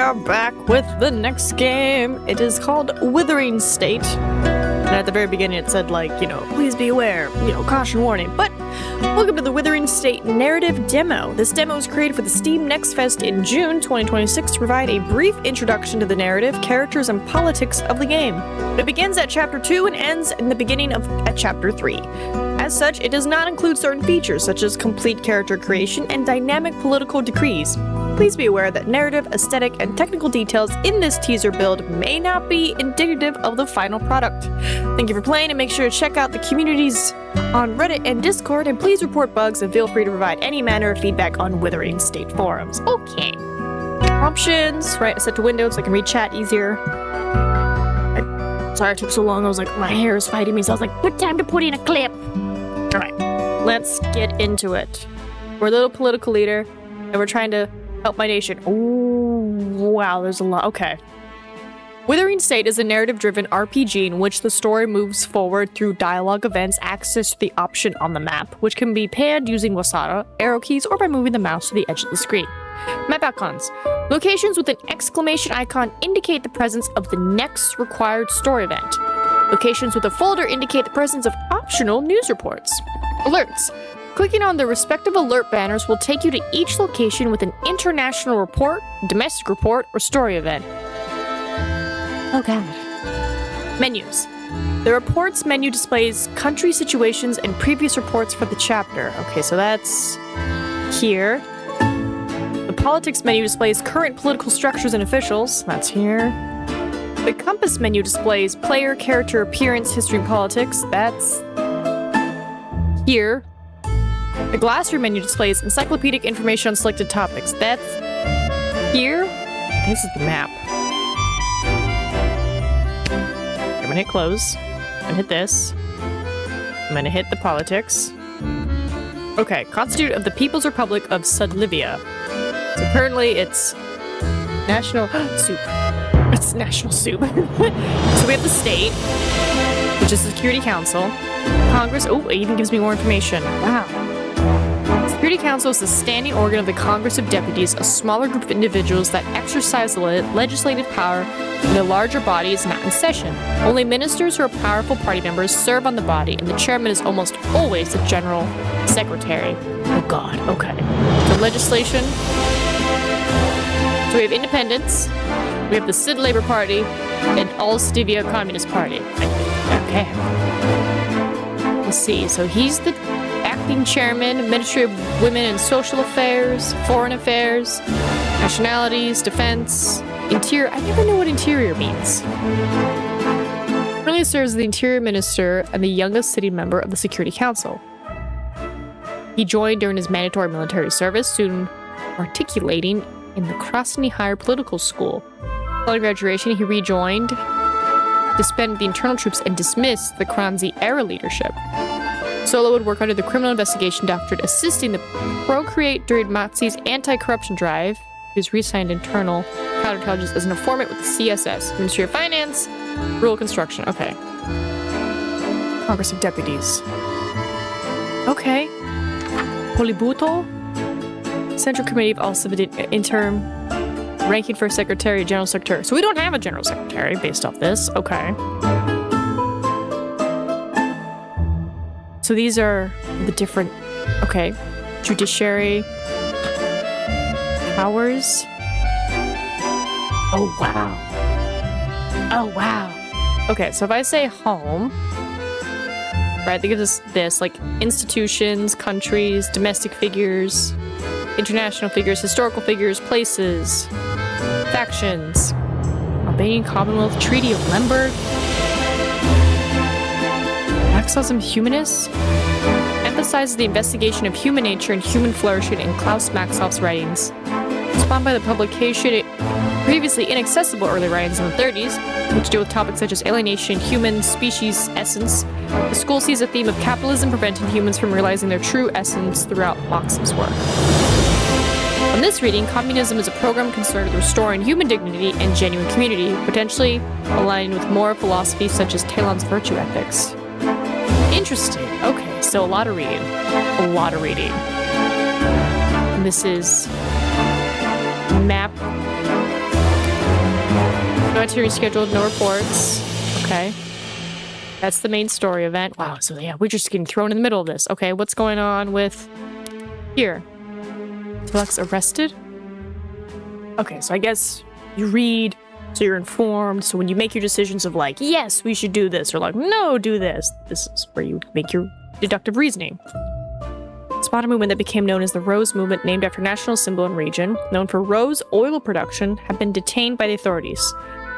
are back with the next game. It is called Withering State. And at the very beginning it said, like, please be aware, caution warning. But welcome to the Withering State narrative demo. This demo was created for the Steam Next Fest in June 2026 to provide a brief introduction to the narrative, characters, and politics of the game. It begins at Chapter 2 and ends in the beginning at Chapter 3. As such, it does not include certain features such as complete character creation and dynamic political decrees. Please be aware that narrative, aesthetic, and technical details in this teaser build may not be indicative of the final product. Thank you for playing, and make sure to check out the communities on Reddit and Discord, and please report bugs and feel free to provide any manner of feedback on Withering State forums. Okay. Options, right, set to window so I can read chat easier. Sorry it took so long, I was like, my hair is fighting me, so I was like, good time to put in a clip. Alright, let's get into it. We're a little political leader, and we're trying to help my nation. Ooh, wow, there's a lot. Okay. Withering State is a narrative-driven RPG in which the story moves forward through dialogue events accessed to the option on the map, which can be panned using WASD, arrow keys, or by moving the mouse to the edge of the screen. Map icons. Locations with an exclamation icon indicate the presence of the next required story event. Locations with a folder indicate the presence of optional news reports. Alerts. Clicking on the respective alert banners will take you to each location with an international report, domestic report, or story event. Oh god. Menus. The reports menu displays country situations and previous reports for the chapter. Okay, so that's here. The politics menu displays current political structures and officials. That's here. The compass menu displays player, character, appearance, history, and politics. That's here. The glossary menu displays encyclopedic information on selected topics. That's here. This is the map. I'm gonna hit close. I'm gonna hit this. I'm gonna hit the politics. Okay, Constitute of the People's Republic of Sudlivia. So currently it's national soup. It's national soup. So we have the state, which is the Security Council. Congress. Oh, it even gives me more information. Wow. Security Council is the standing organ of the Congress of Deputies, a smaller group of individuals that exercise the legislative power when the larger body is not in session. Only ministers who are powerful party members serve on the body, and the chairman is almost always the general secretary. Oh god, okay. So legislation. So we have independents, we have the Sid Labor Party, and All Stivia Communist Party. Okay. Let's see, so he's the acting chairman, Ministry of Women and Social Affairs, Foreign Affairs, Nationalities, Defense, Interior. I never know what interior means. Currently serves as the Interior Minister and the youngest sitting member of the Security Council. He joined during his mandatory military service, soon articulating in the Krasny Higher Political School. Following graduation, he rejoined, disbanded the internal troops, and dismissed the Kranzi era leadership. Solo would work under the Criminal Investigation Doctorate, assisting the Procreate during Matsi's anti-corruption drive. He was reassigned internal counterintelligence as an informant with the CSS, Ministry of Finance, Rural Construction. Okay. Congress of Deputies. Okay. Polibuto, Central Committee of All Civil Interim, ranking for Secretary, General Secretary. So we don't have a General Secretary based off this. Okay. So these are the different, okay, judiciary powers. Oh, wow. Oh, wow. Okay, so if I say home, right, they give us this, like institutions, countries, domestic figures, international figures, historical figures, places, factions, Albanian Commonwealth, Treaty of Lemberg, Marxism Humanists, emphasizes the investigation of human nature and human flourishing in Klaus Maxhoff's writings. Spawned by the publication previously inaccessible early writings in the 30s, which deal with topics such as alienation, human species essence, the school sees a theme of capitalism preventing humans from realizing their true essence throughout Maxhoff's work. On this reading, communism is a program concerned with restoring human dignity and genuine community, potentially aligning with moral philosophies such as Talon's virtue ethics. Interesting. Okay, so a lot of reading. A lot of reading. And this is map No activity scheduled, no reports. Okay. That's the main story event. Wow, so yeah, we're just getting thrown in the middle of this. Okay, what's going on with here? Deluxe arrested? Okay, so I guess you read, so you're informed. So when you make your decisions of like, yes, we should do this, or like, no, do this. This is where you make your deductive reasoning. Spot a movement that became known as the Rose Movement, named after national symbol and region, known for rose oil production, had been detained by the authorities.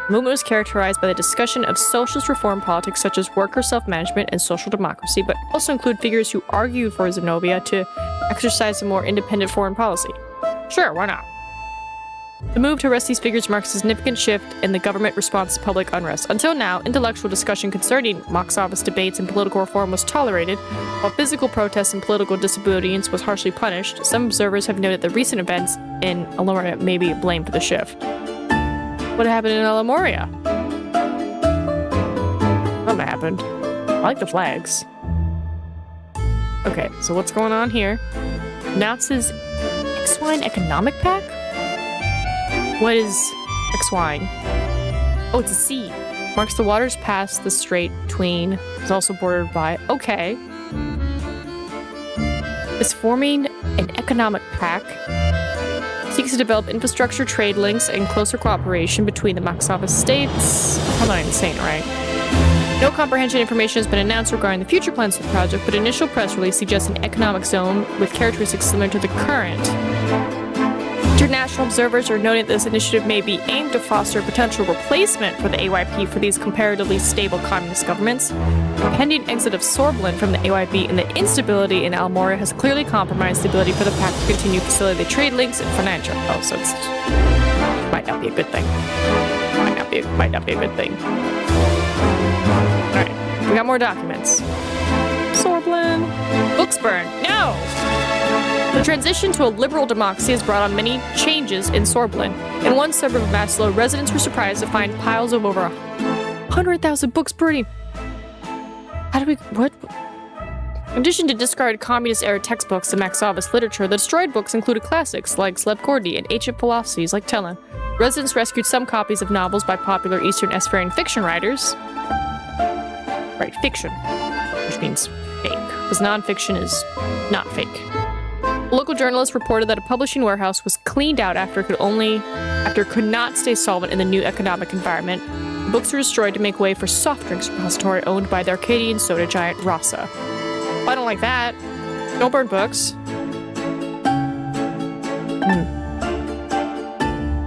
The movement was characterized by the discussion of socialist reform politics such as worker self-management and social democracy, but also include figures who argued for Zenobia to exercise a more independent foreign policy. Sure, why not? The move to arrest these figures marks a significant shift in the government response to public unrest. Until now, intellectual discussion concerning box office debates and political reform was tolerated, while physical protests and political disobedience was harshly punished. Some observers have noted that recent events in Alamoria may be blamed for the shift. What happened in Alamoria? Something happened. I like the flags. Okay, so what's going on here? Announces X-Wine Economic Pack? What is X-Wine? Oh, it's a sea. Marks the waters past the strait between. It's also bordered by. Okay. Is forming an economic pact. Seeks to develop infrastructure, trade links, and closer cooperation between the Maxava states. I'm not even saying it right. No comprehensive information has been announced regarding the future plans for the project, but initial press release suggests an economic zone with characteristics similar to the current. International observers are noting that this initiative may be aimed to foster a potential replacement for the AYP for these comparatively stable communist governments. The pending exit of Sorblin from the AYP and the instability in Almoria has clearly compromised the ability for the pact to continue facilitating trade links and financial. Oh, so it's might not be a good thing. Might not be a good thing. All right, we got more documents. Sorblin, books burned. No. The transition to a liberal democracy has brought on many changes in Sorblin. In one suburb of Maslow, residents were surprised to find piles of over 100,000 books burning. How do we... what? In addition to discarded communist-era textbooks and Maxavist literature, the destroyed books included classics like Slebkordy and ancient philosophies like Tellen. Residents rescued some copies of novels by popular Eastern Espherian fiction writers. Right, fiction. Which means fake. Because non-fiction is not fake. Local journalists reported that a publishing warehouse was cleaned out after it could not stay solvent in the new economic environment. The books were destroyed to make way for soft drinks repository owned by the Arcadian soda giant Rasa. Well, I don't like that. Don't burn books.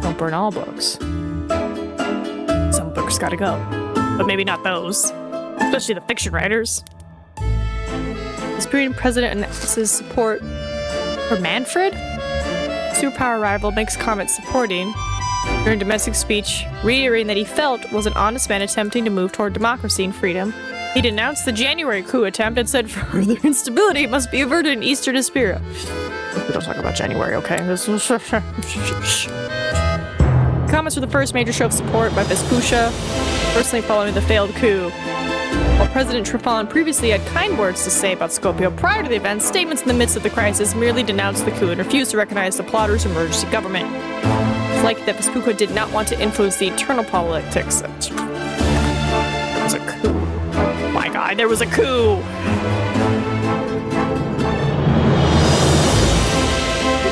Don't burn all books. Some books gotta go. But maybe not those. Especially the fiction writers. The Superior President announces support for Manfred? Superpower rival makes comments supporting, during domestic speech, reiterating that he felt was an honest man attempting to move toward democracy and freedom. He denounced the January coup attempt and said further instability must be averted in Eastern Aspiria. We don't talk about January, okay? Comments were the first major show of support by Vespuccia, personally following the failed coup. While President Trifon previously had kind words to say about Skopje prior to the event, statements in the midst of the crisis merely denounced the coup and refused to recognize the plotters' emergency government. It's like that Vespuccia did not want to influence the internal politics. There was a coup. My God, there was a coup!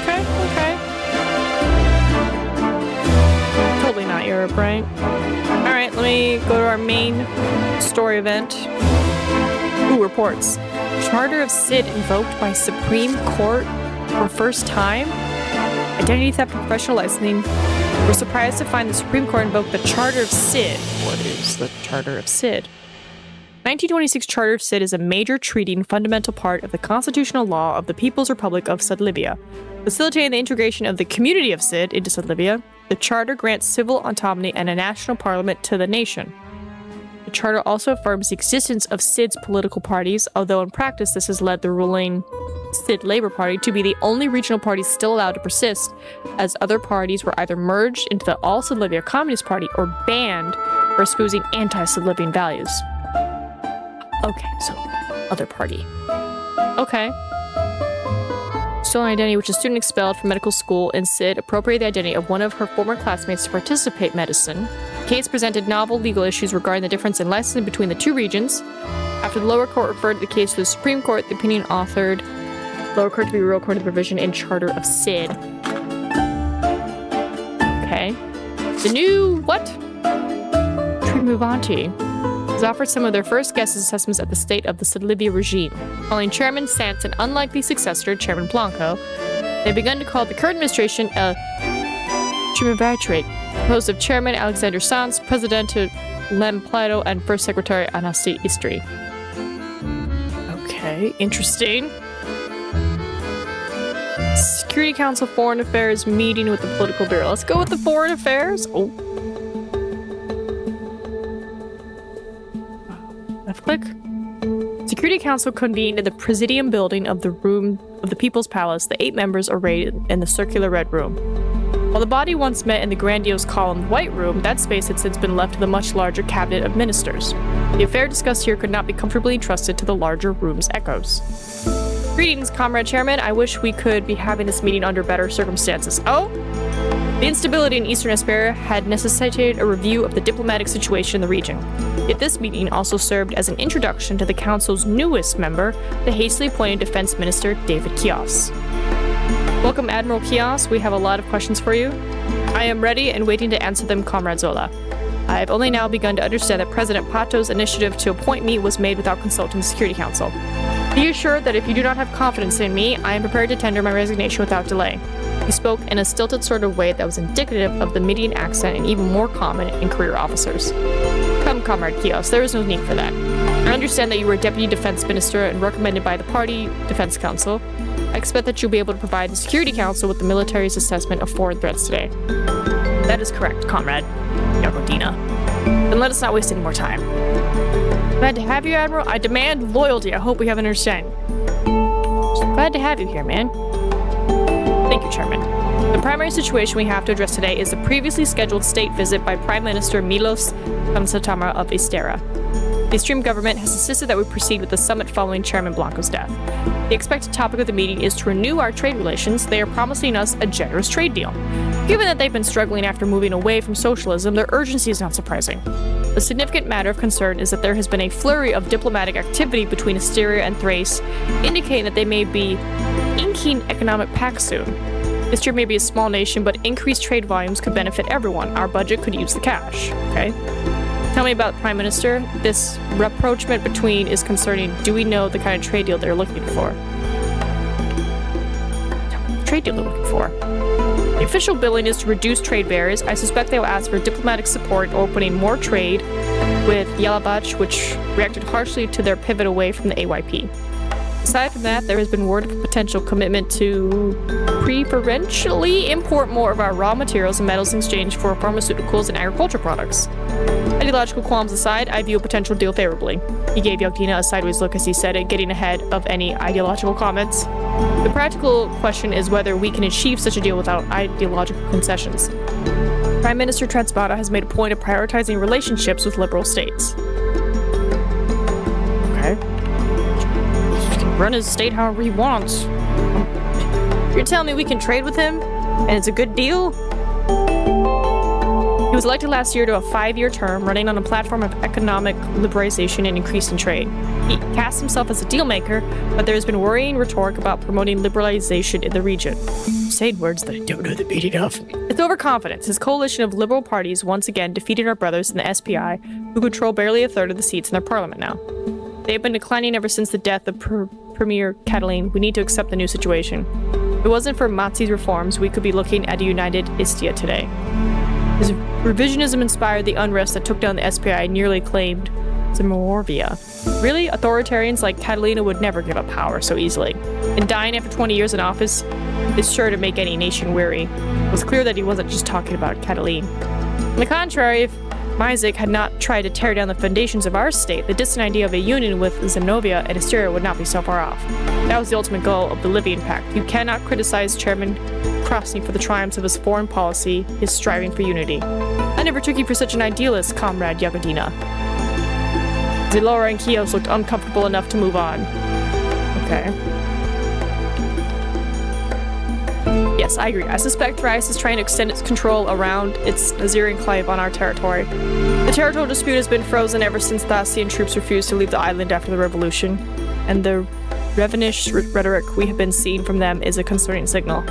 Okay. Totally not Europe, right? Alright, let me go to our main story event. Ooh, reports. Charter of Sid invoked by Supreme Court for first time? Identity theft and professional licensing. We're surprised to find the Supreme Court invoke the Charter of Sid. What is the Charter of Sid? 1926 Charter of Sid is a major treaty and fundamental part of the constitutional law of the People's Republic of South Libya. Facilitating the integration of the community of Sid into South Libya, the Charter grants civil autonomy and a national parliament to the nation. The Charter also affirms the existence of Sid's political parties, although in practice this has led the ruling Sid Labour Party to be the only regional party still allowed to persist, as other parties were either merged into the All-South Libya Communist Party or banned for espousing anti-South Libyan values. Okay, so other party. Okay. stolen identity, which is a student expelled from medical school, and Sid appropriated the identity of one of her former classmates to participate in medicine. The case presented novel legal issues regarding the difference in licensing between the two regions. After the lower court referred the case to the Supreme Court, the opinion authored lower court to be ruled according to the provision in Charter of Sid. Okay. The new, what? Trimuvanti has offered some of their first guest assessments at the state of the Sidlivia regime. Calling Chairman Sands an unlikely successor to Chairman Blanco, they've begun to call the current administration a Triumvirate, composed of Chairman Alexander Sands, President Lem Plato, and First Secretary Anasti Istri. Okay, interesting. Security Council Foreign Affairs meeting with the Political Bureau. Let's go with the Foreign Affairs. Oh. Left click. Security Council convened in the Presidium building of the room of the People's Palace. The 8 members arrayed in the circular red room. While the body once met in the grandiose columned white room, that space had since been left to the much larger cabinet of ministers. The affair discussed here could not be comfortably entrusted to the larger room's echoes. Greetings, Comrade Chairman. I wish we could be having this meeting under better circumstances. Oh? The instability in Eastern Esperia had necessitated a review of the diplomatic situation in the region. Yet this meeting also served as an introduction to the Council's newest member, the hastily appointed Defense Minister, David Kios. Welcome, Admiral Kios. We have a lot of questions for you. I am ready and waiting to answer them, Comrade Zola. I have only now begun to understand that President Pato's initiative to appoint me was made without consulting the Security Council. Be assured that if you do not have confidence in me, I am prepared to tender my resignation without delay. He spoke in a stilted sort of way that was indicative of the Median accent and even more common in career officers. Come, Comrade Kios, there is no need for that. I understand that you were Deputy Defense Minister and recommended by the Party Defense Council. I expect that you'll be able to provide the Security Council with the military's assessment of foreign threats today. That is correct, Comrade Yagodina. Then let us not waste any more time. Glad to have you, Admiral. I demand loyalty. I hope we have an understanding. Glad to have you here, man. Thank you, Chairman. The primary situation we have to address today is the previously scheduled state visit by Prime Minister Milos Kamsatamar of Istera. The Extreme Government has insisted that we proceed with the summit following Chairman Blanco's death. The expected topic of the meeting is to renew our trade relations. They are promising us a generous trade deal. Given that they've been struggling after moving away from socialism, their urgency is not surprising. The significant matter of concern is that there has been a flurry of diplomatic activity between Asteria and Thrace, indicating that they may be inking economic pact soon. Istria may be a small nation, but increased trade volumes could benefit everyone. Our budget could use the cash. Okay? Tell me about Prime Minister. This rapprochement between is concerning. Do we know the kind of trade deal they're looking for? Trade deal they're looking for. The official billing is to reduce trade barriers. I suspect they will ask for diplomatic support in opening more trade with Yalabach, which reacted harshly to their pivot away from the AYP. Aside from that, there has been word of a potential commitment to preferentially import more of our raw materials and metals in exchange for pharmaceuticals and agriculture products. Ideological qualms aside, I view a potential deal favorably. He gave Yogdina a sideways look as he said it, getting ahead of any ideological comments. The practical question is whether we can achieve such a deal without ideological concessions. Prime Minister Transbata has made a point of prioritizing relationships with liberal states. Okay. He can run his state however he wants. You're telling me we can trade with him? And it's a good deal? He was elected last year to a 5-year term, running on a platform of economic liberalization and increasing trade. He cast himself as a dealmaker, but there has been worrying rhetoric about promoting liberalization in the region. Saying words that I don't know the meaning of. It's overconfidence. His coalition of liberal parties once again defeated our brothers in the SPI, who control barely a third of the seats in their parliament now. They have been declining ever since the death of Premier Catalin. We need to accept the new situation. If it wasn't for Matsi's reforms, we could be looking at a united Istia today. His revisionism inspired the unrest that took down the SPI and nearly claimed Zimorovia. Really? Authoritarians like Catalina would never give up power so easily. And dying after 20 years in office is sure to make any nation weary. It was clear that he wasn't just talking about Catalina. On the contrary, if Myzik had not tried to tear down the foundations of our state, the distant idea of a union with Zenovia and Asteria would not be so far off. That was the ultimate goal of the Libyan Pact. You cannot criticize Chairman Krasny for the triumphs of his foreign policy, his striving for unity. I never took you for such an idealist, Comrade Yagodina. Zilora and Kios looked uncomfortable enough to move on. Okay. Yes, I agree. I suspect Thrice is trying to extend its control around its Azir enclave on our territory. The territorial dispute has been frozen ever since Thasian troops refused to leave the island after the revolution, and the Revenish rhetoric we have been seeing from them is a concerning signal.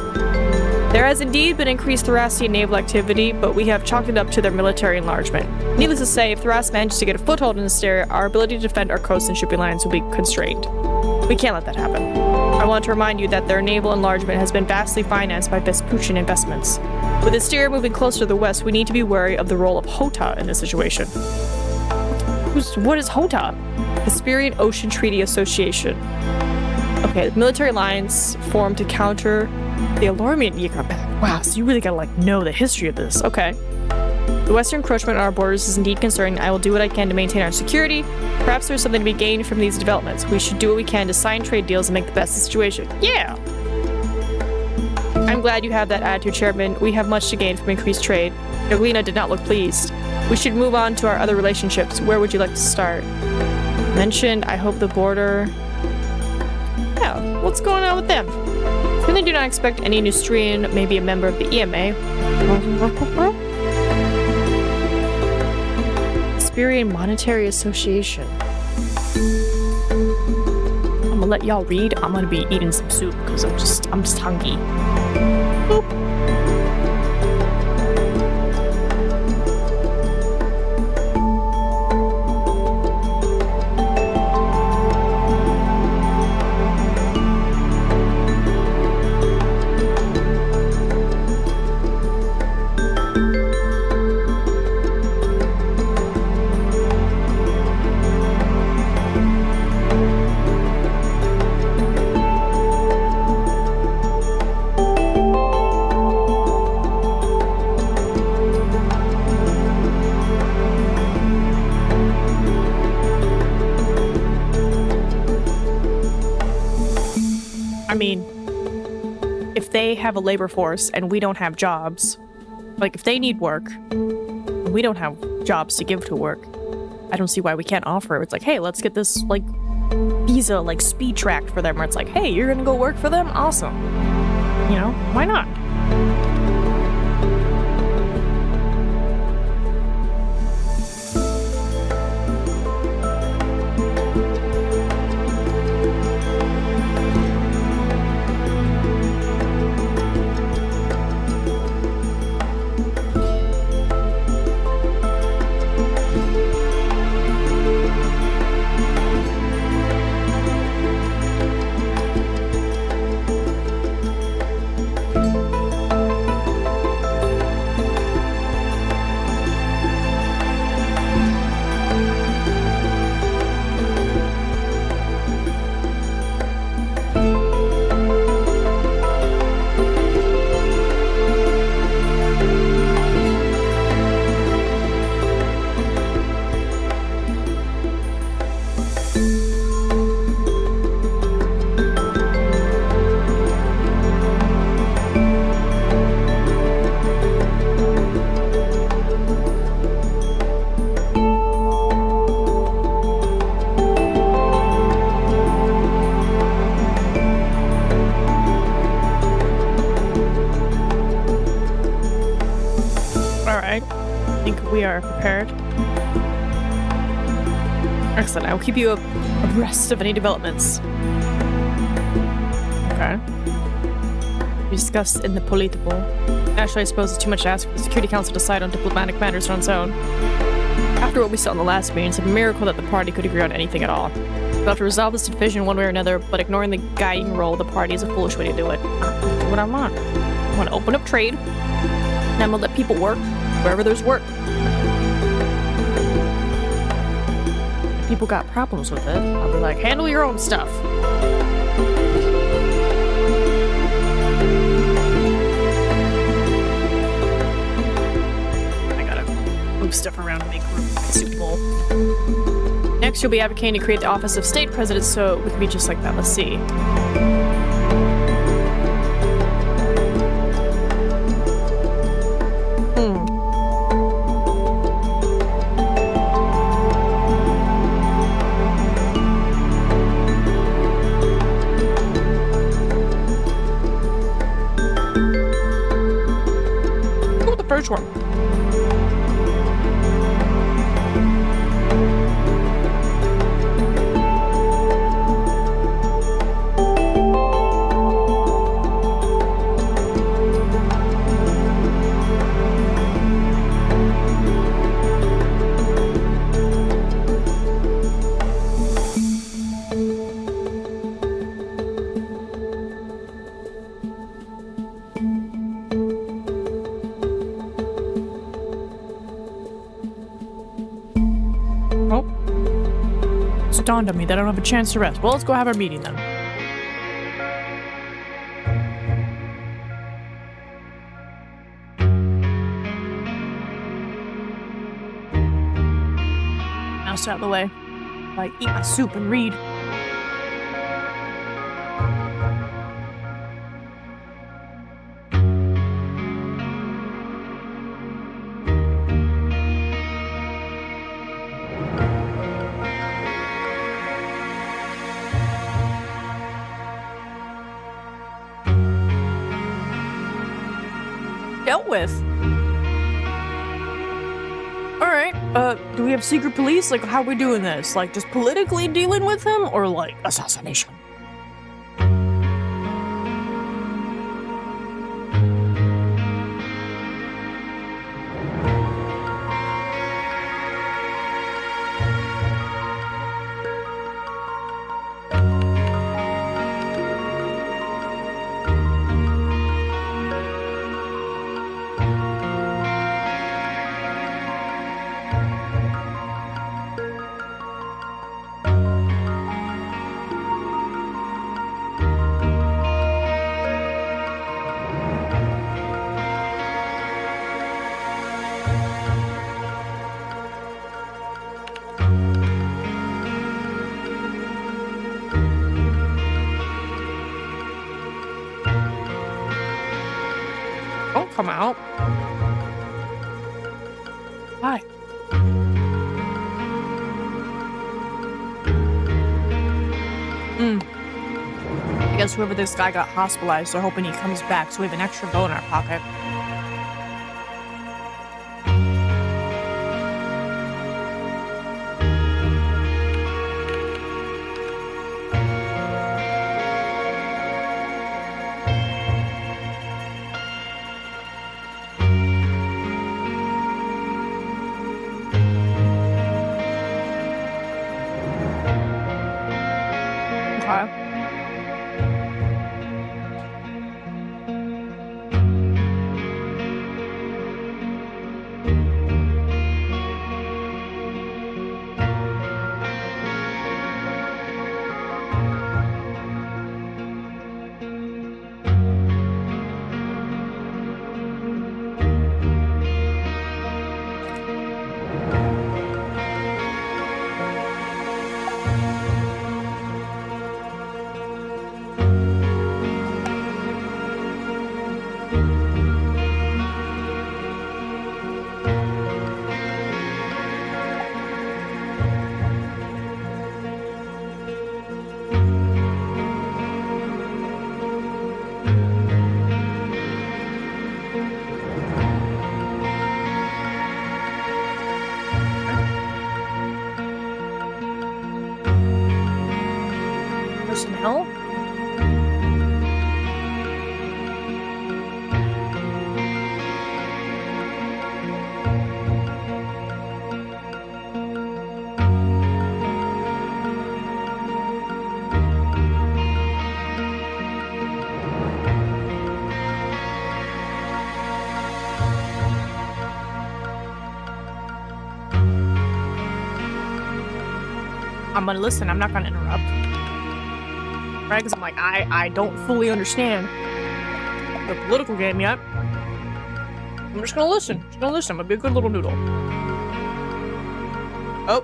There has indeed been increased Thracian naval activity, but we have chalked it up to their military enlargement. Needless to say, if Thras manages to get a foothold in this area, our ability to defend our coast and shipping lines will be constrained. We can't let that happen. I want to remind you that their naval enlargement has been vastly financed by Vespuccian investments. With Asteria moving closer to the west, we need to be wary of the role of Hota in this situation. What is Hota? Hesperian Ocean Treaty Association. Okay, the military alliance formed to counter the Alormian Yikra Pact. Wow, so you really gotta, like, know the history of this. Okay. The western encroachment on our borders is indeed concerning. I will do what I can to maintain our security. Perhaps there's something to be gained from these developments. We should do what we can to sign trade deals and make the best of the situation. Yeah! I'm glad you have that attitude, Chairman. We have much to gain from increased trade. Yoglina did not look pleased. We should move on to our other relationships. Where would you like to start? Mentioned, I hope the border... Yeah, what's going on with them? Really do not expect any Neustrian, maybe a member of the EMA. Hesperian Monetary Association. I'm gonna let y'all read. I'm gonna be eating some soup because I'm just hungry. Boop. I mean, if they have a labor force and we don't have jobs, like if they need work, and we don't have jobs to give to work, I don't see why we can't offer. It's like, hey, let's get this like visa, like speed tracked for them, where it's like, hey, you're gonna go work for them? Awesome. You know, why not? We are prepared. Excellent. I will keep you abreast of any developments. Okay. We discussed in the political. Actually, I suppose it's too much to ask for the Security Council to decide on diplomatic matters on its own. After what we saw in the last meeting, it's a miracle that the party could agree on anything at all. We'll have to resolve this division one way or another, but ignoring the guiding role of the party is a foolish way to do it. Do what I want. I want to open up trade, and I'm gonna let people work wherever there's work. If people got problems with it, I'll be like, handle your own stuff. I gotta move stuff around to make room for the soup bowl. Next, you'll be advocating to create the office of state president, so we can be just like that. Let's see. Which one? Dawned on me that I don't have a chance to rest. Well, let's go have our meeting then. Now stay out of the way. Like, eat my soup and read. Dealt with. Alright, do we have secret police? Like, how are we doing this? Like, just politically dealing with him? Or, like, assassination? Don't come out. Hi. I guess whoever this guy got hospitalized, they're hoping he comes back so we have an extra bow in our pocket. Okay. Personnel? I'm gonna listen, I'm not gonna interrupt. Right? Because I'm like, I don't fully understand the political game yet. I'm just gonna listen. I'm gonna be a good little noodle. Oh.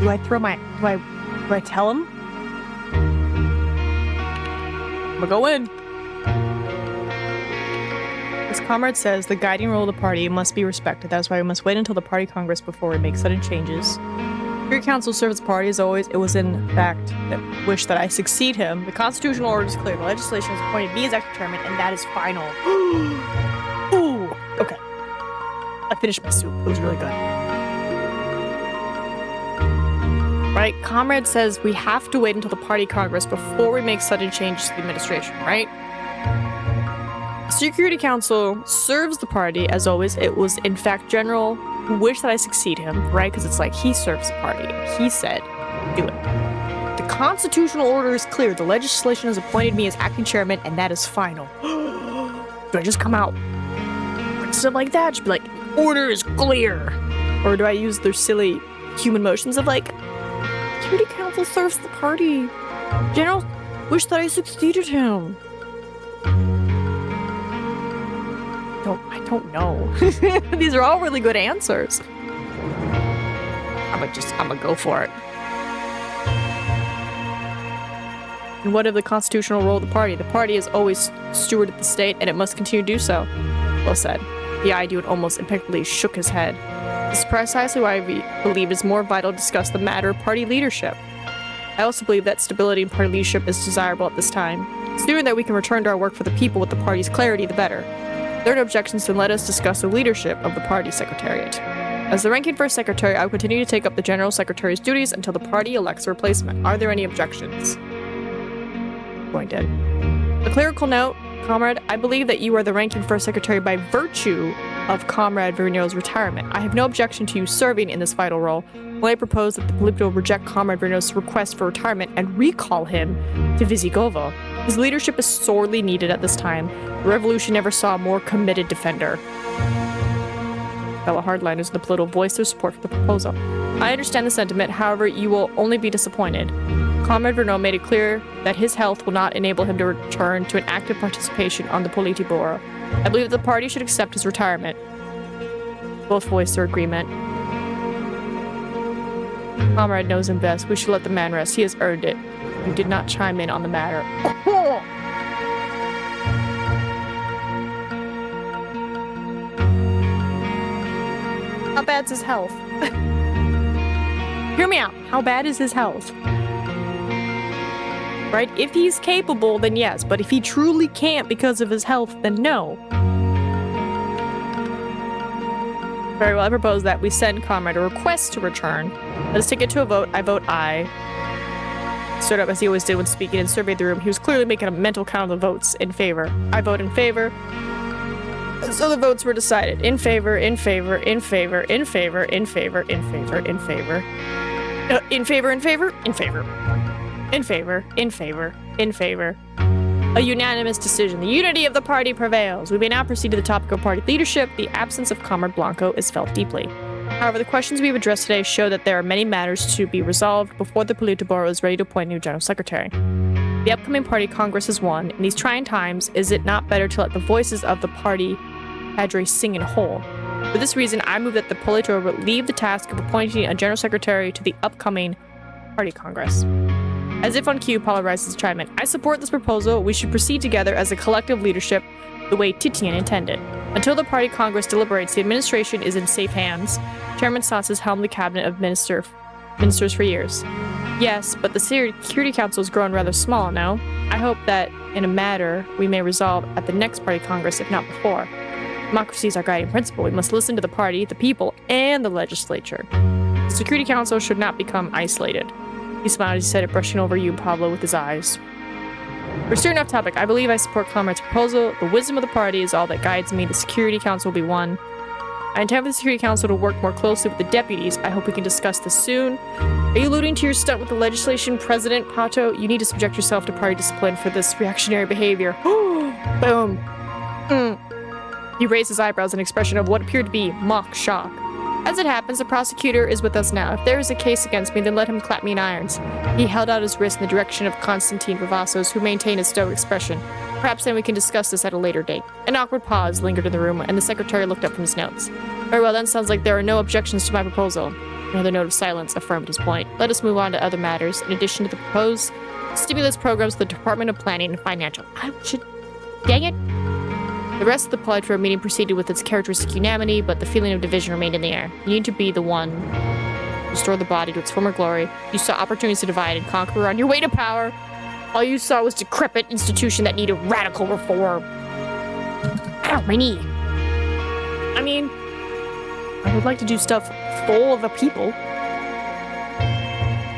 Do I throw my... Do I tell him? I'm gonna go in. As Comrade says, the guiding role of the party must be respected. That's why we must wait until the party congress before we make sudden changes. Your council serves the party as always. It was in fact that wish that I succeed him. The constitutional order is clear. The legislation has appointed me as acting chairman, and that is final. Ooh, okay. I finished my soup. It was really good. Right? Comrade says we have to wait until the party congress before we make sudden changes to the administration, right? Security Council serves the party as always. It was in fact general who wished that I succeed him, right? Because it's like he serves the party. He said, do it. The constitutional order is clear. The legislation has appointed me as acting chairman, and that is final. Do I just come out stuff like that? Just be like, order is clear. Or do I use their silly human motions of like, Security Council serves the party. General wished that I succeeded him. I don't know. These are all really good answers. I'm gonna go for it. And what of the constitutional role of the party? The party has always stewarded the state, and it must continue to do so. Well said. The ID almost impeccably shook his head. This is precisely why we believe it is more vital to discuss the matter of party leadership. I also believe that stability in party leadership is desirable at this time. The sooner that we can return to our work for the people with the party's clarity, the better. If there are no objections, then let us discuss the leadership of the party secretariat. As the ranking first secretary, I will continue to take up the general secretary's duties until the party elects a replacement. Are there any objections? Going dead. A clerical note, Comrade, I believe that you are the ranking first secretary by virtue of Comrade Verino's retirement. I have no objection to you serving in this vital role. Only I propose that the Polito reject Comrade Verino's request for retirement and recall him to Visigovo. His leadership is sorely needed at this time. The revolution never saw a more committed defender. Fellow hardliners in the Polito voiced their support for the proposal. I understand the sentiment, however, you will only be disappointed. Comrade Verno made it clear that his health will not enable him to return to an active participation on the Politiburo. I believe that the party should accept his retirement. Both voiced their agreement. Comrade knows him best. We should let the man rest. He has earned it. You did not chime in on the matter. How bad's his health? Hear me out. How bad is his health? Right? If he's capable, then yes. But if he truly can't because of his health, then no. Very well, I propose that we send Comrade a request to return. Let us take it to a vote. I vote aye. Stood up as he always did when speaking and surveyed the room. He was clearly making a mental count of the votes in favor. I vote in favor. So the votes were decided. In favor, in favor, in favor, in favor, in favor, in favor, in favor. In favor, in favor, in favor. In favor, in favor, in favor. A unanimous decision. The unity of the party prevails. We may now proceed to the topic of party leadership. The absence of Comrade Blanco is felt deeply. However, the questions we have addressed today show that there are many matters to be resolved before the Politburo is ready to appoint a new general secretary. The upcoming party congress is one. In these trying times, is it not better to let the voices of the party cadre sing in whole? For this reason, I move that the Politburo leave the task of appointing a general secretary to the upcoming party congress. As if on cue, Paula rises to chime in. I support this proposal. We should proceed together as a collective leadership the way Titian intended. Until the party congress deliberates, the administration is in safe hands. Chairman Stotz has helmed the cabinet of ministers for years. Yes, but the Security Council has grown rather small now. I hope that in a matter we may resolve at the next party congress, if not before. Democracy is our guiding principle. We must listen to the party, the people, and the legislature. The Security Council should not become isolated. He smiled as he said it, brushing over you, Pablo, with his eyes. For steering off topic, I believe I support Comrade's proposal. The wisdom of the party is all that guides me. The Security Council will be one. I intend for the Security Council to work more closely with the deputies. I hope we can discuss this soon. Are you alluding to your stunt with the legislation, President Pato? You need to subject yourself to party discipline for this reactionary behavior. Boom. He raised his eyebrows in an expression of what appeared to be mock shock. As it happens, the prosecutor is with us now. If there is a case against me, then let him clap me in irons. He held out his wrist in the direction of Constantine Vivassos, who maintained a stoic expression. Perhaps then we can discuss this at a later date. An awkward pause lingered in the room, and the secretary looked up from his notes. Very well, then. Sounds like there are no objections to my proposal. Another note of silence affirmed his point. Let us move on to other matters. In addition to the proposed stimulus programs of the Department of Planning and Financial. I should... Dang it. The rest of the Politro meeting proceeded with its characteristic unanimity, but the feeling of division remained in the air. You need to be the one to restore the body to its former glory. You saw opportunities to divide and conquer on your way to power. All you saw was decrepit institution that needed radical reform. Ow, my knee. I mean, I would like to do stuff full of the people.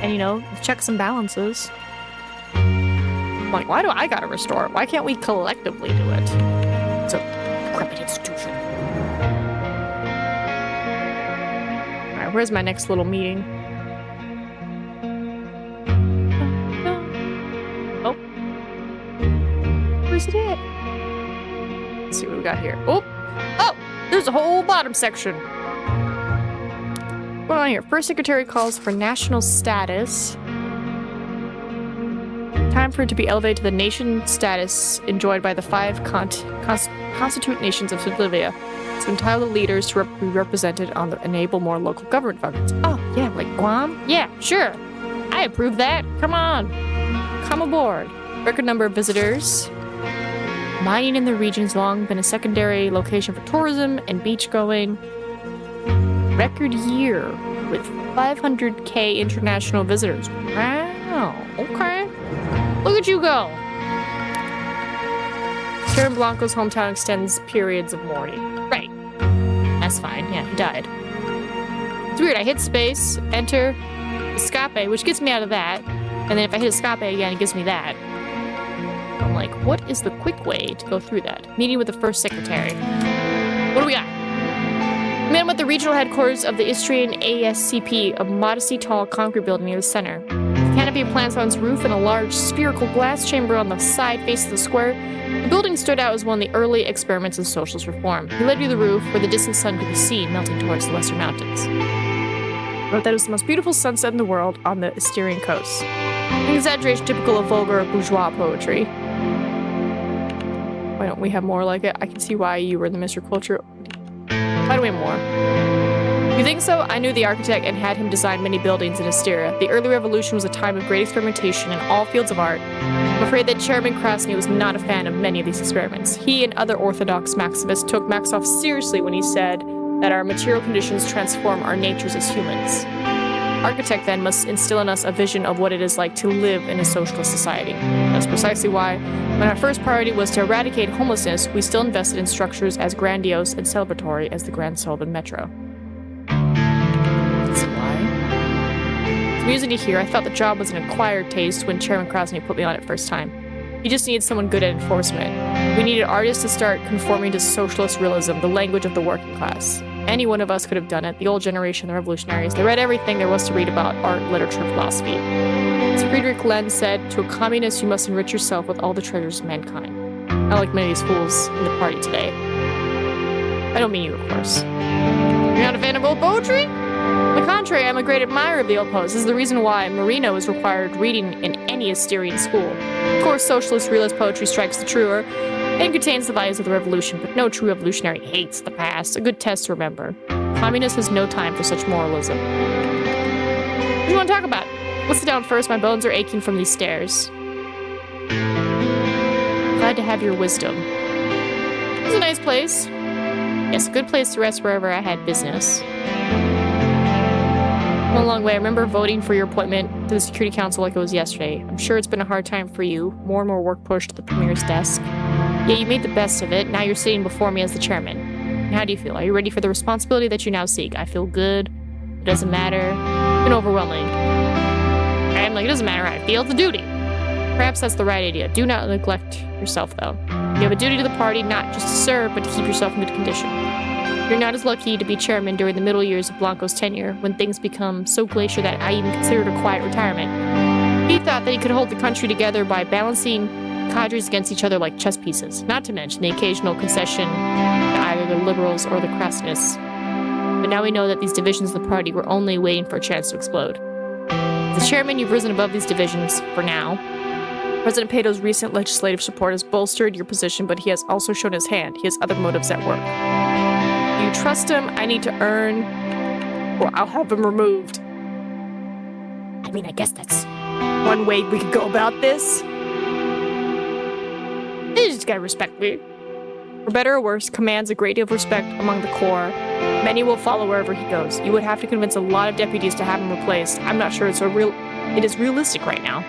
And, you know, checks and balances. I'm like, why do I gotta restore it? Why can't we collectively do it? It's a decrepit institution. Alright, where's my next little meeting? Oh. Where's it at? Let's see what we got here. Oh! Oh! There's a whole bottom section. What's going on here? First secretary calls for national status. Time for it to be elevated to the nation status enjoyed by the 5 constituent nations of Bolivia. It's entitled leaders to be represented on the enable more local government functions. Oh, yeah, like Guam? Yeah, sure. I approve that. Come on. Come aboard. Record number of visitors. Mining in the region has long been a secondary location for tourism and beach going. Record year with 500k international visitors. Wow, okay. Look at you go. Karen Blanco's hometown extends periods of mourning. Right. That's fine. Yeah, he died. It's weird. I hit space, enter, escape, which gets me out of that. And then if I hit escape again, it gives me that. I'm like, what is the quick way to go through that? Meeting with the first secretary. What do we got? Met him at the regional headquarters of the Istrian ASCP, a modestly tall concrete building near the center. The canopy of plants on its roof and a large spherical glass chamber on the side face of the square, the building stood out as one of the early experiments in socialist reform. He led me to the roof, where the distant sun could be seen melting towards the western mountains. He wrote that it was the most beautiful sunset in the world on the Styrian coast. An exaggeration typical of vulgar bourgeois poetry. Why don't we have more like it? I can see why you were the Mr. Culture. Why do we have more? You think so? I knew the architect and had him design many buildings in Asteria. The early revolution was a time of great experimentation in all fields of art. I'm afraid that Chairman Krasny was not a fan of many of these experiments. He and other orthodox Maximus took Maxoff seriously when he said that our material conditions transform our natures as humans. Architect then must instill in us a vision of what it is like to live in a socialist society. That's precisely why, when our first priority was to eradicate homelessness, we still invested in structures as grandiose and celebratory as the Grand Sullivan Metro. That's why. It's amusing to hear. I thought the job was an acquired taste when Chairman Krasny put me on it first time. He just needed someone good at enforcement. We needed artists to start conforming to socialist realism, the language of the working class. Any one of us could have done it. The old generation, the revolutionaries, they read everything there was to read about art, literature, philosophy. As Friedrich Lenz said, to a communist you must enrich yourself with all the treasures of mankind. Not like many of these fools in the party today. I don't mean you, of course. You're not a fan of old poetry? On the contrary, I'm a great admirer of the old poets. This is the reason why Marino is required reading in any Asterian school. Of course, socialist realist poetry strikes the truer, and contains the values of the revolution, but no true revolutionary hates the past. A good test to remember. Communist has no time for such moralism. What do you want to talk about? Let's sit down first. My bones are aching from these stairs. Glad to have your wisdom. It's a nice place. Yes, a good place to rest wherever I had business. Come a long way. I remember voting for your appointment to the Security Council like it was yesterday. I'm sure it's been a hard time for you. More and more work pushed to the Premier's desk. Yeah, you made the best of it. Now you're sitting before me as the chairman. And how do you feel? Are you ready for the responsibility that you now seek? I feel good. It doesn't matter. It's been overwhelming. I'm like, it doesn't matter how I feel. It's a duty. Perhaps that's the right idea. Do not neglect yourself, though. You have a duty to the party, not just to serve, but to keep yourself in good condition. You're not as lucky to be chairman during the middle years of Blanco's tenure, when things become so glacial that I even considered a quiet retirement. He thought that he could hold the country together by balancing cadres against each other like chess pieces, not to mention the occasional concession to either the liberals or the crassness. But now we know that these divisions of the party were only waiting for a chance to explode. As the chairman, you've risen above these divisions, for now. President Peto's recent legislative support has bolstered your position, but he has also shown his hand. He has other motives at work. Do you trust him? I need to earn, or I'll have him removed. I mean, I guess that's one way we could go about this. You just gotta respect me. For better or worse, commands a great deal of respect among the Corps. Many will follow wherever he goes. You would have to convince a lot of deputies to have him replaced. I'm not sure it is realistic right now.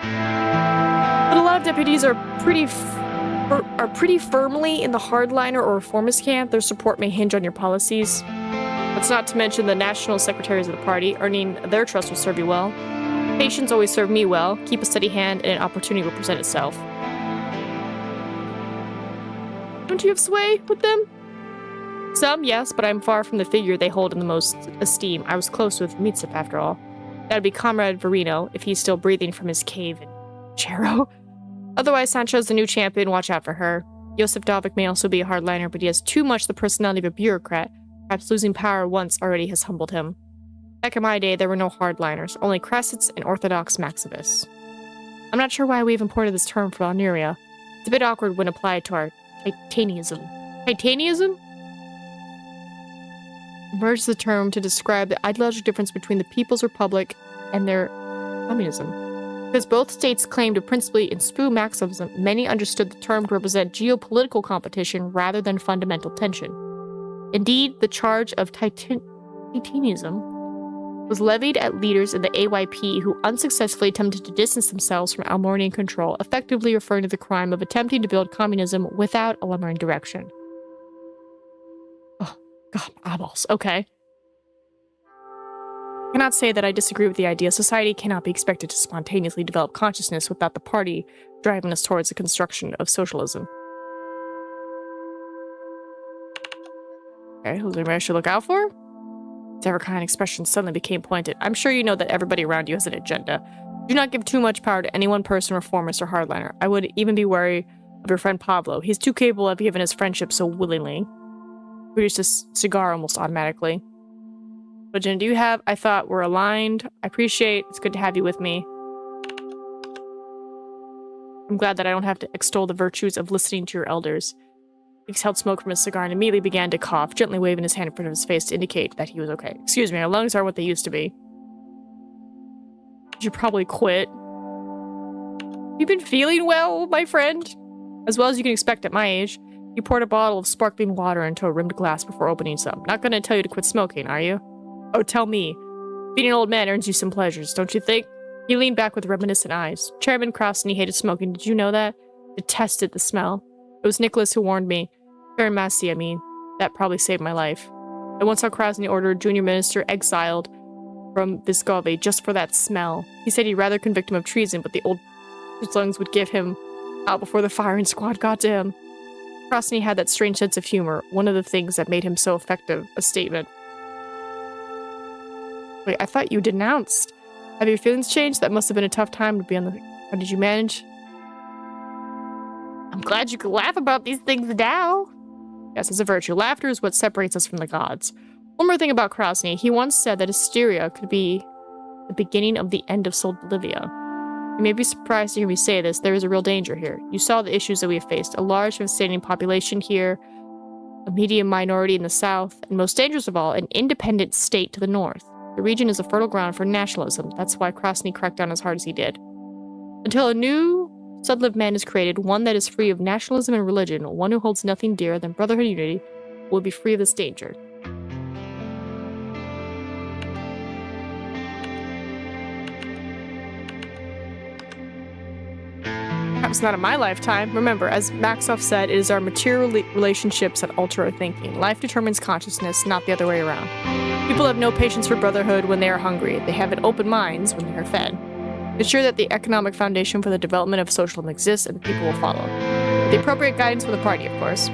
But a lot of deputies are pretty firmly in the hardliner or reformist camp. Their support may hinge on your policies. That's not to mention the national secretaries of the party. Earning their trust will serve you well. Patients always serve me well. Keep a steady hand and an opportunity will present itself. Don't you have sway with them? Some, yes, but I'm far from the figure they hold in the most esteem. I was close with Mitsip, after all. That'd be Comrade Verino, if he's still breathing from his cave in Chero. Otherwise, Sancho's the new champion. Watch out for her. Josef Dovik may also be a hardliner, but he has too much the personality of a bureaucrat. Perhaps losing power once already has humbled him. Back in my day, there were no hardliners, only Cressets and Orthodox Maximus. I'm not sure why we've imported this term for Alneria. It's a bit awkward when applied to our Titanianism. Titanianism? Emerges the term to describe the ideological difference between the People's Republic and their communism. Because both states claim to principally ensue Marxism, many understood the term to represent geopolitical competition rather than fundamental tension. Indeed, the charge of Titanianism was levied at leaders in the AYP who unsuccessfully attempted to distance themselves from Almorian control, effectively referring to the crime of attempting to build communism without a Almorian direction. Oh, God, eyeballs. Okay. I cannot say that I disagree with the idea society cannot be expected to spontaneously develop consciousness without the party driving us towards the construction of socialism. Okay, who's anybody I should look out for? Everkind expression suddenly became pointed. I'm sure you know that everybody around you has an agenda. Do not give too much power to any one person, reformist, or hardliner. I would even be wary of your friend Pablo. He's too capable of giving his friendship so willingly. Produced a cigar almost automatically. But Jen, do you have? I thought we're aligned. I appreciate. It's good to have you with me. I'm glad that I don't have to extol the virtues of listening to your elders. He exhaled smoke from his cigar and immediately began to cough, gently waving his hand in front of his face to indicate that he was okay. Excuse me, our lungs are what they used to be. You should probably quit. You've been feeling well, my friend? As well as you can expect at my age. You poured a bottle of sparkling water into a rimmed glass before opening some. Not gonna tell you to quit smoking, are you? Oh, tell me. Being an old man earns you some pleasures, don't you think? He leaned back with reminiscent eyes. Chairman Krasny hated smoking, did you know that? Detested the smell. It was Nicholas who warned me. Baron Massey, I mean. That probably saved my life. I once saw Krasny order a junior minister exiled from Viscovy just for that smell. He said he'd rather convict him of treason, but the old lungs would give him out before the firing squad got to him. Krasny had that strange sense of humor, one of the things that made him so effective, a statement. Wait, I thought you denounced. Have your feelings changed? That must have been a tough time to be on the... How did you manage? I'm glad you could laugh about these things now. Yes, it's a virtue. Laughter is what separates us from the gods. One more thing about Krasny. He once said that hysteria could be the beginning of the end of Soul Bolivia. You may be surprised to hear me say this. There is a real danger here. You saw the issues that we have faced. A large, devastating population here, a medium minority in the south, and most dangerous of all, an independent state to the north. The region is a fertile ground for nationalism. That's why Krasny cracked down as hard as he did. Until a new Sudliv man is created, one that is free of nationalism and religion, one who holds nothing dearer than brotherhood and unity, will be free of this danger. Perhaps not in my lifetime. Remember, as Maxoff said, it is our material relationships that alter our thinking. Life determines consciousness, not the other way around. People have no patience for brotherhood when they are hungry. They have an open minds when they are fed. Ensure that the economic foundation for the development of socialism exists and the people will follow. With the appropriate guidance from the party, of course.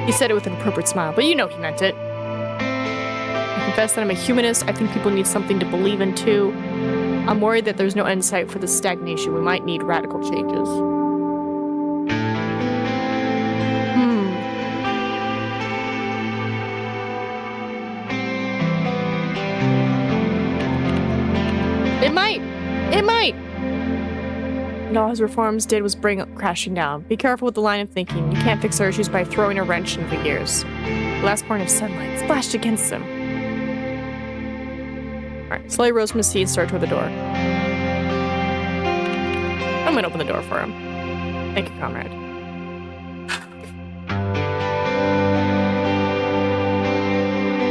He said it with an appropriate smile, but you know he meant it. I confess that I'm a humanist. I think people need something to believe in too. I'm worried that there's no end sight for this stagnation. We might need radical changes. It might. And all his reforms did was bring it crashing down. Be careful with the line of thinking. You can't fix our issues by throwing a wrench into the gears. The last point of sunlight splashed against them. Alright, slowly rose from his seat and started toward the door. I'm gonna open the door for him. Thank you, comrade.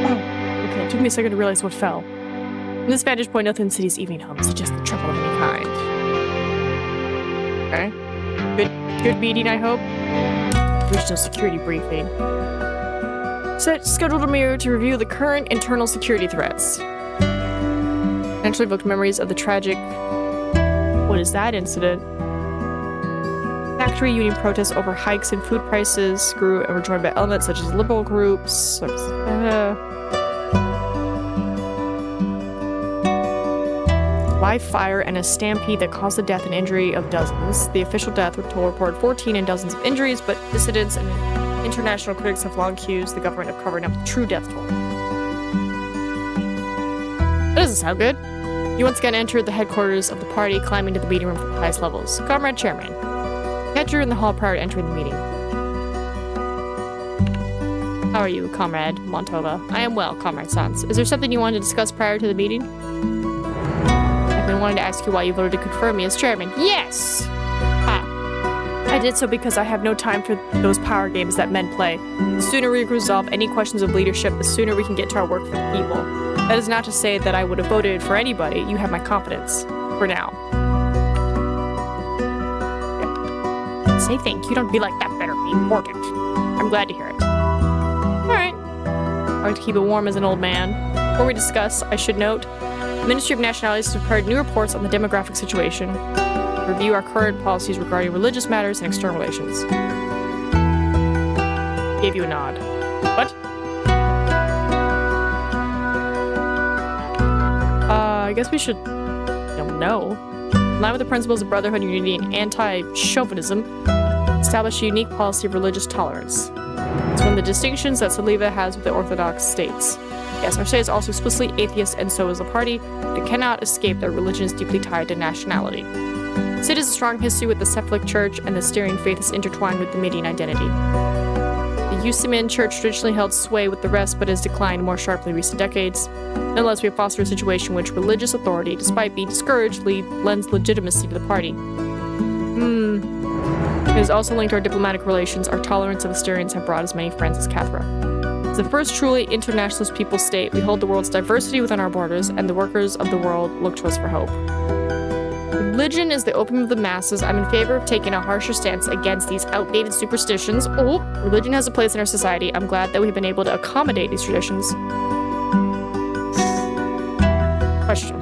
Oh, okay, it took me a second to realize what fell. From this vantage point, nothing in the city's evening hum suggests the trouble of any kind. Okay. Good meeting, I hope. Regional security briefing. Scheduled a mirror to review the current internal security threats. Naturally evoked memories of the tragic... What is that incident? Factory union protests over hikes in food prices grew and were joined by elements such as liberal groups. Live fire and a stampede that caused the death and injury of dozens. The official death toll reported 14 and dozens of injuries, but dissidents and international critics have long accused the government of covering up the true death toll. That doesn't sound good. You once again entered the headquarters of the party, climbing to the meeting room from the highest levels. Comrade Chairman. Catch you in the hall prior to entering the meeting. How are you, Comrade Montova? I am well, Comrade Sans. Is there something you wanted to discuss prior to the meeting? I've been wanting to ask you why you voted to confirm me as chairman. Yes! I did so because I have no time for those power games that men play. The sooner we resolve any questions of leadership, the sooner we can get to our work for the people. That is not to say that I would have voted for anybody. You have my confidence. For now. Yeah. Say thank you. Don't be like that. Better be important. I'm glad to hear it. Alright. I like to keep it warm as an old man. Before we discuss, I should note, the Ministry of Nationalities has prepared new reports on the demographic situation. Review our current policies regarding religious matters and external relations. Gave you a nod. What? I guess we should... No. In line with the principles of brotherhood, unity, and anti-chauvinism, establish a unique policy of religious tolerance. It's one of the distinctions that Saliva has with the Orthodox states. Yes, our state is also explicitly atheist, and so is the party, but it cannot escape that religion is deeply tied to nationality. The state has a strong history with the Catholic Church, and the Styrian faith is intertwined with the Median identity. The Yusimin Church traditionally held sway with the rest, but has declined more sharply in recent decades. Nonetheless, we have fostered a situation in which religious authority, despite being discouraged, lends legitimacy to the party. It is also linked to our diplomatic relations. Our tolerance of the Styrians have brought as many friends as Cathra. As the first truly internationalist people state, we hold the world's diversity within our borders, and the workers of the world look to us for hope. Religion is the opium of the masses. I'm in favor of taking a harsher stance against these outdated superstitions. Oh, religion has a place in our society. I'm glad that we've been able to accommodate these traditions. Question.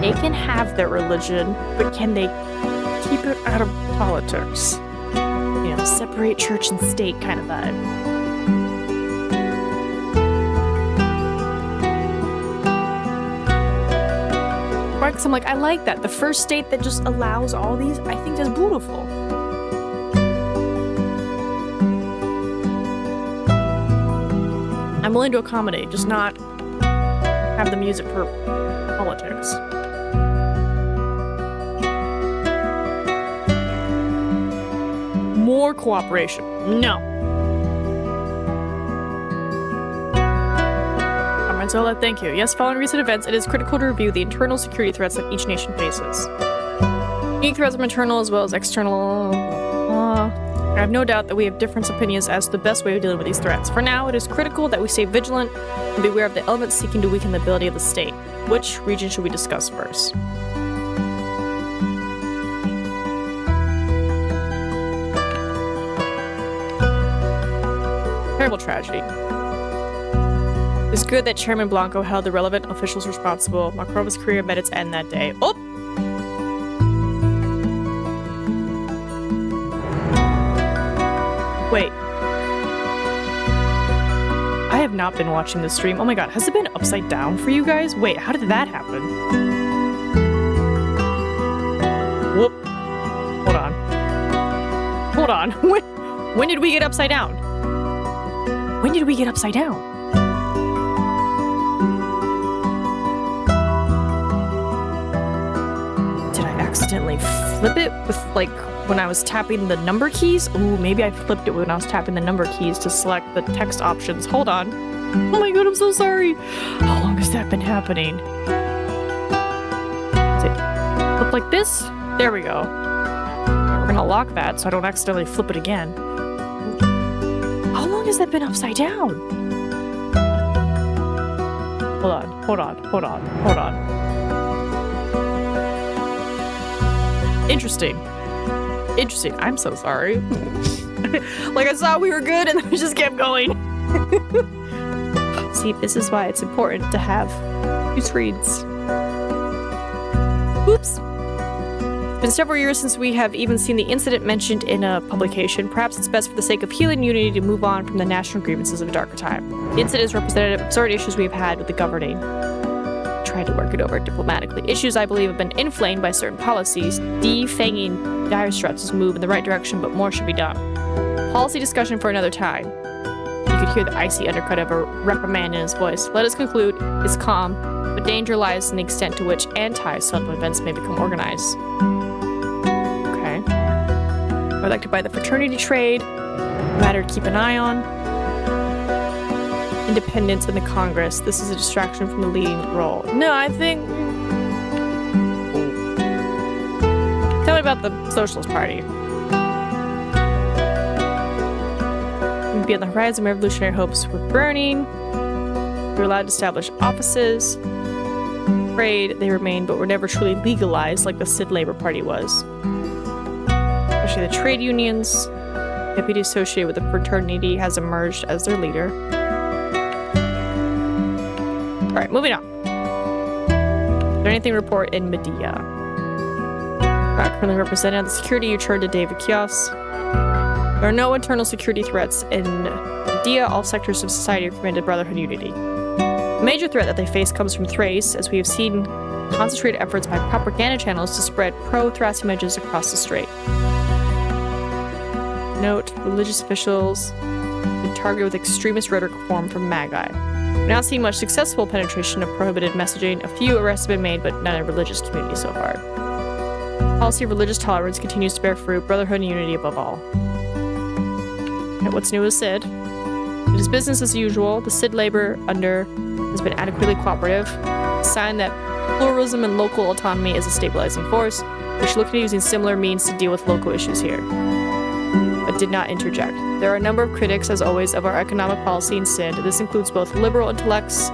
They can have their religion, but can they keep it out of politics? You know, separate church and state kind of vibe. Because I'm like, I like that. The first state that just allows all these, I think that's beautiful. I'm willing to accommodate, just not have them use it for politics. More cooperation. No. Zola, thank you. Yes, following recent events, it is critical to review the internal security threats that each nation faces. Unique threats are internal as well as external. I have no doubt that we have different opinions as to the best way of dealing with these threats. For now, it is critical that we stay vigilant and beware of the elements seeking to weaken the ability of the state. Which region should we discuss first? Terrible tragedy. It's good that Chairman Blanco held the relevant officials responsible. Markova's career met its end that day. Oh! Wait. I have not been watching the stream. Oh my god, has it been upside down for you guys? Wait, how did that happen? Whoop. Hold on. Hold on. When did we get upside down? When did we get upside down? accidentally flip it with, like, when I was tapping the number keys? Ooh, maybe I flipped it when I was tapping the number keys to select the text options. Hold on. Oh my god, I'm so sorry. How long has that been happening? Is it flip like this? There we go. We're gonna lock that so I don't accidentally flip it again. How long has that been upside down? Hold on. Interesting. I'm so sorry. Like, I saw we were good and then we just kept going. See, this is why it's important to have two screens. Oops. It's been several years since we have even seen the incident mentioned in a publication. Perhaps it's best for the sake of healing unity to move on from the national grievances of a darker time. The incident is representative of certain issues we've had with the governing. Tried to work it over diplomatically. Issues I believe have been inflamed by certain policies. Defanging dire threats is a move in the right direction, but more should be done. Policy discussion for another time. You could hear the icy undercut of a reprimand in his voice. Let us conclude, it's calm, but danger lies in the extent to which anti-sudden events may become organized. Okay. Elected by the fraternity trade. Matter to keep an eye on. Independence in the Congress. This is a distraction from the leading role. No, I think... Tell me about the Socialist Party. Be on the horizon, my revolutionary hopes were burning. We were allowed to establish offices. Trade, they remained, but were never truly legalized like the Sid Labor Party was. Especially the trade unions. Deputy associated with the fraternity has emerged as their leader. Alright, moving on. Is there anything to report in Medea? Currently represented on the security, you turn to David Kios. There are no internal security threats in Medea. All sectors of society are committed to brotherhood unity. The major threat that they face comes from Thrace, as we have seen concentrated efforts by propaganda channels to spread pro-Thrace images across the strait. Note, religious officials been targeted with extremist rhetoric formed from Magi. We're not seeing much successful penetration of prohibited messaging. A few arrests have been made, but none in the religious community so far. Policy of religious tolerance continues to bear fruit, brotherhood and unity above all. Okay, what's new with Sid? It is business as usual. The Sid labor under has been adequately cooperative. A sign that pluralism and local autonomy is a stabilizing force. We should look at using similar means to deal with local issues here. But did not interject. There are a number of critics, as always, of our economic policy in Sid. This includes both liberal intellects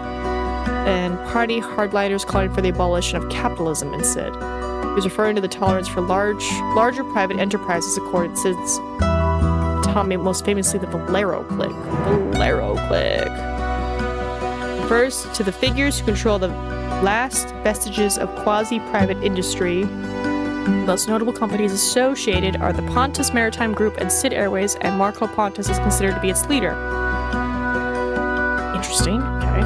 and party hardliners calling for the abolition of capitalism in Sid. He was referring to the tolerance for larger private enterprises accorded Sid's autonomy, most famously the Valero clique. Refers to the figures who control the last vestiges of quasi-private industry. The most notable companies associated are the Pontus Maritime Group and Sid Airways, and Marco Pontus is considered to be its leader. Interesting, okay.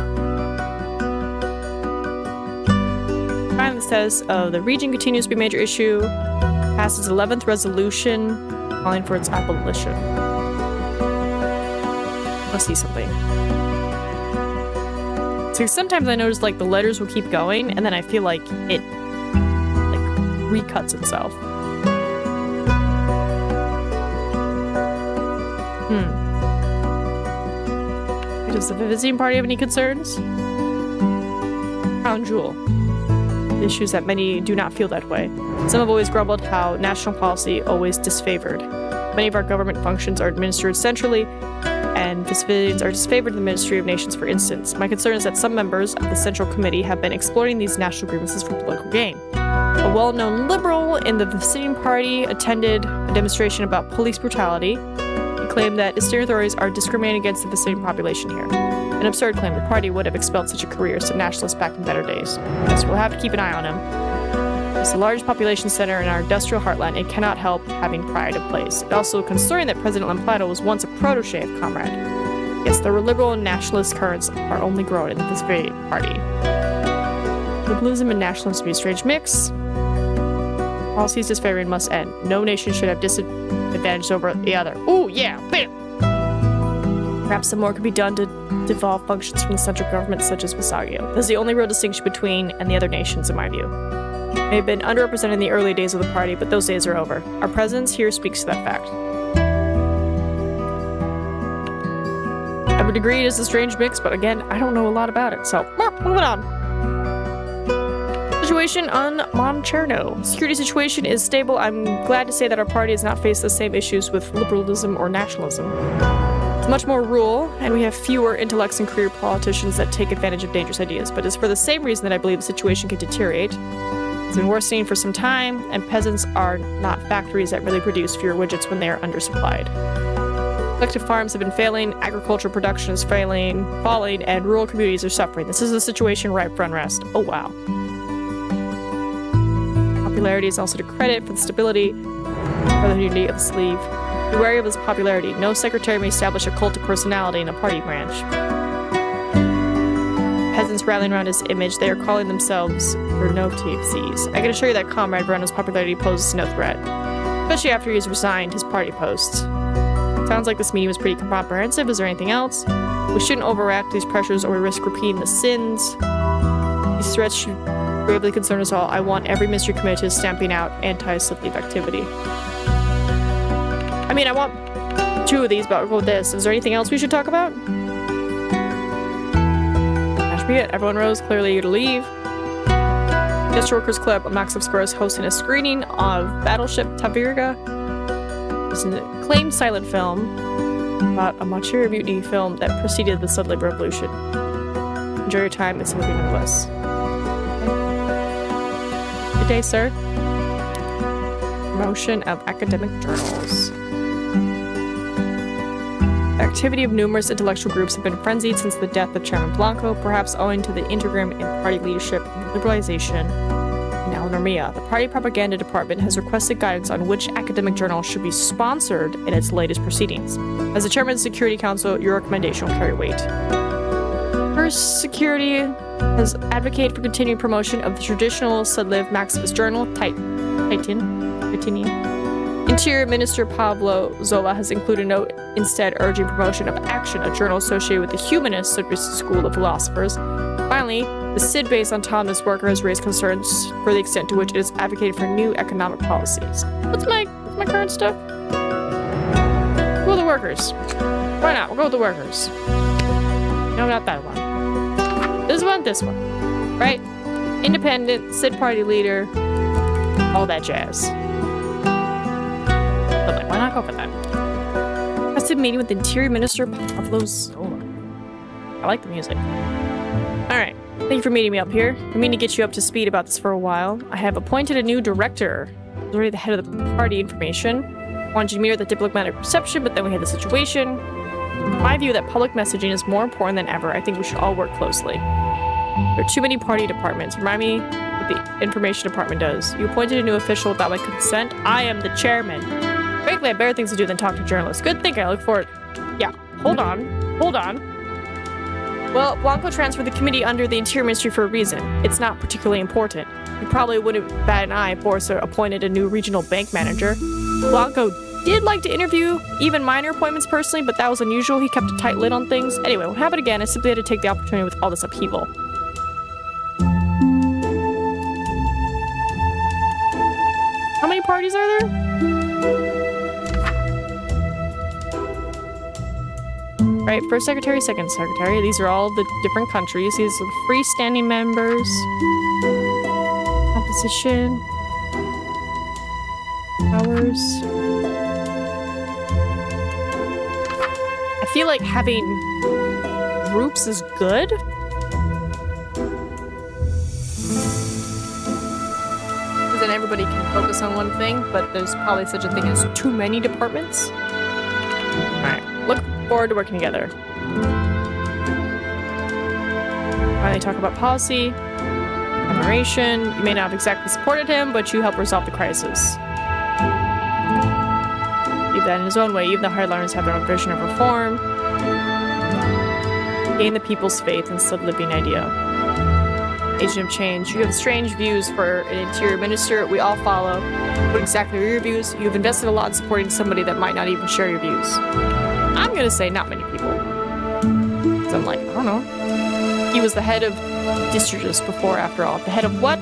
Finally, the status of the region continues to be a major issue. Passes 11th resolution calling for its abolition. Let's see something. So sometimes I notice like the letters will keep going, and then I feel like it recuts itself. Does the visiting party have any concerns? Crown Jewel. The issue is that many do not feel that way. Some have always grumbled how national policy always disfavored. Many of our government functions are administered centrally, and the civilians are disfavored in the Ministry of Nations, for instance. My concern is that some members of the Central Committee have been exploiting these national grievances for political gain. A well-known liberal in the visiting party attended a demonstration about police brutality. He claimed that Eastern authorities are discriminating against the visiting population here. An absurd claim. The party would have expelled such a career as a nationalist back in better days. So we'll have to keep an eye on him. It's the largest population center in our industrial heartland. It cannot help having pride of place. It's also concerning that President Lamplata was once a protege of Comrade. Yes, the liberal and nationalist currents are only growing in this very party. Liberalism and nationalism be a strange mix. Policies disfavoring must end. No nation should have disadvantage over the other. Ooh, yeah, bam! Perhaps some more could be done to devolve functions from the central government, such as Visagio. This is the only real distinction between and the other nations, in my view. may have been underrepresented in the early days of the party, but those days are over. Our presence here speaks to that fact. I would agree it is a strange mix, but again, I don't know a lot about it, so moving on. Situation on Moncherno. Security situation is stable. I'm glad to say that our party has not faced the same issues with liberalism or nationalism. It's much more rural, and we have fewer intellects and career politicians that take advantage of dangerous ideas, but it's for the same reason that I believe the situation could deteriorate. It's been worsening for some time, and peasants are not factories that really produce fewer widgets when they are undersupplied. Collective farms have been failing, agricultural production is falling, and rural communities are suffering. This is a situation ripe for unrest. Oh wow. Popularity is also to credit for the stability for the unity of the sleeve. Be wary of his popularity. No secretary may establish a cult of personality in a party branch. Peasants rallying around his image, they are calling themselves Vernotifcies. I can assure you that Comrade Verno's popularity poses no threat, especially after he has resigned his party post. Sounds like this meeting was pretty comprehensive. Is there anything else? We shouldn't overact these pressures or we risk repeating the sins. These threats should gravely concern us all. I want every ministry committed to stamping out anti-Sith-Leave activity. I mean, I want 2 of these, but I'll go with this. Is there anything else we should talk about? That should be it. Everyone rose, clearly eager to leave. Gesture Workers Club, Maxim Square is hosting a screening of Battleship Tavirga. It's an acclaimed silent film about a Manchurian mutiny film that preceded the Sudlib Revolution. Enjoy your time, it's moving nonetheless. Good day, sir. Promotion of academic journals. The activity of numerous intellectual groups have been frenzied since the death of Chairman Blanco, perhaps owing to the intergrim in party leadership and liberalization in Alnormia. The party propaganda department has requested guidance on which academic journal should be sponsored in its latest proceedings. As the chairman of the Security Council, your recommendation will carry weight. First, Security has advocated for continued promotion of the traditional Sudliv Maximus journal, Titanium. Interior Minister Pablo Zola has included a note instead urging promotion of Action, a journal associated with the humanist school of philosophers. Finally, the SID based on autonomous worker has raised concerns for the extent to which it is advocated for new economic policies. What's my current stuff? Go with the workers. Why not? We'll go with the workers. No, not that one. This one. Right? Independent, SID party leader, all that jazz. But like, why not go for that? Requested meeting with Interior Minister Pablo Zola. I like the music. Alright, thank you for meeting me up here. I mean to get you up to speed about this for a while. I have appointed a new director. I was already the head of the party information. Wanted you to mirror the diplomatic reception, but then we had the situation. In my view that public messaging is more important than ever. I think we should all work closely. There are too many party departments. Remind me what the information department does. You appointed a new official without my consent. I am the chairman. Frankly, I have better things to do than talk to journalists. Good thinking. I look forward. Yeah, hold on. Well, Blanco transferred the committee under the Interior Ministry for a reason. It's not particularly important. You probably wouldn't bat an eye if Borsa appointed a new regional bank manager. Blanco did like to interview even minor appointments personally, but that was unusual. He kept a tight lid on things. Anyway, what happened again, I simply had to take the opportunity with all this upheaval. How many parties are there? Right, first secretary, second secretary. These are all the different countries. These are the freestanding members. Composition. Powers. I feel like having groups is good. Because then everybody can focus on one thing, but there's probably such a thing as too many departments. Alright, look forward to working together. Finally talk about policy, admiration. You may not have exactly supported him, but you helped resolve the crisis. Leave that in his own way. Even the hardliners have their own vision of reform. Gain the people's faith instead of living idea. Agent of change. You have strange views for an interior minister. We all follow. What exactly are your views? You've invested a lot in supporting somebody that might not even share your views. I'm gonna say not many people. Because I'm like, I don't know. He was the head of districts before, after all. The head of what?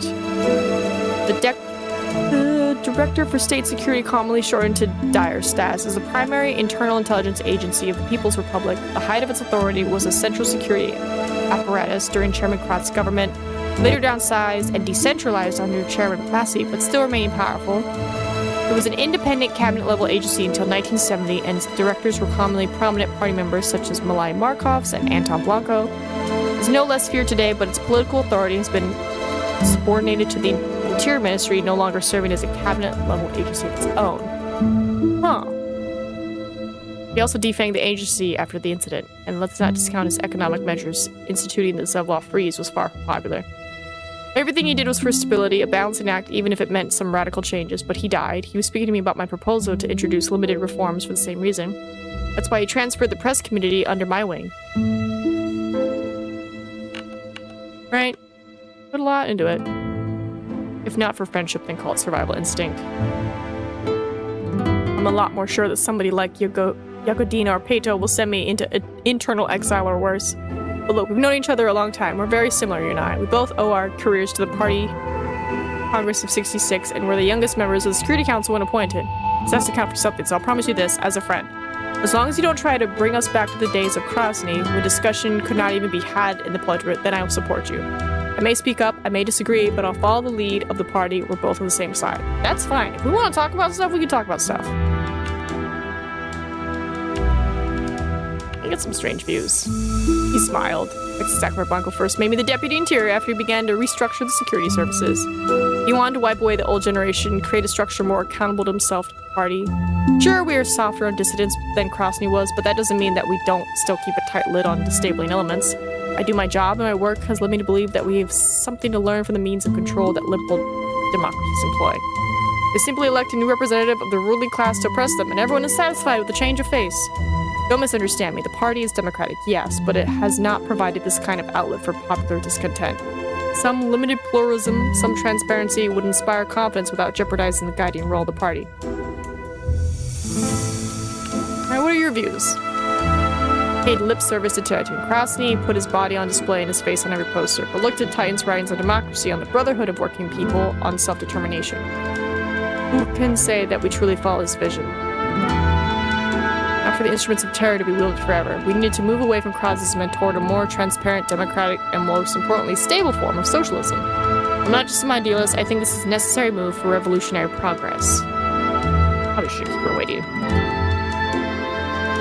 The Director for State Security, commonly shortened to DIRE status, is the primary internal intelligence agency of the People's Republic. The height of its authority was a central security apparatus during Chairman Kraut's government, later downsized and decentralized under Chairman Massey, but still remaining powerful. It was an independent cabinet-level agency until 1970, and its directors were commonly prominent party members such as Malay Markovs and Anton Blanco. It is no less feared today, but its political authority has been subordinated to the Interior Ministry, no longer serving as a cabinet-level agency of its own. Huh. He also defanged the agency after the incident, and let's not discount his economic measures. Instituting the Zevlov freeze was far from popular. Everything he did was for stability, a balancing act, even if it meant some radical changes, but he died. He was speaking to me about my proposal to introduce limited reforms for the same reason. That's why he transferred the press community under my wing. Right? Put a lot into it. If not for friendship, then call it survival instinct. I'm a lot more sure that somebody like Yagodina or Peto will send me into internal exile or worse. But look, we've known each other a long time. We're very similar, you and I. We both owe our careers to the party Congress of 66, and we're the youngest members of the Security Council when appointed. So that's to count for something, so I'll promise you this, as a friend. As long as you don't try to bring us back to the days of Krasny, when discussion could not even be had in the Pledgerate, then I will support you. I may speak up, I may disagree, but I'll follow the lead of the party. We're both on the same side. That's fine. If we want to talk about stuff, we can talk about stuff. I get some strange views. He smiled. Ex-Sakura Blanco first made me the Deputy Interior after he began to restructure the security services. He wanted to wipe away the old generation, create a structure more accountable to himself, to the party. Sure, we are softer on dissidents than Krasny was, but that doesn't mean that we don't still keep a tight lid on disabling elements. I do my job, and my work has led me to believe that we have something to learn from the means of control that liberal democracies employ. They simply elect a new representative of the ruling class to oppress them, and everyone is satisfied with the change of face. Don't misunderstand me. The party is democratic, yes, but it has not provided this kind of outlet for popular discontent. Some limited pluralism, some transparency would inspire confidence without jeopardizing the guiding role of the party. Alright, what are your views? Paid lip service to Titan Krasny, put his body on display and his face on every poster, but looked at Titan's writings on democracy, on the brotherhood of working people, on self-determination. Who can say that we truly follow his vision? Not for the instruments of terror to be wielded forever. We needed to move away from Krasnyism and toward a more transparent, democratic, and most importantly, stable form of socialism. I'm not just some idealist, I think this is a necessary move for revolutionary progress. Probably should keep her waiting.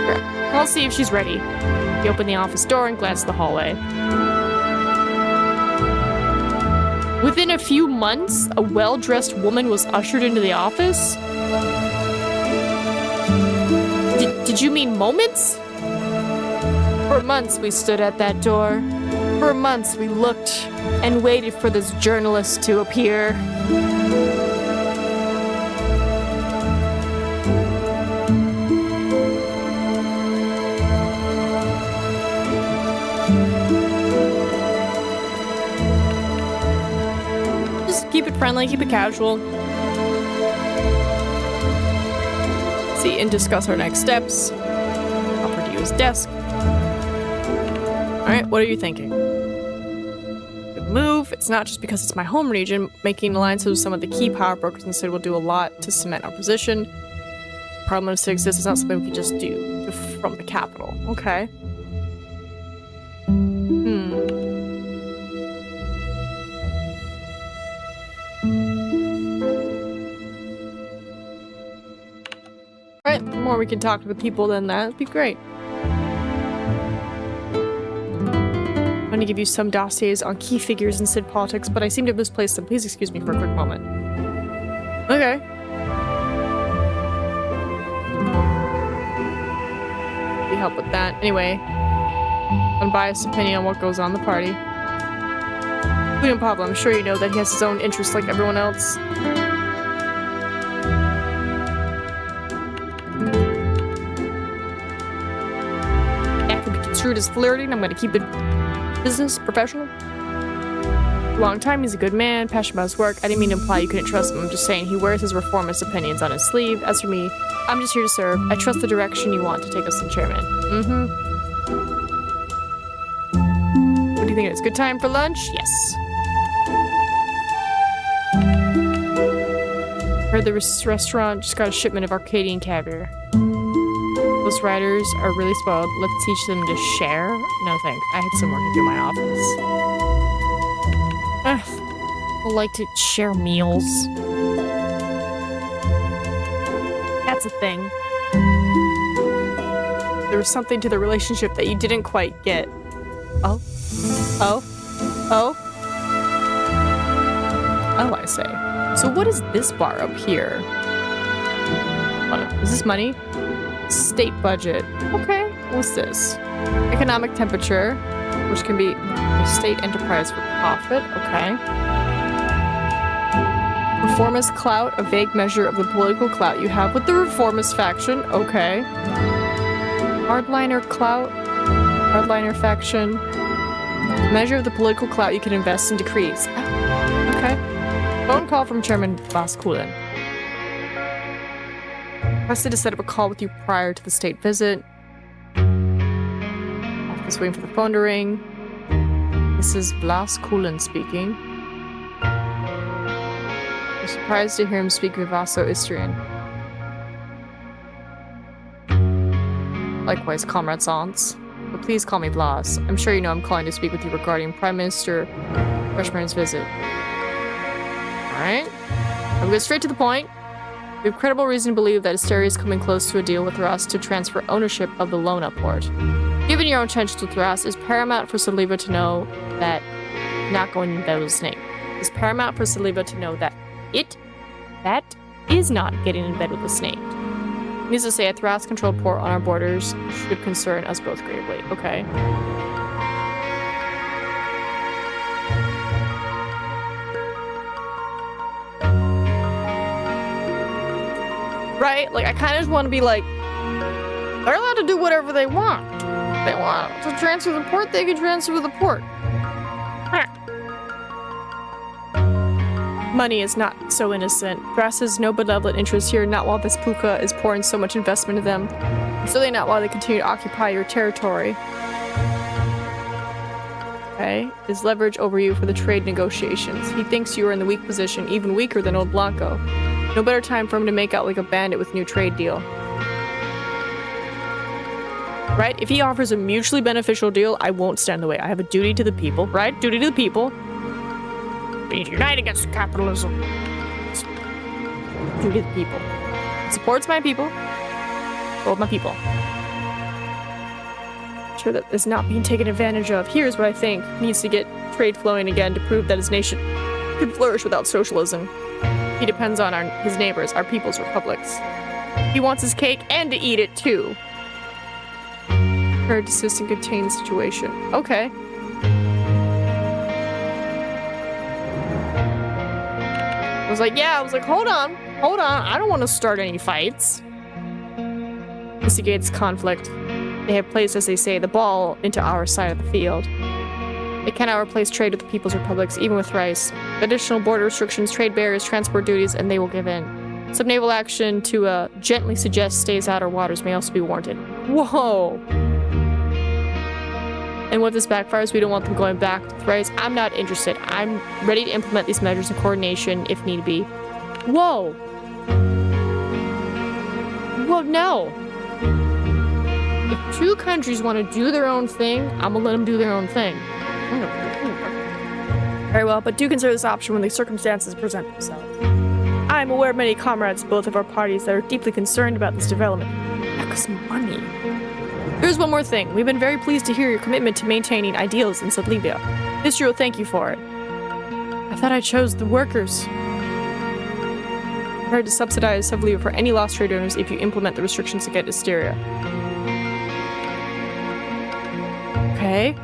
Sure. I'll see if she's ready. He opened the office door and glanced at the hallway. Within a few months, a well-dressed woman was ushered into the office? Did you mean moments? For months we stood at that door. For months we looked and waited for this journalist to appear. Just keep it friendly, keep it casual. See and discuss our next steps. Offer to use desk. Alright, what are you thinking? Good move. It's not just because it's my home region. Making alliances with some of the key power brokers in the city will do a lot to cement our position. Parliament to exist is not something we can just do from the capital. Okay. Alright, the more we can talk to the people, then that'd be great. I'm going to give you some dossiers on key figures in Sid politics, but I seem to have misplaced them. Please excuse me for a quick moment. Okay. Be help with that. Anyway, unbiased opinion on what goes on in the party. Including Pablo, I'm sure you know that he has his own interests like everyone else. As flirting. I'm going to keep it business, professional. For a long time, he's a good man, passionate about his work. I didn't mean to imply you couldn't trust him. I'm just saying he wears his reformist opinions on his sleeve. As for me, I'm just here to serve. I trust the direction you want to take us in, Chairman. What do you think? It's a good time for lunch? Yes. Heard the restaurant just got a shipment of Arcadian caviar. Those riders are really spoiled. Let's teach them to share. No thanks. I had some work to do in my office. I like to share meals. That's a thing. There was something to the relationship that you didn't quite get. Oh. Oh. Oh. Oh, I say. So what is this bar up here? Is this money? State budget. Okay. What's this? Economic temperature, which can be a state enterprise for profit. Okay. Reformist clout, a vague measure of the political clout you have with the reformist faction. Okay. Hardliner clout, hardliner faction. Measure of the political clout you can invest and decrease. Oh, okay. Phone call from Chairman Vaskulin. Requested to set up a call with you prior to the state visit. Office waiting for the phone to ring. This is Vaskulin speaking. I'm surprised to hear him speak Vivaso Istrian. Likewise, Comrade Sans. But please call me Blas. I'm sure you know I'm calling to speak with you regarding Prime Minister Freshman's visit. Alright. I'll go straight to the point. We have credible reason to believe that Asteria is coming close to a deal with Thras to transfer ownership of the Lona port. Given your own intentions with Thras, it's paramount for Saliva to know that not going in bed with a snake. It's paramount for Saliva to know that that is not getting in bed with a snake. Needless to say, a Thras-controlled port on our borders should concern us both gravely. Okay. Right? Like, I kind of just want to be like, they're allowed to do whatever they want. If they want to transfer the port, they can transfer the port. Money is not so innocent. Thras has no benevolent interest here, not while Vespucca is pouring so much investment into them. Certainly not while they continue to occupy your territory. Okay. His leverage over you for the trade negotiations. He thinks you are in the weak position, even weaker than old Blanco. No better time for him to make out like a bandit with a new trade deal. Right? If he offers a mutually beneficial deal, I won't stand in the way. I have a duty to the people, right? Duty to the people. We need to unite against capitalism. Duty to the people. Supports my people. Both my people. Sure that is not being taken advantage of. Here's what I think needs to get trade flowing again to prove that his nation can flourish without socialism. He depends on his neighbors, our people's republics. He wants his cake and to eat it too. Her desist and contain situation. Okay. I was like, hold on. I don't want to start any fights. Instigates conflict. They have placed, as they say, the ball into our side of the field. They cannot replace trade with the people's republics, even with rice. Additional border restrictions, trade barriers, transport duties, and they will give in. Some naval action to gently suggest stays out of waters may also be warranted. Whoa! And what if this backfires? We don't want them going back to rice. I'm not interested. I'm ready to implement these measures in coordination if need be. Whoa! Well, no. If two countries want to do their own thing, I'm gonna let them do their own thing. Very well, but do consider this option when the circumstances present themselves. I am aware of many comrades, both of our parties, that are deeply concerned about this development. That costs money. Here's one more thing. We've been very pleased to hear your commitment to maintaining ideals in Sudlevia. History will thank you for it. I thought I chose the workers. Prepared to subsidize Sudlevia for any lost trade owners if you implement the restrictions to get Asteria. Okay.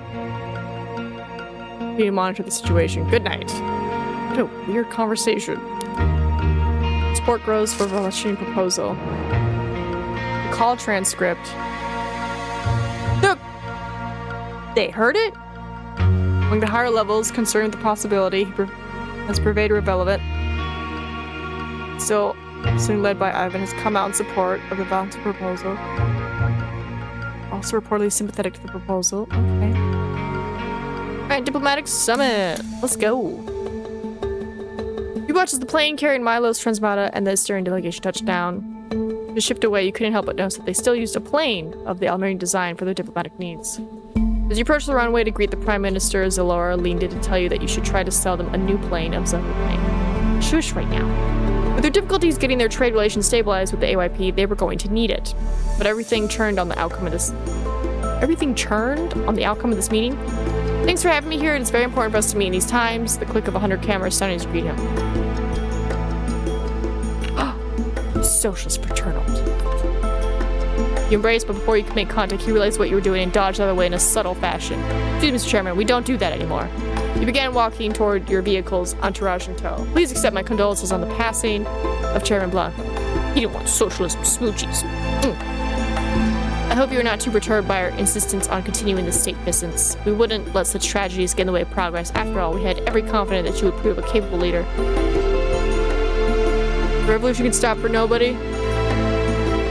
Need to monitor the situation. Good night. What a weird conversation. Support grows for Valetian proposal. The call transcript. They heard it? Among the higher levels concerned with the possibility has pervaded irrelevant. Still, soon led by Ivan, has come out in support of the Valentian proposal. Also reportedly sympathetic to the proposal. Okay. Alright, diplomatic summit. Let's go. You watch as the plane carrying Milo's Transmata and the Asterian delegation touched down. To shift away, you couldn't help but notice that they still used a plane of the Almerian design for their diplomatic needs. As you approached the runway to greet the Prime Minister, Zalora leaned in to tell you that you should try to sell them a new plane of Zahu plane. Shush right now. With their difficulties getting their trade relations stabilized with the AYP, they were going to need it. But everything churned on the outcome of this meeting. Thanks for having me here. It's very important for us to meet in these times. The click of 100 cameras sounded to greet him. Socialist fraternal. You embraced, but before you could make contact, you realized what you were doing and dodged out of the way in a subtle fashion. Excuse me, Mr. Chairman, we don't do that anymore. You began walking toward your vehicle's entourage in tow. Please accept my condolences on the passing of Chairman Blanco. He didn't want socialism smoochies. I hope you are not too perturbed by our insistence on continuing the state business. We wouldn't let such tragedies get in the way of progress. After all, we had every confidence that you would prove a capable leader. The revolution can stop for nobody.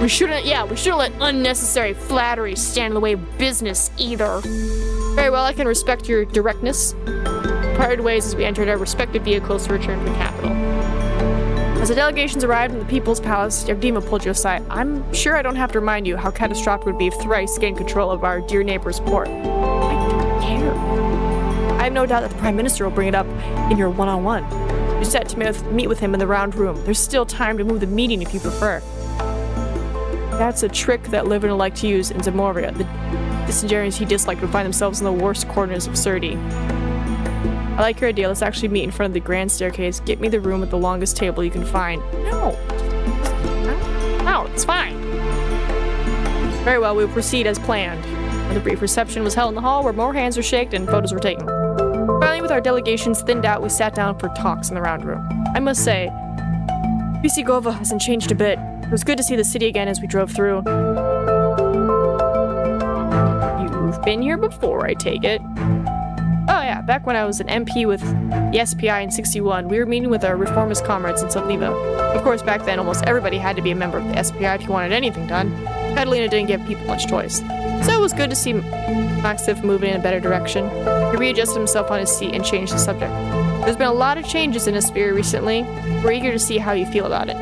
We shouldn't let unnecessary flattery stand in the way of business either. Very well, I can respect your directness. Parted ways as we entered our respective vehicles to return to the capital. As the delegations arrived in the People's Palace, Yevdima pulled you aside. I'm sure I don't have to remind you how catastrophic it would be if Thrice gained control of our dear neighbor's port. I don't care. I have no doubt that the Prime Minister will bring it up in your one-on-one. You set to meet with him in the round room. There's still time to move the meeting if you prefer. That's a trick that Livin would like to use in Zamoria. The disingenuous he disliked would find themselves in the worst corners of absurdity. I like your idea. Let's actually meet in front of the grand staircase. Get me the room with the longest table you can find. No, it's fine. Very well, we will proceed as planned. The brief reception was held in the hall where more hands were shaken and photos were taken. Finally, with our delegations thinned out, we sat down for talks in the round room. I must say, Visigova hasn't changed a bit. It was good to see the city again as we drove through. You've been here before, I take it. Oh yeah, back when I was an MP with the SPI in 61, we were meeting with our reformist comrades in Sotliva. Of course, back then, almost everybody had to be a member of the SPI if you wanted anything done. Catalina didn't give people much choice. So it was good to see Maxif moving in a better direction. He readjusted himself on his seat and changed the subject. There's been a lot of changes in Aspire recently. We're eager to see how you feel about it.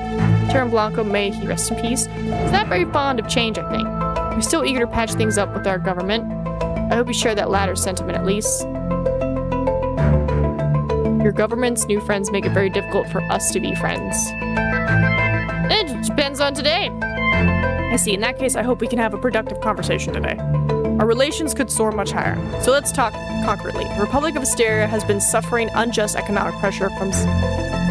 Terran Blanco, may he rest in peace, is not very fond of change, I think. We're still eager to patch things up with our government. I hope you share that latter sentiment at least. Your government's new friends make it very difficult for us to be friends. It depends on today. I see. In that case, I hope we can have a productive conversation today. Our relations could soar much higher. So let's talk concretely. The Republic of Asteria has been suffering unjust economic pressure from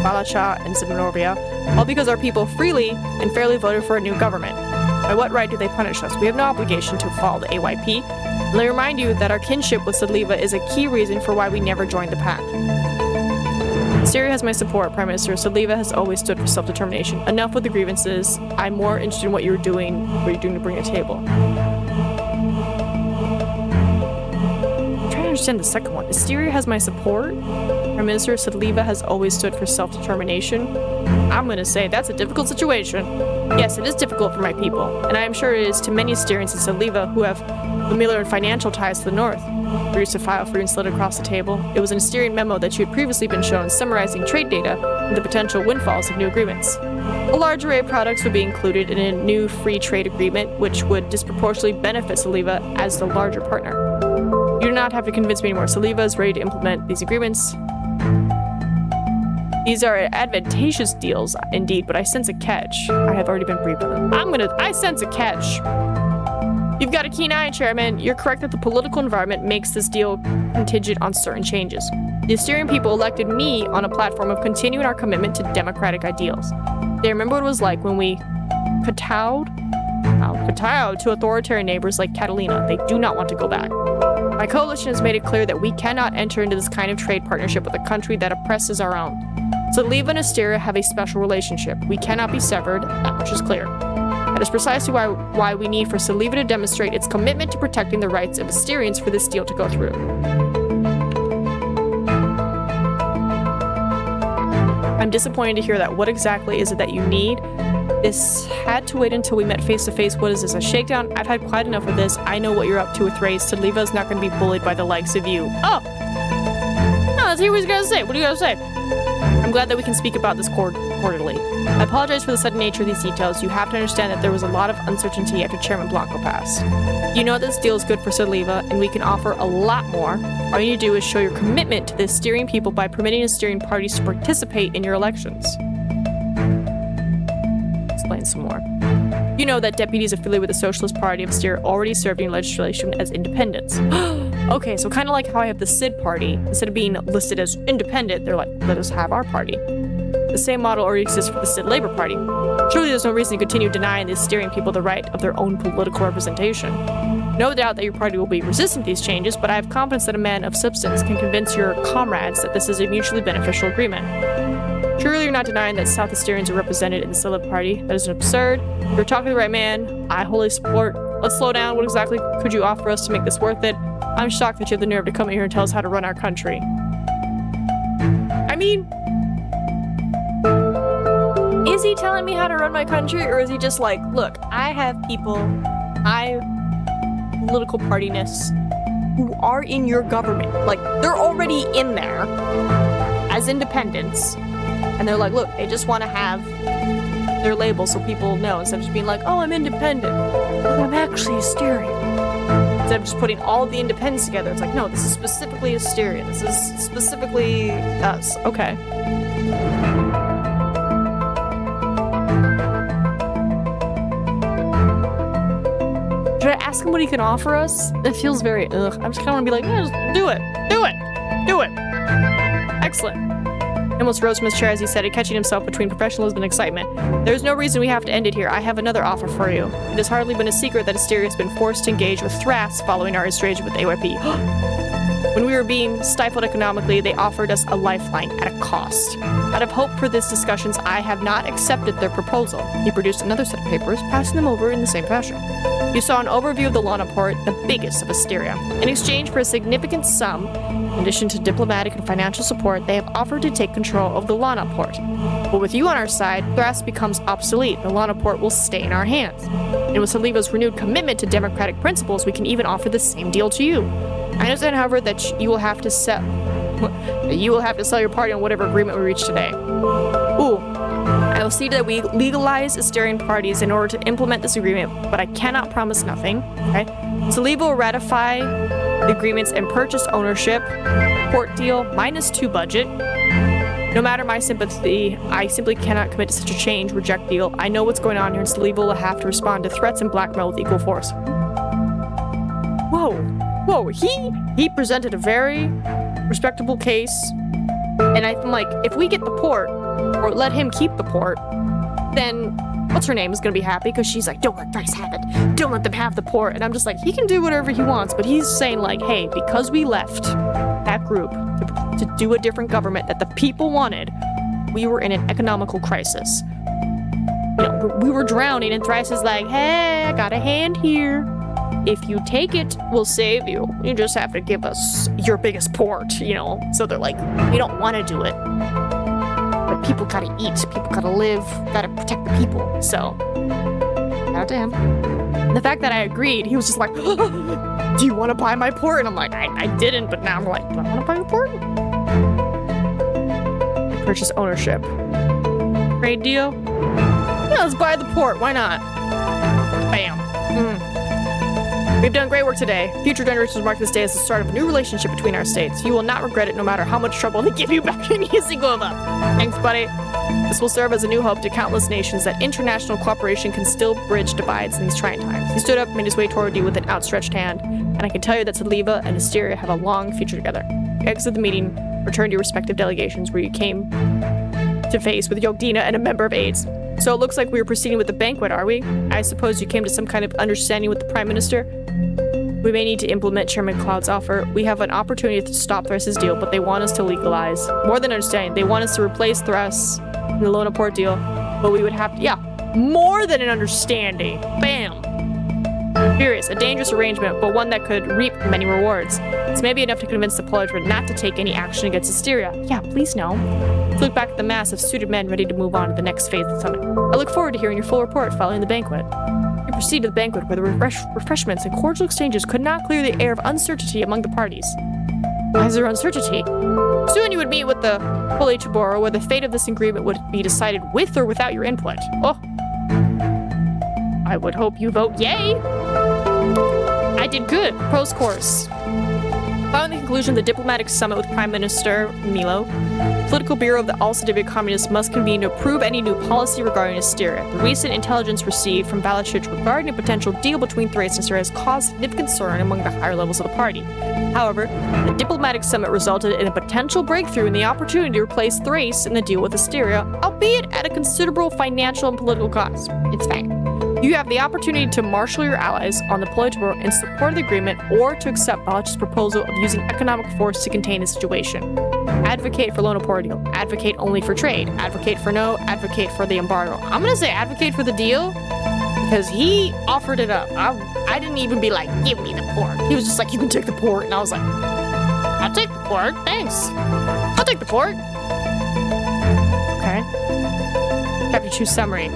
Valacha and Zimnoria, all because our people freely and fairly voted for a new government. By what right do they punish us? We have no obligation to follow the AYP. Let me remind you that our kinship with Sudliva is a key reason for why we never joined the pact. Asteria has my support, Prime Minister. Sudliva has always stood for self-determination. Enough with the grievances. I'm more interested in what you're doing to bring a table. I'm trying to understand the second one. Asteria has my support. Prime Minister Sudliva has always stood for self-determination. I'm going to say that's a difficult situation. Yes, it is difficult for my people, and I am sure it is to many Asterians in Sudliva who have familiar and financial ties to the north. Produced a file for you and slid across the table. It was an Asterian memo that you had previously been shown summarizing trade data and the potential windfalls of new agreements. A large array of products would be included in a new free trade agreement, which would disproportionately benefit Sudliva as the larger partner. You do not have to convince me anymore. Sudliva is ready to implement these agreements. These are advantageous deals, indeed, but I sense a catch. I have already been briefed on them. I sense a catch. You've got a keen eye, Chairman. You're correct that the political environment makes this deal contingent on certain changes. The Asterian people elected me on a platform of continuing our commitment to democratic ideals. They remember what it was like when we kowtowed to authoritarian neighbors like Catalina. They do not want to go back. My coalition has made it clear that we cannot enter into this kind of trade partnership with a country that oppresses our own. Sudliva and Asteria have a special relationship. We cannot be severed, that much is clear. That is precisely why we need for Sudliva to demonstrate its commitment to protecting the rights of Asterians for this deal to go through. I'm disappointed to hear that. What exactly is it that you need? This had to wait until we met face to face. What is this, a shakedown? I've had quite enough of this. I know what you're up to with Race. Sudliva is not going to be bullied by the likes of you. Oh! No, let's hear what he's going to say. What are you going to say? I'm glad that we can speak about this quarterly. I apologize for the sudden nature of these details. You have to understand that there was a lot of uncertainty after Chairman Blanco passed. You know this deal is good for Saliva, and we can offer a lot more. All you need to do is show your commitment to the Asterian people by permitting Asterian parties to participate in your elections. Explain some more. You know that deputies affiliated with the Socialist Party of Asteria already served in legislation as independents. Okay, so kind of like how I have the SID party. Instead of being listed as independent, they're like, let us have our party. The same model already exists for the SID Labor Party. Surely there's no reason to continue denying the Asterian people the right of their own political representation. No doubt that your party will be resistant to these changes, but I have confidence that a man of substance can convince your comrades that this is a mutually beneficial agreement. Surely you're not denying that South Asterians are represented in the SID Labor Party. That is absurd. You're talking to the right man. I wholly support. Let's slow down. What exactly could you offer us to make this worth it? I'm shocked that you have the nerve to come in here and tell us how to run our country. I mean, is he telling me how to run my country, or is he just like, look, I have people, my political partiness, who are in your government. Like, they're already in there as independents, and they're like, look, they just want to have their label so people know, instead of just being like, oh, I'm independent. I'm actually Asterian. Instead of just putting all of the independents together, it's like, no, this is specifically Asterian. This is specifically us. Okay. Should I ask him what he can offer us? It feels very ugh. I'm just kind of want to be like, yeah, just do it. Do it. Do it. Excellent. He almost rose from his chair as he said it, catching himself between professionalism and excitement. There's no reason we have to end it here. I have another offer for you. It has hardly been a secret that Asteria has been forced to engage with Thras following our estrangement with AYP. When we were being stifled economically, they offered us a lifeline at a cost. Out of hope for these discussions, I have not accepted their proposal. He produced another set of papers, passing them over in the same fashion. You saw an overview of the Lana port, the biggest of Asteria. In exchange for a significant sum, in addition to diplomatic and financial support, they have offered to take control of the Lana port. But with you on our side, Thras becomes obsolete. The Lana port will stay in our hands. And with Saliva's renewed commitment to democratic principles, we can even offer the same deal to you. I understand, however, that you will have to sell your party on whatever agreement we reach today. Ooh. I will see that we legalize Asterian parties in order to implement this agreement, but I cannot promise nothing. Okay? Saliva will ratify the agreements and purchase ownership, port deal, -2 budget. No matter my sympathy, I simply cannot commit to such a change, reject deal. I know what's going on here, and Saliva will have to respond to threats and blackmail with equal force. Whoa. Whoa, he presented a very respectable case, and I'm like, if we get the port, or let him keep the port, then what's her name is gonna be happy, because she's like, don't let Thras have it, don't let them have the port, and I'm just like, he can do whatever he wants, but he's saying like, hey, because we left that group to do a different government that the people wanted, we were in an economical crisis. You know, we were drowning, and Thras is like, hey, I got a hand here. If you take it, we'll save you. You just have to give us your biggest port, you know? So they're like, we don't want to do it. But people gotta eat, people gotta live, gotta protect the people. So, shout out to him. And the fact that I agreed, he was just like, do you want to buy my port? And I'm like, I didn't, but now I'm like, do I want to buy your port? Purchase ownership. Trade deal? Yeah, let's buy the port, why not? Bam. We've done great work today. Future generations mark this day as the start of a new relationship between our states. You will not regret it no matter how much trouble they give you back in Yizigova. Thanks, buddy. This will serve as a new hope to countless nations that international cooperation can still bridge divides in these trying times. He stood up and made his way toward you with an outstretched hand, and I can tell you that Saliva and Asteria have a long future together. You exit the meeting, return to your respective delegations where you came to face with Yogdina and a member of AIDS. So it looks like we are proceeding with the banquet, are we? I suppose you came to some kind of understanding with the Prime Minister? We may need to implement Chairman Cloud's offer. We have an opportunity to stop Thras's deal, but they want us to legalize. More than understanding, they want us to replace Thras in the Lona Port deal, but we would have to, yeah, more than an understanding. Bam! Furious, a dangerous arrangement, but one that could reap many rewards. This may be enough to convince the Politrid not to take any action against Asteria. Yeah, please no. Let's look back at the mass of suited men ready to move on to the next phase of the summit. I look forward to hearing your full report following the banquet. We proceed to the banquet where the refreshments and cordial exchanges could not clear the air of uncertainty among the parties. Why is there uncertainty? Soon you would meet with the Politburo, where the fate of this agreement would be decided with or without your input. Oh. I would hope you vote yay. I did good. Pros course. Following the conclusion of the diplomatic summit with Prime Minister Milo, Political Bureau of the All-Siberian Communists must convene to approve any new policy regarding Asteria. The recent intelligence received from Balachich regarding a potential deal between Thrace and Asteria has caused significant concern among the higher levels of the party. However, the diplomatic summit resulted in a potential breakthrough in the opportunity to replace Thrace in the deal with Asteria, albeit at a considerable financial and political cost. It's fine. You have the opportunity to marshal your allies on the Politburo in support of the agreement or to accept Balich's proposal of using economic force to contain the situation. Advocate for Lonopor deal. Advocate only for trade. Advocate for no. Advocate for the embargo. I'm gonna say advocate for the deal because he offered it up. I didn't even be like, give me the port. He was just like, you can take the port. And I was like, I'll take the port. Thanks. I'll take the port. Okay. Chapter 2 summary.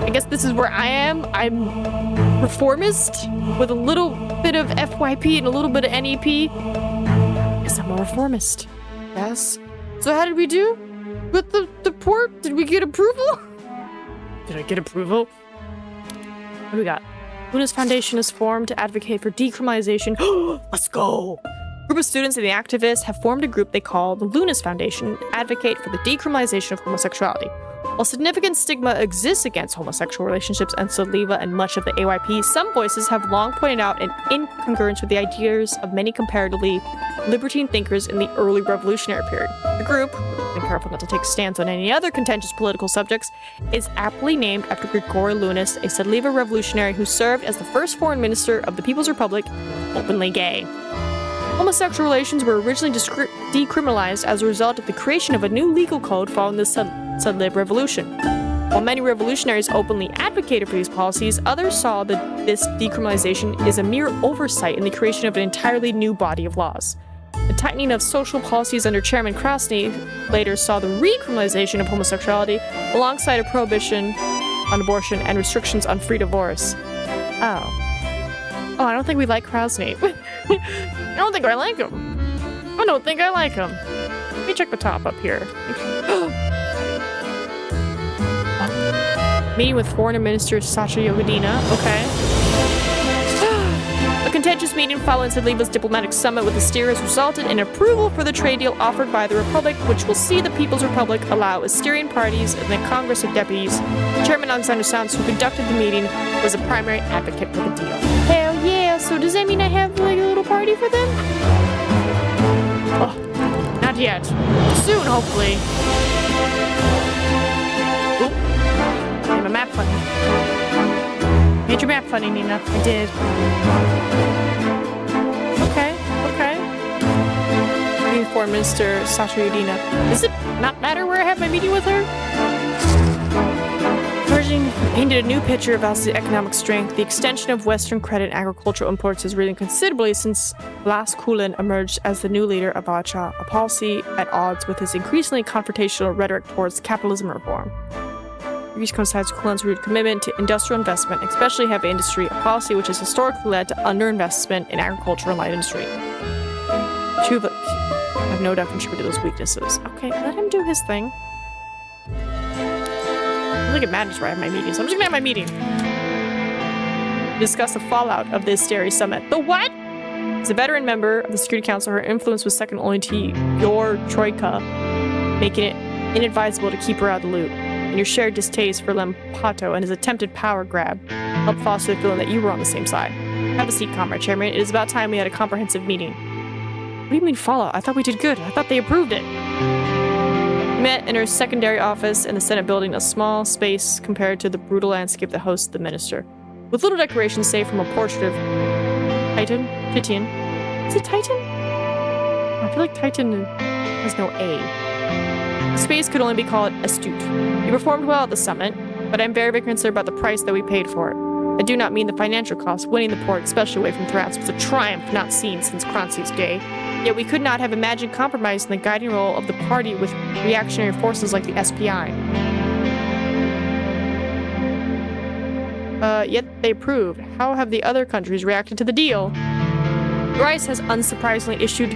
I guess this is where I am. I'm reformist with a little bit of FYP and a little bit of NEP. Guess I'm a reformist. Yes. So how did we do with the port? Did we get approval? Did I get approval? What do we got? Luna's Foundation is formed to advocate for decriminalization. Let's go! A group of students and the activists have formed a group they call the Luna's Foundation to advocate for the decriminalization of homosexuality. While significant stigma exists against homosexual relationships in Sudliva and much of the AYP, some voices have long pointed out an incongruence with the ideas of many comparatively libertine thinkers in the early revolutionary period. The group, being careful not to take a stance on any other contentious political subjects, is aptly named after Grigory Lunas, a Sudliva revolutionary who served as the first foreign minister of the People's Republic, openly gay. Homosexual relations were originally decriminalized as a result of the creation of a new legal code following the Sudliv Revolution. While many revolutionaries openly advocated for these policies, others saw that this decriminalization is a mere oversight in the creation of an entirely new body of laws. The tightening of social policies under Chairman Krasny later saw the recriminalization of homosexuality alongside a prohibition on abortion and restrictions on free divorce. Oh, I don't think we like Krasny. I don't think I like him. I don't think I like him. Let me check the top up here. Meeting with Foreign Minister Sasha Yogodina. Okay. A contentious meeting following Sudliva's diplomatic summit with Asteria has resulted in approval for the trade deal offered by the Republic, which will see the People's Republic allow Asterian parties in the Congress of Deputies. Chairman Alexander Sanz, who conducted the meeting, was a primary advocate for the deal. Hell yeah! So does that mean I have like a little party for them? Oh, not yet. Soon, hopefully. Made my map funny. Made your map funny, Nina. I did. Okay. Meeting Foreign Minister Sasha Yudina. Does it not matter where I have my meeting with her? Virgin painted a new picture of Alsa's economic strength. The extension of Western credit and agricultural imports has risen considerably since Blas Kulin emerged as the new leader of Valacha, a policy at odds with his increasingly confrontational rhetoric towards capitalism reform. Greece coincides with Kulin's rooted commitment to industrial investment, especially heavy industry, a policy which has historically led to underinvestment in agriculture and light industry. Chuva have no doubt contributed to those weaknesses. Okay, let him do his thing. I don't think it matters where I have my meetings. I'm just gonna have my meeting. Discuss the fallout of the Asteria Summit. The what? As a veteran member of the Security Council, her influence was second only to your Troika, making it inadvisable to keep her out of the loop. And your shared distaste for Lempato and his attempted power grab helped foster the feeling that you were on the same side. Have a seat, Comrade Chairman. It is about time we had a comprehensive meeting. What do you mean fallout? I thought we did good. I thought they approved it. We met in her secondary office in the Senate building, a small space compared to the brutal landscape that hosts the minister. With little decoration save from a portrait of Titian. Is it Titan? I feel like Titan has no A. The space could only be called astute. You performed well at the summit, but I'm very concerned about the price that we paid for it. I do not mean the financial cost. Winning the port, especially away from Thrace, was a triumph not seen since Kranzi's day. Yet we could not have imagined compromising the guiding role of the party with reactionary forces like the SPI. Yet they approved. How have the other countries reacted to the deal? Rice has unsurprisingly issued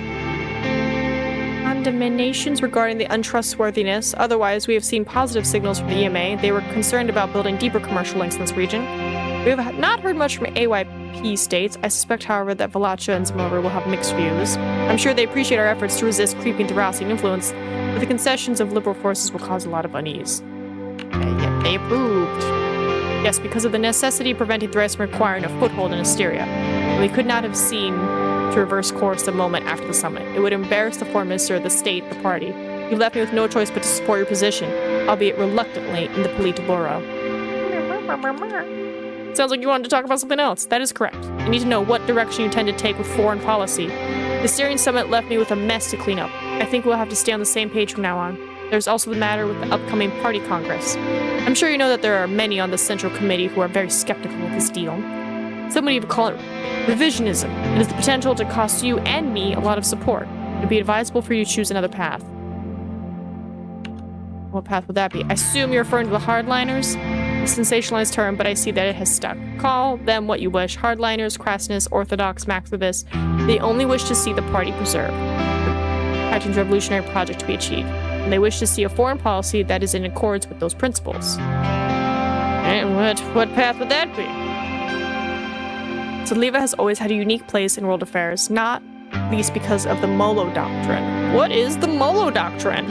condemnations regarding the untrustworthiness. Otherwise, we have seen positive signals from the EMA. They were concerned about building deeper commercial links in this region. We have not heard much from AYP states. I suspect, however, that Valacha and Zamora will have mixed views. I'm sure they appreciate our efforts to resist creeping Thracian influence, but the concessions of liberal forces will cause a lot of unease. Yet they approved. Yes, because of the necessity of preventing Thrace from acquiring a foothold in Asteria. We could not have seen to reverse course the moment after the summit. It would embarrass the foreign minister, the state, the party. You left me with no choice but to support your position, albeit reluctantly, in the Politburo. Sounds like you wanted to talk about something else. That is correct. I need to know what direction you intend to take with foreign policy. The Syrian summit left me with a mess to clean up. I think we'll have to stay on the same page from now on. There's also the matter with the upcoming party congress. I'm sure you know that there are many on the central committee who are very skeptical of this deal. Somebody would call it revisionism. It has the potential to cost you and me a lot of support. It would be advisable for you to choose another path. What path would that be? I assume you're referring to the hardliners? A sensationalized term, but I see that it has stuck. Call them what you wish. Hardliners, crassness, orthodox, maximus. They only wish to see the party preserved. Patton's revolutionary project to be achieved. And they wish to see a foreign policy that is in accordance with those principles. And what path would that be? Saliva has always had a unique place in world affairs, not least because of the Molo Doctrine. What is the Molo Doctrine?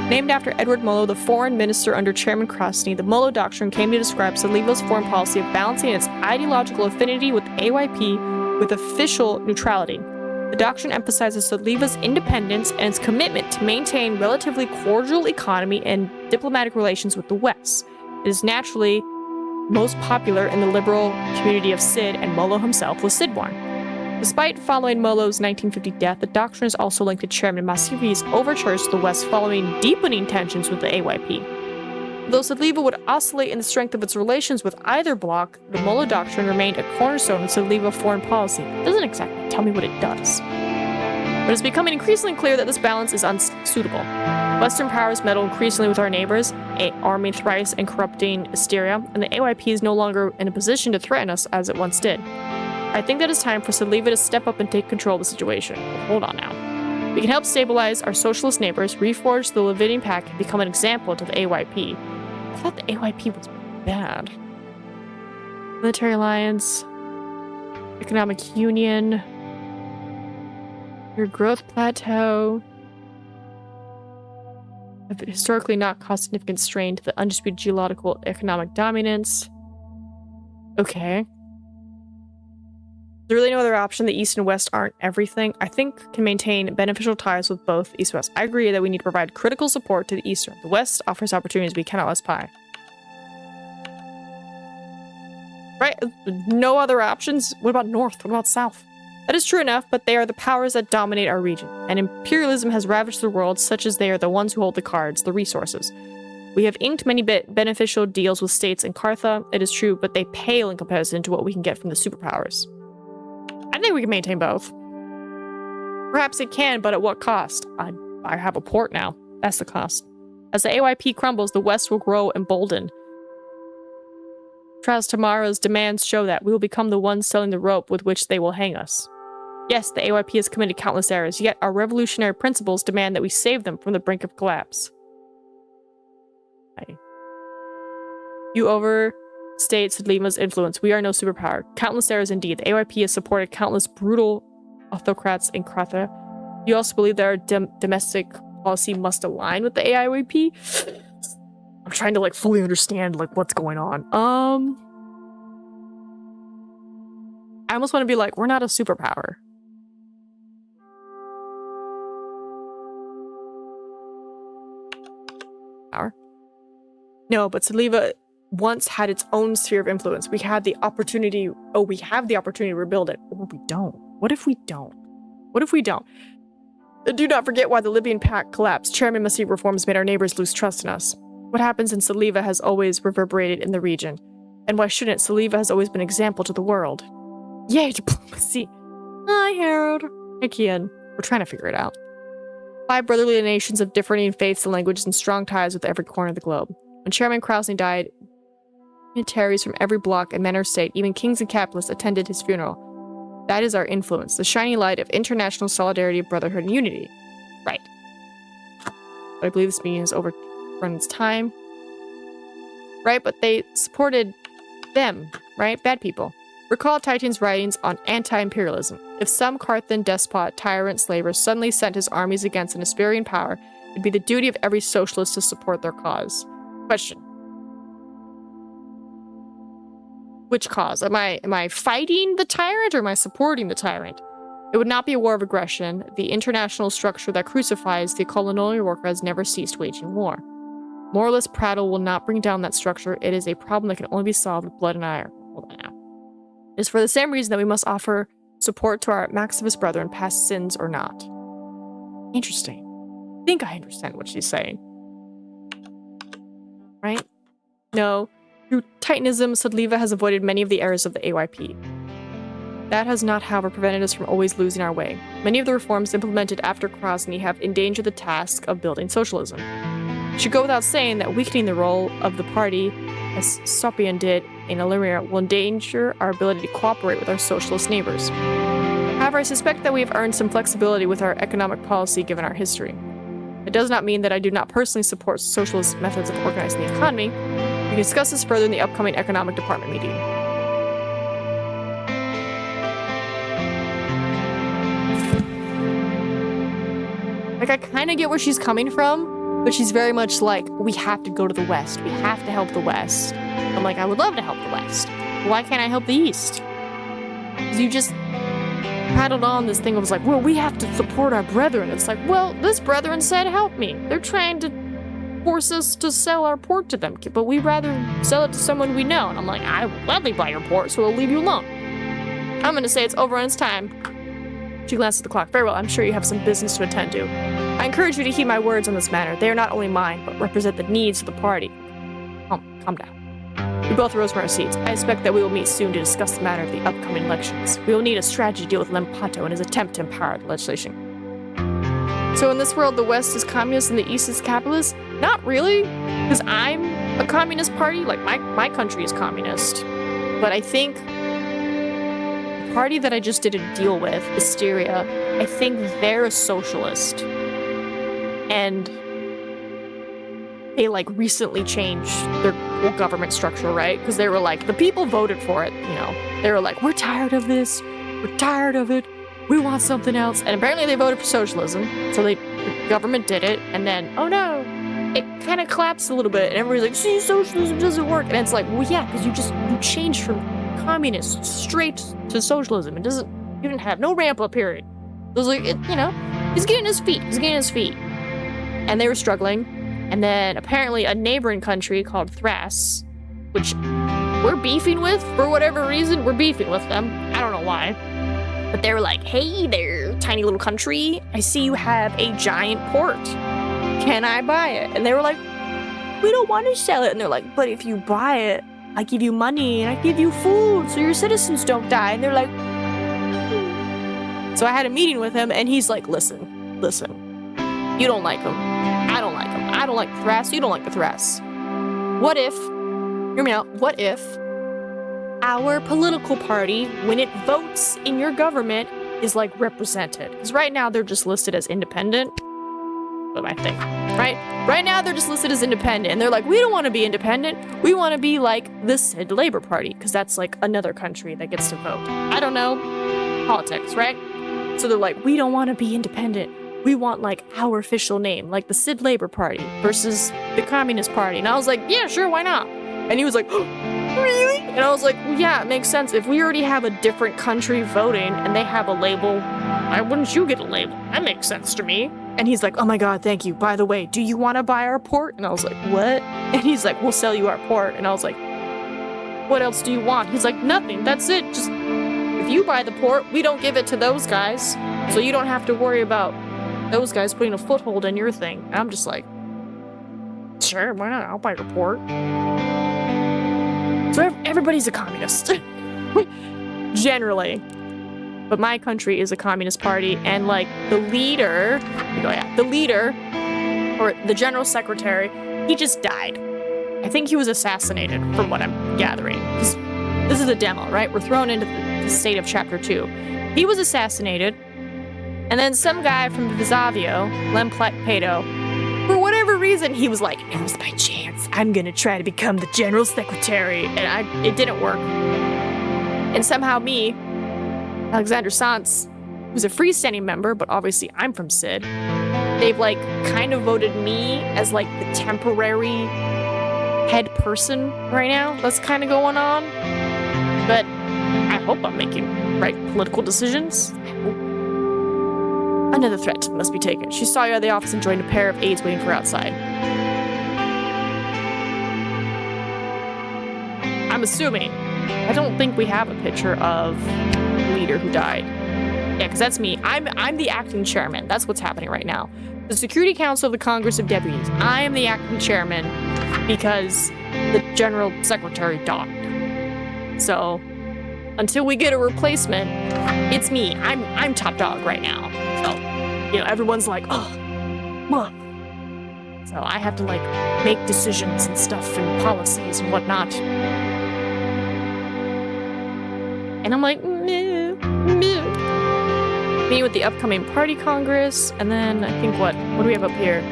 Named after Edward Molo, the foreign minister under Chairman Krasny, the Molo Doctrine came to describe Saliva's foreign policy of balancing its ideological affinity with AYP with official neutrality. The doctrine emphasizes Saliva's independence and its commitment to maintain relatively cordial economy and diplomatic relations with the West. It is naturally most popular in the liberal community of Sid, and Molo himself was Sidborn. Despite following Molo's 1950 death, the doctrine is also linked to Chairman Masivi's overtures to the West following deepening tensions with the AYP. Though Saliva would oscillate in the strength of its relations with either bloc, the Molo Doctrine remained a cornerstone of Saliva foreign policy. It doesn't exactly tell me what it does. But it's becoming increasingly clear that this balance is unsuitable. Western powers meddle increasingly with our neighbors, arming Thrice and corrupting Asteria, and the AYP is no longer in a position to threaten us as it once did. I think that it's time for Saliva to step up and take control of the situation. Hold on now. We can help stabilize our socialist neighbors, reforge the Levidian Pact, and become an example to the AYP. I thought the AYP was bad. Military alliance, economic union, your growth plateau, have historically not caused significant strain to the undisputed geological economic dominance. Okay. There's really no other option. The East and West aren't everything. I think can maintain beneficial ties with both East and West. I agree that we need to provide critical support to the Eastern. The West offers opportunities we cannot let pass. Right? No other options? What about North? What about South? That is true enough, but they are the powers that dominate our region. And imperialism has ravaged the world, such as they are the ones who hold the cards, the resources. We have inked many beneficial deals with states in Cartha, it is true, but they pale in comparison to what we can get from the superpowers. I think we can maintain both. Perhaps it can, but at what cost? I have a port now. That's the cost. As the AYP crumbles, the West will grow emboldened. Trials tomorrow's demands show that we will become the ones selling the rope with which they will hang us. Yes, the AYP has committed countless errors, yet our revolutionary principles demand that we save them from the brink of collapse. You overstate Saliva's influence. We are no superpower. Countless errors indeed. The AYP has supported countless brutal autocrats in Kratha. You also believe that our domestic policy must align with the AYP? I'm trying to fully understand what's going on. I almost want to be like, we're not a superpower. Power? No, but Saliva once had its own sphere of influence. We had the opportunity. Oh, we have the opportunity to rebuild it. Or we don't. What if we don't? What if we don't? Do not forget why the Libyan Pact collapsed. Chairman Masih reforms made our neighbors lose trust in us. What happens in Saliva has always reverberated in the region. And why shouldn't? Saliva has always been an example to the world. Yay, diplomacy. Hi, Harold. Hey, Kian. We're trying to figure it out. 5 brotherly nations of differing faiths and languages and strong ties with every corner of the globe. When Chairman Krasny died, dignitaries from every bloc and manner of state, even kings and capitalists, attended his funeral. That is our influence, the shining light of international solidarity, brotherhood, and unity. Right. But I believe this meeting has overrun its time. Right, but they supported them, right? Bad people. Recall Titan's writings on anti-imperialism. If some Carthan despot, tyrant, slaver suddenly sent his armies against an Asperian power, it'd be the duty of every socialist to support their cause. Question. Which cause? Am I fighting the tyrant or am I supporting the tyrant? It would not be a war of aggression. The international structure that crucifies the colonial worker has never ceased waging war. Moralist prattle will not bring down that structure. It is a problem that can only be solved with blood and iron. Hold on now. It is for the same reason that we must offer support to our Maximus brethren, past sins or not. Interesting. I think I understand what she's saying. Right? No. Through Titanism, Sudleva has avoided many of the errors of the AYP. That has not, however, prevented us from always losing our way. Many of the reforms implemented after Krasny have endangered the task of building socialism. It should go without saying that weakening the role of the party, as Sopian did in Illyria, will endanger our ability to cooperate with our socialist neighbors. However, I suspect that we have earned some flexibility with our economic policy given our history. It does not mean that I do not personally support socialist methods of organizing the economy. We can discuss this further in the upcoming economic department meeting. Like, I kind of get where she's coming from, but she's very much like, we have to go to the West. We have to help the West. I'm like, I would love to help the West. Why can't I help the East? Because you just paddled on this thing. It was like, well, we have to support our brethren. It's like, well, this brethren said help me. They're trying to force us to sell our port to them, but we'd rather sell it to someone we know. And I'm like, I will gladly buy your port, so I'll leave you alone. I'm going to say it's over on its time. She glanced at the clock. Very well, I'm sure you have some business to attend to. I encourage you to heed my words on this matter. They are not only mine, but represent the needs of the party. Calm down. We both rose from our seats. I expect that we will meet soon to discuss the matter of the upcoming elections. We will need a strategy to deal with Lempato and his attempt to empower the legislation. So in this world, the West is communist and the East is capitalist? Not really, because I'm a communist party. Like, my country is communist. But I think the party that I just did a deal with, Hysteria, I think they're a socialist. And they, like, recently changed their whole government structure, right? Because they were like, the people voted for it, you know. They were like, we're tired of this. We're tired of it. We want something else. And apparently they voted for socialism. So the government did it. And then, oh no, it kind of collapsed a little bit. And everybody's like, see, socialism doesn't work. And it's like, well, yeah, because you changed from communist straight to socialism. You didn't have no ramp up period. It was like, he's getting his feet. And they were struggling. And then apparently a neighboring country called Thras, which we're beefing with for whatever reason. We're beefing with them. I don't know why. But they were like, hey there, tiny little country. I see you have a giant port. Can I buy it? And they were like, we don't want to sell it. And they're like, but if you buy it, I give you money and I give you food so your citizens don't die. And they're like, So I had a meeting with him and he's like, listen. You don't like him. I don't like him. I don't like the Thras. You don't like the Thras. What if, hear me out, what if our political party, when it votes in your government, is like represented? Because right now they're just listed as independent. What I think, right? Right now they're just listed as independent. And they're like, we don't want to be independent. We want to be like the Sid Labor Party. Because that's like another country that gets to vote. I don't know. Politics, right? So they're like, we don't want to be independent. We want like our official name, like the Sid Labor Party versus the Communist Party. And I was like, yeah, sure, why not? And he was like, oh, really? And I was like, well, yeah, it makes sense. If we already have a different country voting and they have a label, why wouldn't you get a label? That makes sense to me. And he's like, oh my God, thank you. By the way, do you want to buy our port? And I was like, what? And he's like, we'll sell you our port. And I was like, what else do you want? He's like, nothing. That's it. Just if you buy the port, we don't give it to those guys. So you don't have to worry about those guys putting a foothold in your thing. And I'm just like, sure, why not? I'll buy your port. So everybody's a communist. Generally. But my country is a communist party, and like the leader, or the general secretary, he just died. I think he was assassinated, from what I'm gathering. This is a demo, right? We're thrown into the state of Chapter 2. He was assassinated, and then some guy from Vesavio, Lem Pato, for whatever reason, he was like, now's my chance. I'm gonna try to become the general secretary. And it didn't work. And somehow me, Alexander Santz, who's a freestanding member, but obviously I'm from SID, they've like kind of voted me as like the temporary head person right now. That's kind of going on. But I hope I'm making right political decisions. I hope. Another threat must be taken. She saw you out of the office and joined a pair of aides waiting for her outside. I'm assuming. I don't think we have a picture of the leader who died. Yeah, because that's me. I'm the acting chairman. That's what's happening right now. The Security Council of the Congress of Deputies. I am the acting chairman because the general secretary died. So until we get a replacement, it's me. I'm top dog right now. So, everyone's like, oh, what? So I have to like make decisions and stuff and policies and whatnot. And I'm like, meh. Meeting with the upcoming party congress, and then I think what do we have up here?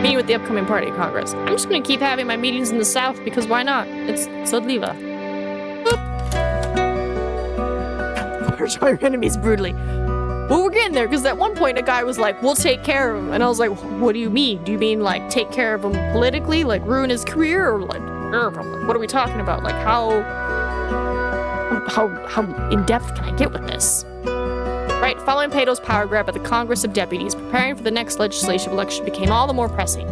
Meeting with the upcoming party congress. I'm just gonna keep having my meetings in the south because why not? It's Sodliva. Purge our enemies brutally. Well, we're getting there because at one point a guy was like, we'll take care of him. And I was like, what do you mean? Do you mean like take care of him politically, like ruin his career, or like, what are we talking about? Like how in depth can I get with this? Right, following Pato's power grab at the Congress of Deputies, preparing for the next legislative election became all the more pressing.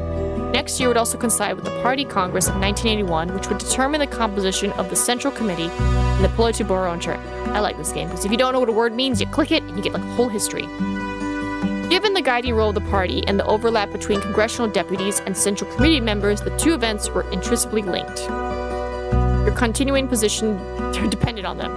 Next year would also coincide with the Party Congress of 1981, which would determine the composition of the Central Committee and the Politburo in turn. I like this game, because if you don't know what a word means, you click it and you get like a whole history. Given the guiding role of the party and the overlap between congressional deputies and Central Committee members, the two events were intrinsically linked. Your continuing position depended on them.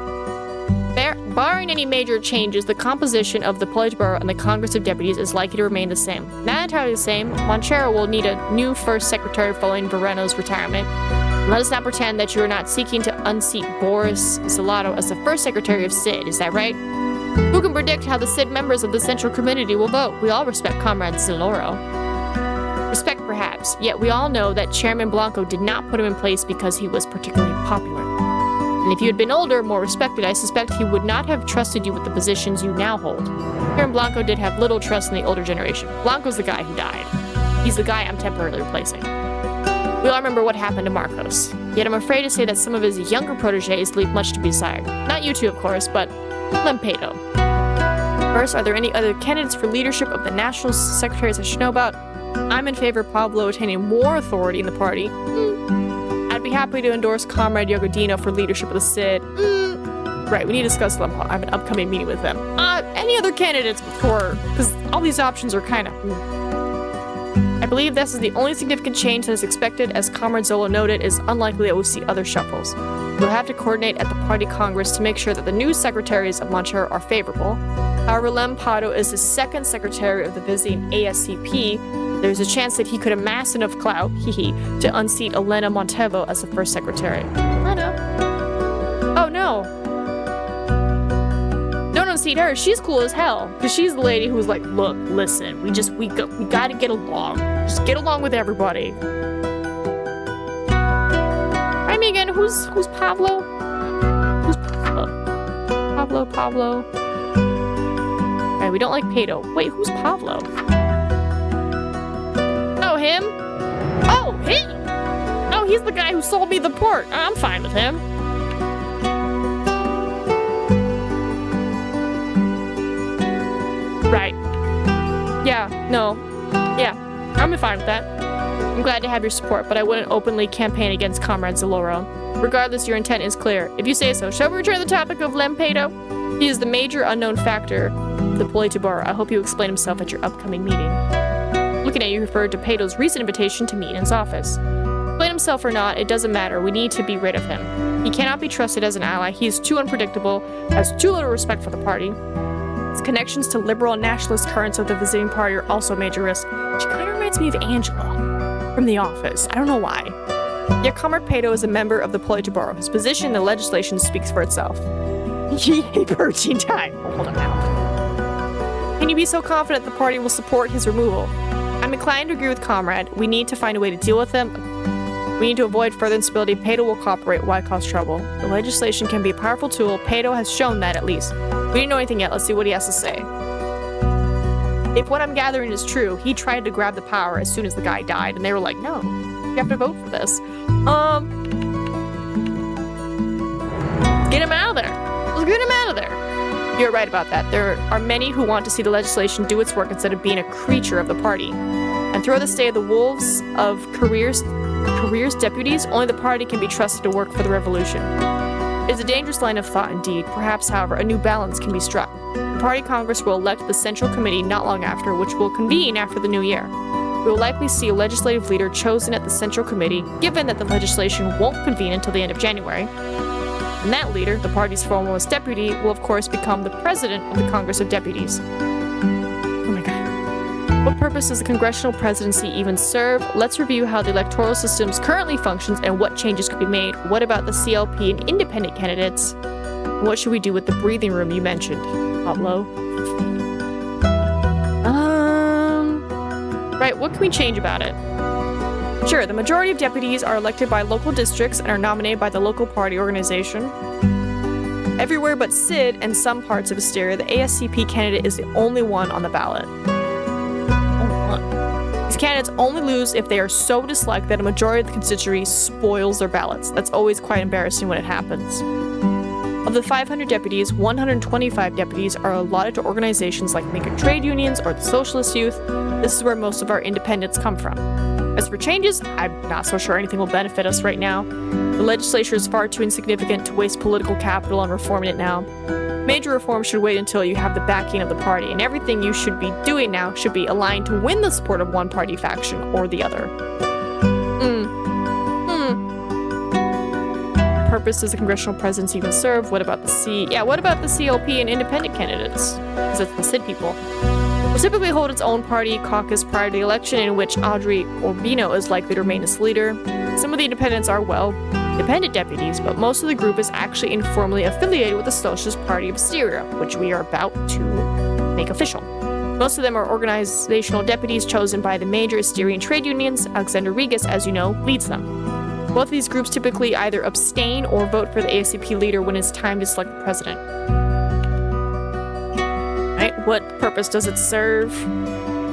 Barring any major changes, the composition of the Politburo and the Congress of Deputies is likely to remain the same. Not entirely the same. Monchero will need a new first secretary following Vereno's retirement. Let us not pretend that you are not seeking to unseat Boris Zalato as the first secretary of SID, is that right? Who can predict how the SID members of the Central Committee will vote? We all respect Comrade Zaloro. Respect perhaps, yet we all know that Chairman Blanco did not put him in place because he was particularly popular. And if you had been older, more respected, I suspect he would not have trusted you with the positions you now hold. Chairman Blanco did have little trust in the older generation. Blanco's the guy who died. He's the guy I'm temporarily replacing. We all remember what happened to Marcos. Yet I'm afraid to say that some of his younger proteges leave much to be desired. Not you two, of course, but Lempedo. First, are there any other candidates for leadership of the national secretaries I should know about? I'm in favor of Pablo attaining more authority in the party. I'd be happy to endorse Comrade Yogodino for leadership of the SID. Right, we need to discuss them. I have an upcoming meeting with them. Any other candidates before? Because all these options are kind of... I believe this is the only significant change that is expected. As Comrade Zolo noted, it is unlikely that we'll see other shuffles. We'll have to coordinate at the party congress to make sure that the new secretaries of Monchero are favorable. However, Lem Pato is the second secretary of the visiting ASCP. There's a chance that he could amass enough clout, to unseat Elena Montevo as the first secretary. Elena? Oh no. Don't unseat her. She's cool as hell. Because she's the lady who's like, look, listen, we gotta get along. Just get along with everybody. Remind me again, who's Pablo? Who's Pablo? Pablo. Right, we don't like Pato. Wait, who's Pablo? Him? Oh, him! Oh, he's the guy who sold me the port. I'm fine with him. Right. Yeah, no. Yeah, I'm fine with that. I'm glad to have your support, but I wouldn't openly campaign against Comrade Zaloro. Regardless, your intent is clear. If you say so, shall we return to the topic of Lempedo? He is the major unknown factor of the Politburo. I hope you explain himself at your upcoming meeting. Looking at you referred to Pato's recent invitation to meet in his office. Explain himself or not, it doesn't matter. We need to be rid of him. He cannot be trusted as an ally. He is too unpredictable, has too little respect for the party. His connections to liberal and nationalist currents of the visiting party are also a major risk. She kind of reminds me of Angela from The Office. I don't know why. Yet Comrade Pato is a member of the Politburo. His position in the legislation speaks for itself. Yay, purging time. Oh, hold on now. Can you be so confident the party will support his removal? I'm inclined to agree with Comrade. We need to find a way to deal with him. We need to avoid further instability. Pato will cooperate. Why cause trouble? The legislation can be a powerful tool. Pato has shown that, at least. We didn't know anything yet. Let's see what he has to say. If what I'm gathering is true, he tried to grab the power as soon as the guy died, and they were like, no, you have to vote for this. Get him out of there. Let's get him out of there. You're right about that. There are many who want to see the legislation do its work instead of being a creature of the party. And throw the state of the wolves of careers deputies, only the party can be trusted to work for the revolution. It is a dangerous line of thought indeed. Perhaps, however, a new balance can be struck. The party congress will elect the central committee not long after, which will convene after the new year. We will likely see a legislative leader chosen at the central committee, given that the legislation won't convene until the end of January. And that leader, the party's foremost deputy, will of course become the president of the Congress of Deputies. Oh my god. What purpose does the congressional presidency even serve? Let's review how the electoral system currently functions and what changes could be made. What about the CLP and independent candidates? What should we do with the breathing room you mentioned, Pablo? Right, what can we change about it? Sure, the majority of deputies are elected by local districts and are nominated by the local party organization. Everywhere but Sid and some parts of Asteria, the ASCP candidate is the only one on the ballot. These candidates only lose if they are so disliked that a majority of the constituency spoils their ballots. That's always quite embarrassing when it happens. Of the 500 deputies, 125 deputies are allotted to organizations like Lincoln Trade Unions or the Socialist Youth. This is where most of our independents come from. As for changes, I'm not so sure anything will benefit us right now. The legislature is far too insignificant to waste political capital on reforming it now. Major reforms should wait until you have the backing of the party, and everything you should be doing now should be aligned to win the support of one party faction or the other. Purpose does the congressional presidency even serve? What about the what about the CLP and independent candidates? Because that's the SID people. Will typically hold its own party caucus prior to the election, in which Audrey Orbino is likely to remain its leader. Some of the independents are, well, independent deputies, but most of the group is actually informally affiliated with the Socialist Party of Asteria, which we are about to make official. Most of them are organizational deputies chosen by the major Asterian trade unions. Alexander Regas, as you know, leads them. Both of these groups typically either abstain or vote for the ASCP leader when it's time to select the president. Right, what purpose does it serve?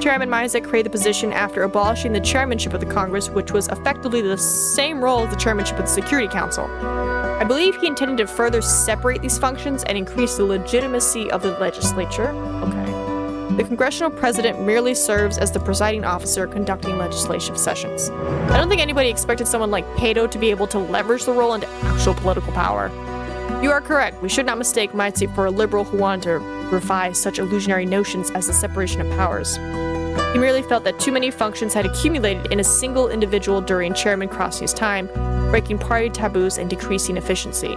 Chairman Mizek created the position after abolishing the chairmanship of the Congress, which was effectively the same role as the chairmanship of the Security Council. I believe he intended to further separate these functions and increase the legitimacy of the legislature. Okay. The congressional president merely serves as the presiding officer conducting legislative sessions. I don't think anybody expected someone like Pato to be able to leverage the role into actual political power. You are correct. We should not mistake Mizek for a liberal who wanted to revive such illusionary notions as the separation of powers. He merely felt that too many functions had accumulated in a single individual during Chairman Crossey's time, breaking party taboos and decreasing efficiency.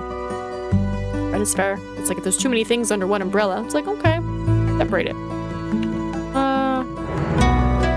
That is fair. It's like if there's too many things under one umbrella, it's like, okay, separate it.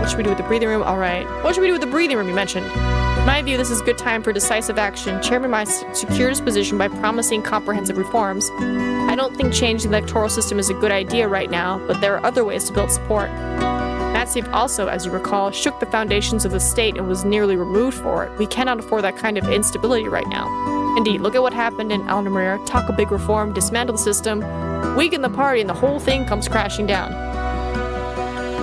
What should we do with the breathing room? Alright. What should we do with the breathing room you mentioned? In my view, this is a good time for decisive action. Chairman Mizek secured his position by promising comprehensive reforms. I don't think changing the electoral system is a good idea right now, but there are other ways to build support. Matsiv also, as you recall, shook the foundations of the state and was nearly removed for it. We cannot afford that kind of instability right now. Indeed, look at what happened in Alnamir. Talk a big reform, dismantle the system, weaken the party, and the whole thing comes crashing down.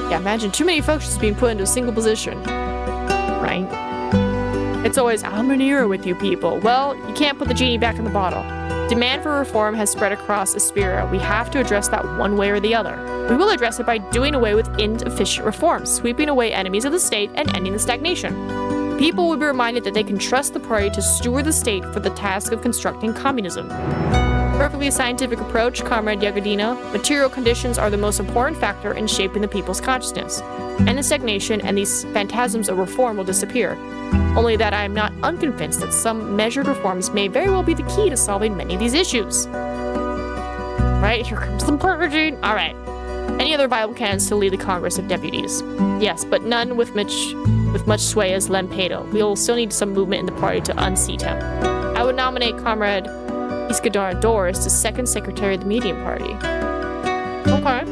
Yeah, imagine too many functions being put into a single position. Right? It's always, I'm an era with you people. Well, you can't put the genie back in the bottle. Demand for reform has spread across Aspiria. We have to address that one way or the other. We will address it by doing away with inefficient reforms, sweeping away enemies of the state, and ending the stagnation. People will be reminded that they can trust the party to steward the state for the task of constructing communism. Perfectly scientific approach, Comrade Yagodina. Material conditions are the most important factor in shaping the people's consciousness. And the stagnation and these phantasms of reform will disappear. Only that I am not unconvinced that some measured reforms may very well be the key to solving many of these issues. Right, here comes the purging. Alright. Any other viable candidates to lead the Congress of Deputies? Yes, but none with much sway as Len Pato. We will still need some movement in the party to unseat him. I would nominate Comrade Iscador is the second secretary of the Medium Party. Okay.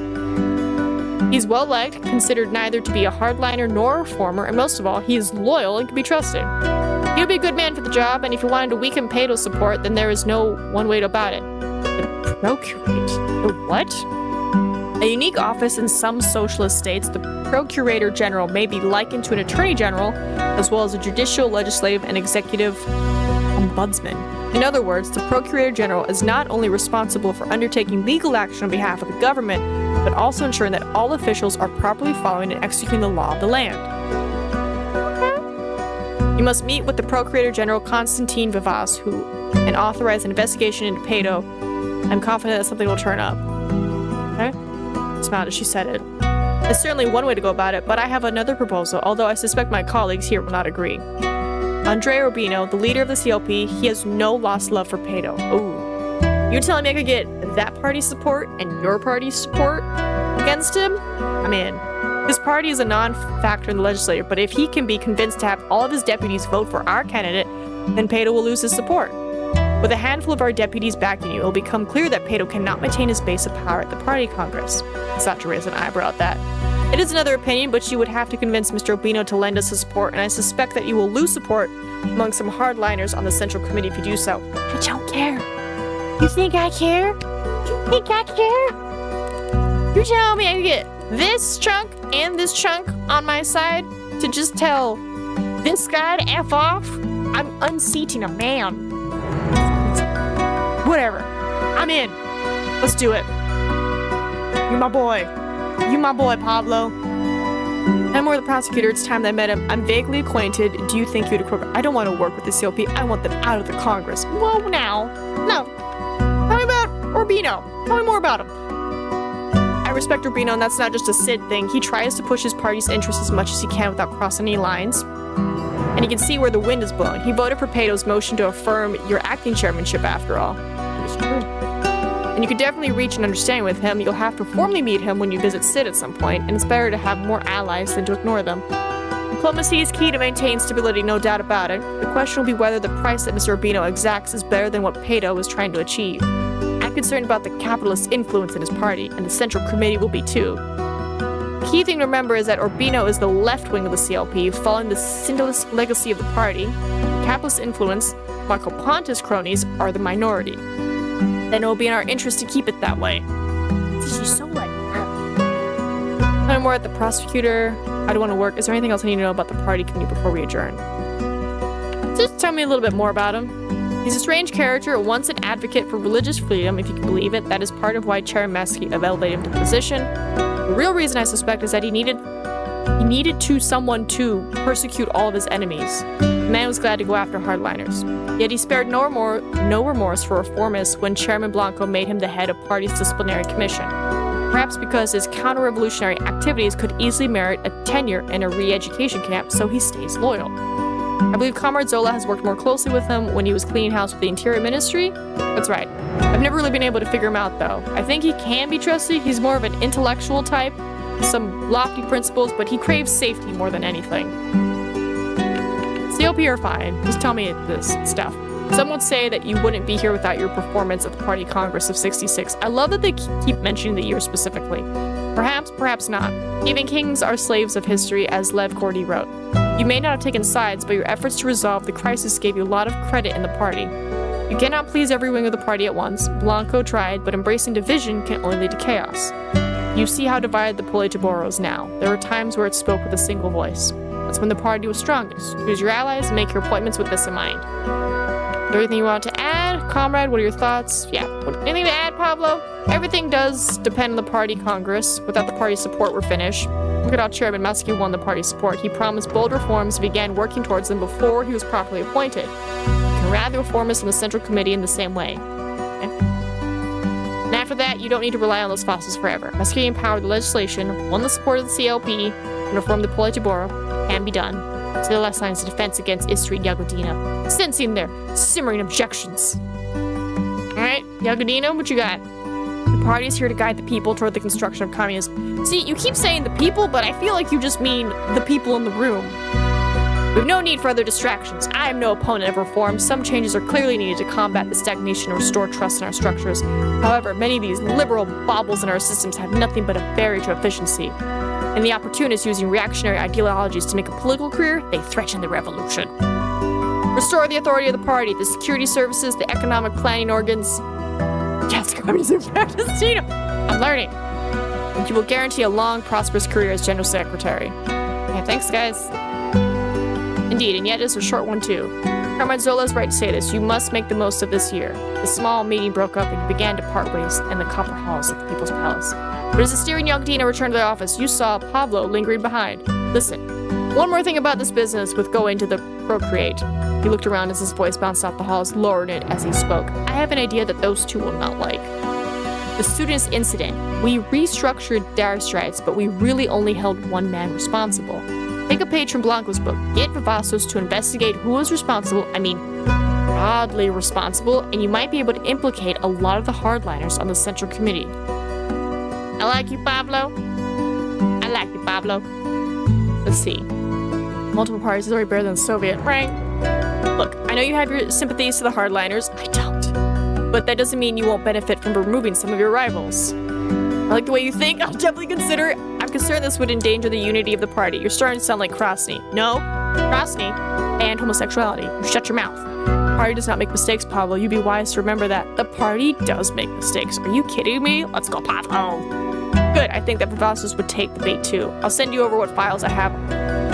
He's well-liked, considered neither to be a hardliner nor a reformer, and most of all, he is loyal and can be trusted. He'll be a good man for the job, and if you wanted to weaken Pato's support, then there is no one way about it. The procurate? The what? A unique office in some socialist states, the Procurator General may be likened to an Attorney General, as well as a judicial, legislative, and executive ombudsman. In other words, the Procurator General is not only responsible for undertaking legal action on behalf of the government, but also ensuring that all officials are properly following and executing the law of the land. You must meet with the Procurator General Constantine Vivas, and authorize an investigation into Pato. I'm confident that something will turn up. Okay? Smiled as she said it. There's certainly one way to go about it, but I have another proposal, although I suspect my colleagues here will not agree. Andre Urbino, the leader of the CLP, he has no lost love for Pato. Ooh. You're telling me I could get that party's support and your party's support against him? I'm in. His party is a non-factor in the legislature, but if he can be convinced to have all of his deputies vote for our candidate, then Pato will lose his support. With a handful of our deputies backing you, it will become clear that Pato cannot maintain his base of power at the party congress. I sought to raise an eyebrow at that. It is another opinion, but you would have to convince Mr. Urbino to lend us his support, and I suspect that you will lose support among some hardliners on the Central Committee if you do so. I don't care. You think I care? You think I care? You're telling me I can get this chunk and this chunk on my side to just tell this guy to F off? I'm unseating a man. Whatever. I'm in. Let's do it. You're my boy. You my boy, Pablo. I'm more the prosecutor. It's time that I met him. I'm vaguely acquainted. Do you think you'd approve? I don't want to work with the CLP. I want them out of the Congress. Whoa, now. No. Tell me about Urbino. Tell me more about him. I respect Urbino, and that's not just a Sid thing. He tries to push his party's interests as much as he can without crossing any lines. And he can see where the wind is blowing. He voted for Pato's motion to affirm your acting chairmanship, after all. It's true. And you could definitely reach an understanding with him. You'll have to formally meet him when you visit Sid at some point, and it's better to have more allies than to ignore them. Diplomacy is key to maintain stability, no doubt about it. The question will be whether the price that Mr. Urbino exacts is better than what Pato is trying to achieve. I'm concerned about the capitalist influence in his party, and the Central Committee will be too. The key thing to remember is that Urbino is the left wing of the CLP, following the syndicalist legacy of the party. The capitalist influence, Marco Ponta's cronies, are the minority. Then it will be in our interest to keep it that way. She's so like that. I'm more at the prosecutor. I don't want to work. Is there anything else I need to know about the party committee before we adjourn? Just tell me a little bit more about him. He's a strange character, once an advocate for religious freedom, if you can believe it. That is part of why Chair Mesky elevated him to the position. The real reason I suspect is that he needed someone to persecute all of his enemies. The man was glad to go after hardliners. Yet he spared no remorse for reformists when Chairman Blanco made him the head of party's disciplinary commission. Perhaps because his counter-revolutionary activities could easily merit a tenure in a re-education camp, so he stays loyal. I believe Comrade Zola has worked more closely with him when he was cleaning house with the Interior Ministry. That's right. I've never really been able to figure him out, though. I think he can be trusted. He's more of an intellectual type, some lofty principles, but he craves safety more than anything. CLP are fine. Just tell me this stuff. Some would say that you wouldn't be here without your performance at the Party Congress of '66. I love that they keep mentioning the year specifically. Perhaps, perhaps not. Even kings are slaves of history, as Lev Gordy wrote. You may not have taken sides, but your efforts to resolve the crisis gave you a lot of credit in the party. You cannot please every wing of the party at once. Blanco tried, but embracing division can only lead to chaos. You see how divided the Politburo is now. There were times where it spoke with a single voice. That's when the party was strongest. Choose your allies and make your appointments with this in mind. Is there anything you want to add? Comrade, what are your thoughts? Yeah, anything to add, Pablo? Everything does depend on the party congress. Without the party's support, we're finished. Look at how Chairman Muskie won the party's support. He promised bold reforms and began working towards them before he was properly appointed. You can rally the reformists in the Central Committee in the same way. Okay? And after that, you don't need to rely on those fossils forever. Muskie empowered the legislation, won the support of the CLP, and reformed the Politburo. Can be done. So the last line is defense against Istri Yagodina. Sensing their simmering objections. Alright, Yagodina, what you got? The party is here to guide the people toward the construction of communism. See, you keep saying the people, but I feel like you just mean the people in the room. We have no need for other distractions. I am no opponent of reform. Some changes are clearly needed to combat the stagnation and restore trust in our structures. However, many of these liberal baubles in our systems have nothing but a barrier to efficiency. And the opportunists using reactionary ideologies to make a political career, they threaten the revolution. Restore the authority of the party, the security services, the economic planning organs. Yes, communism practice, Tina. I'm learning. And you will guarantee a long, prosperous career as General Secretary. Okay, thanks, guys. Indeed, and yet it's a short one, too. Carmine Zola is right to say this. You must make the most of this year. The small meeting broke up and you began to part ways in the copper halls of the People's Palace. But as the steering young Dina returned to the office, you saw Pablo lingering behind. Listen, one more thing about this business with going to the Procreate. He looked around as his voice bounced off the halls, lowering it as he spoke. I have an idea that those two will not like. The students' incident. We restructured Dire Strides, but we really only held one man responsible. Take a page from Blanco's book. Get Vivassos to investigate who was responsible, broadly responsible, and you might be able to implicate a lot of the hardliners on the Central Committee. I like you, Pablo. I like you, Pablo. Let's see. Multiple parties is already better than the Soviet, right? Look, I know you have your sympathies to the hardliners. I don't. But that doesn't mean you won't benefit from removing some of your rivals. I like the way you think. I'll definitely consider it. I'm concerned this would endanger the unity of the party. You're starting to sound like Krasny. No, Krasny and homosexuality. You shut your mouth. The party does not make mistakes, Pablo. You'd be wise to remember that. The party does make mistakes. Are you kidding me? Let's go, Pablo. Good. I think that Vivassos would take the bait, too. I'll send you over what files I have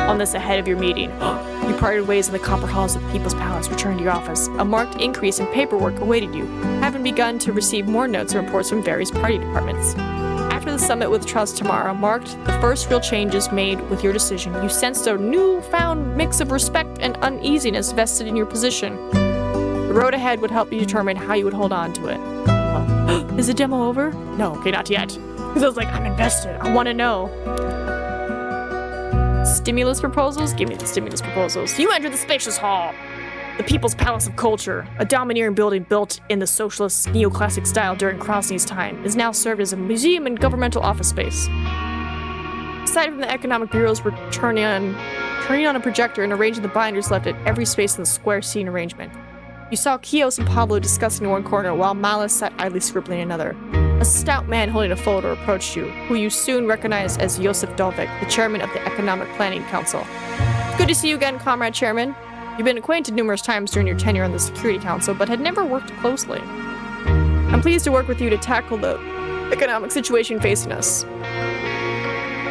on this ahead of your meeting. You parted ways in the copper halls of the People's Palace, returned to your office. A marked increase in paperwork awaited you, having begun to receive more notes and reports from various party departments. After the summit with Trust tomorrow marked the first real changes made with your decision, you sensed a newfound mix of respect and uneasiness vested in your position. The road ahead would help you determine how you would hold on to it. Is the demo over? No, okay, not yet. Because I was like, I'm invested. I want to know. Stimulus proposals? Give me the stimulus proposals. You enter the spacious hall. The People's Palace of Culture, a domineering building built in the socialist neoclassic style during Krasny's time, is now served as a museum and governmental office space. Aside from the economic bureaus were turning on a projector and arranging the binders left at every space in the square scene arrangement. You saw Kios and Pablo discussing in one corner while Malice sat idly scribbling in another. A stout man holding a folder approached you, who you soon recognized as Josef Dolvik, the chairman of the Economic Planning Council. Good to see you again, Comrade Chairman. You've been acquainted numerous times during your tenure on the Security Council, but had never worked closely. I'm pleased to work with you to tackle the economic situation facing us.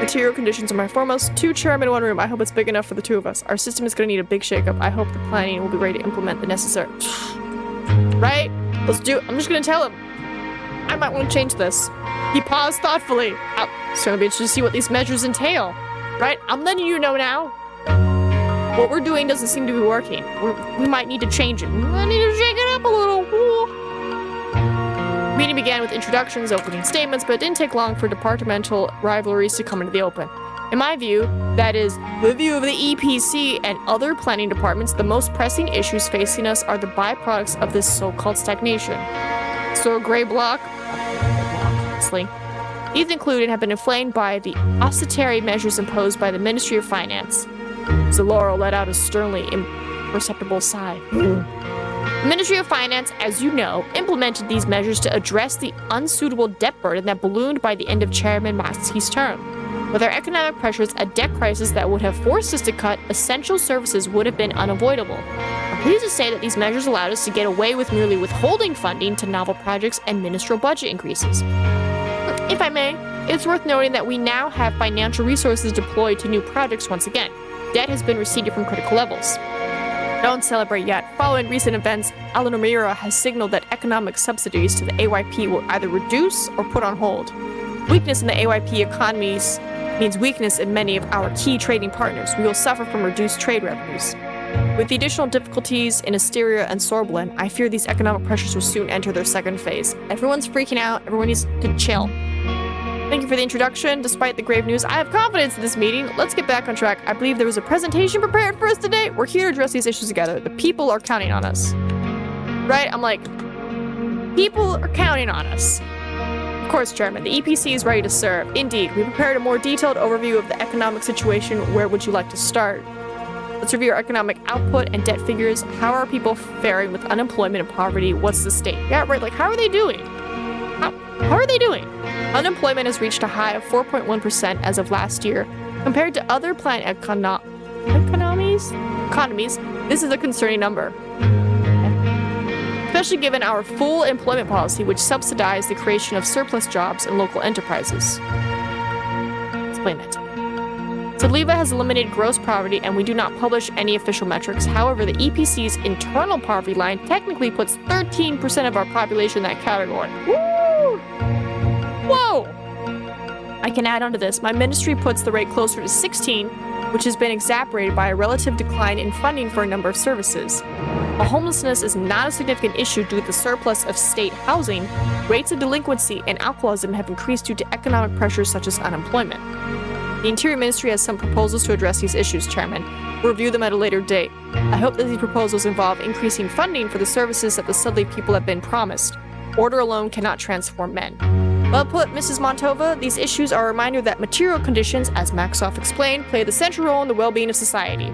Material conditions are my foremost. 2 chairmen in 1 room. I hope it's big enough for the 2 of us. Our system is going to need a big shakeup. I hope the planning will be ready to implement the necessary... Right? Let's do it. I'm just going to tell him. I might want to change this. He paused thoughtfully. It's going to be interesting to see what these measures entail. Right? I'm letting you know now. What we're doing doesn't seem to be working. We might need to change it. We might need to shake it up a little. The meeting began with introductions, opening statements, but it didn't take long for departmental rivalries to come into the open. In my view, that is, the view of the EPC and other planning departments, the most pressing issues facing us are the byproducts of this so-called stagnation. So a gray block, honestly. These included have been inflamed by the austerity measures imposed by the Ministry of Finance. Zaloro let out a sternly imperceptible sigh. The Ministry of Finance, as you know, implemented these measures to address the unsuitable debt burden that ballooned by the end of Chairman Matsky's term. With our economic pressures, a debt crisis that would have forced us to cut essential services would have been unavoidable. I'm pleased to say that these measures allowed us to get away with merely withholding funding to novel projects and ministerial budget increases. If I may, it's worth noting that we now have financial resources deployed to new projects once again. Debt has been receded from critical levels. Don't celebrate yet. Following recent events, Alan O'Meara has signaled that economic subsidies to the AYP will either reduce or put on hold. Weakness in the AYP economies means weakness in many of our key trading partners. We will suffer from reduced trade revenues. With the additional difficulties in Asteria and Sorblin, I fear these economic pressures will soon enter their second phase. Everyone's freaking out. Everyone needs to chill. Thank you for the introduction. Despite the grave news, I have confidence in this meeting. Let's get back on track. I believe there was a presentation prepared for us today. We're here to address these issues together. The people are counting on us. Right? I'm like, people are counting on us. Of course, Chairman, the EPC is ready to serve. Indeed, we prepared a more detailed overview of the economic situation. Where would you like to start? Let's review our economic output and debt figures. How are people faring with unemployment and poverty? What's the state? Yeah, right, like, how are they doing? How are they doing? Unemployment has reached a high of 4.1% as of last year. Compared to other planned economies, this is a concerning number. Especially given our full employment policy, which subsidized the creation of surplus jobs in local enterprises. Explain that to me. Saliva has eliminated gross poverty, and we do not publish any official metrics. However, the EPC's internal poverty line technically puts 13% of our population in that category. Woo! Whoa! I can add on to this. My ministry puts the rate closer to 16, which has been exacerbated by a relative decline in funding for a number of services. While homelessness is not a significant issue due to the surplus of state housing, rates of delinquency and alcoholism have increased due to economic pressures such as unemployment. The Interior Ministry has some proposals to address these issues, Chairman. We'll review them at a later date. I hope that these proposals involve increasing funding for the services that the Sudley people have been promised. Order alone cannot transform men. Well put, Mrs. Montova. These issues are a reminder that material conditions, as Maxoff explained, play the central role in the well-being of society.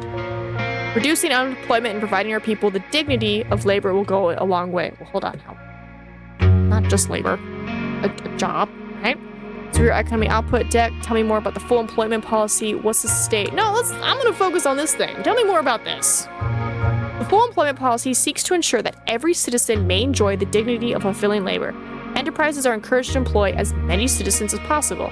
Reducing unemployment and providing our people the dignity of labor will go a long way. Well, hold on now. Not just labor. A job, right? So your economic output, debt. Tell me more about the full employment policy. What's the state? No, I'm going to focus on this thing. Tell me more about this. The full employment policy seeks to ensure that every citizen may enjoy the dignity of fulfilling labor. Enterprises are encouraged to employ as many citizens as possible.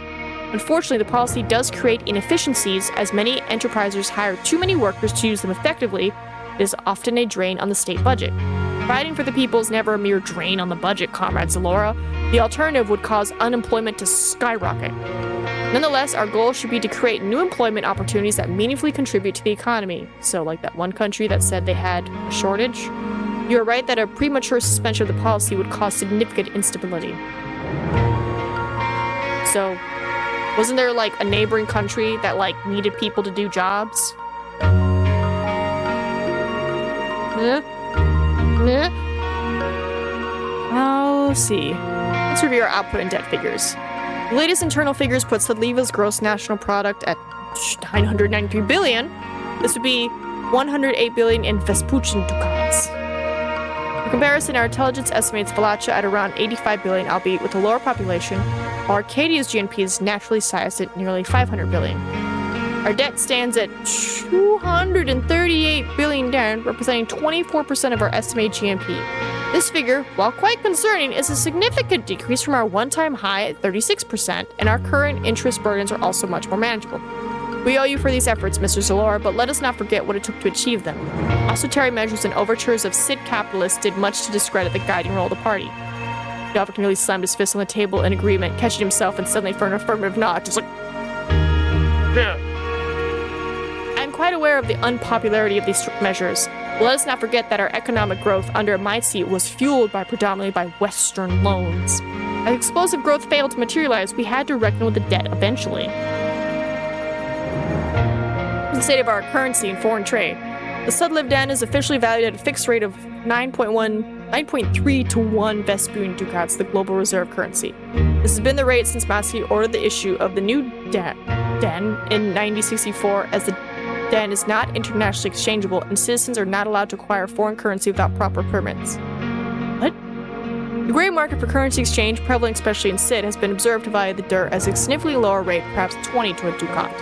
Unfortunately, the policy does create inefficiencies as many enterprises hire too many workers to use them effectively. It is often a drain on the state budget. Providing for the people is never a mere drain on the budget, Comrade Zalora. The alternative would cause unemployment to skyrocket. Nonetheless, our goal should be to create new employment opportunities that meaningfully contribute to the economy. So, like that one country that said they had a shortage. You are right that a premature suspension of the policy would cause significant instability. So, wasn't there like a neighboring country that like needed people to do jobs? Oh, let's see. Let's review our output and debt figures. The latest internal figures put Sudliva's gross national product at 993 billion. This would be 108 billion in Vespuccian ducats. For comparison, our intelligence estimates Valacha at around 85 billion, albeit with a lower population, while Arcadia's GNP is naturally sized at nearly 500 billion. Our debt stands at 238 billion yen, representing 24% of our estimated GNP. This figure, while quite concerning, is a significant decrease from our one-time high at 36%, and our current interest burdens are also much more manageable. We owe you for these efforts, Mr. Zalora, but let us not forget what it took to achieve them. Austerity measures and overtures of Sid capitalists did much to discredit the guiding role of the party. Galvin nearly slammed his fist on the table in agreement, catching himself and suddenly for an affirmative nod, just like... Yeah. I'm quite aware of the unpopularity of these strict measures. Let us not forget that our economic growth under my seat was fueled predominantly by Western loans. As explosive growth failed to materialize, we had to reckon with the debt eventually. The state of our currency and foreign trade. The Sudliv Den is officially valued at a fixed rate of 9.3 to 1 Vespuccian ducats, the global reserve currency. This has been the rate since Massey ordered the issue of the new den in 1964, as the den is not internationally exchangeable and citizens are not allowed to acquire foreign currency without proper permits. What? The gray market for currency exchange, prevalent especially in Sid, has been observed to value the dirt as a significantly lower rate, perhaps 20 to a ducat.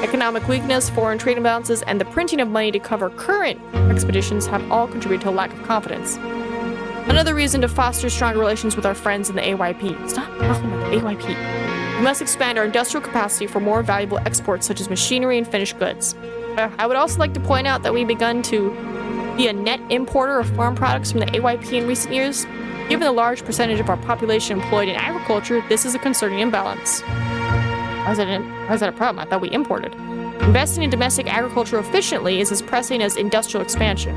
Economic weakness, foreign trade imbalances, and the printing of money to cover current expeditions have all contributed to a lack of confidence. Another reason to foster stronger relations with our friends in the AYP. Stop talking about the AYP. We must expand our industrial capacity for more valuable exports such as machinery and finished goods. I would also like to point out that we've begun to be a net importer of farm products from the AYP in recent years. Given the large percentage of our population employed in agriculture, this is a concerning imbalance. Why is that a problem? I thought we imported. Investing in domestic agriculture efficiently is as pressing as industrial expansion.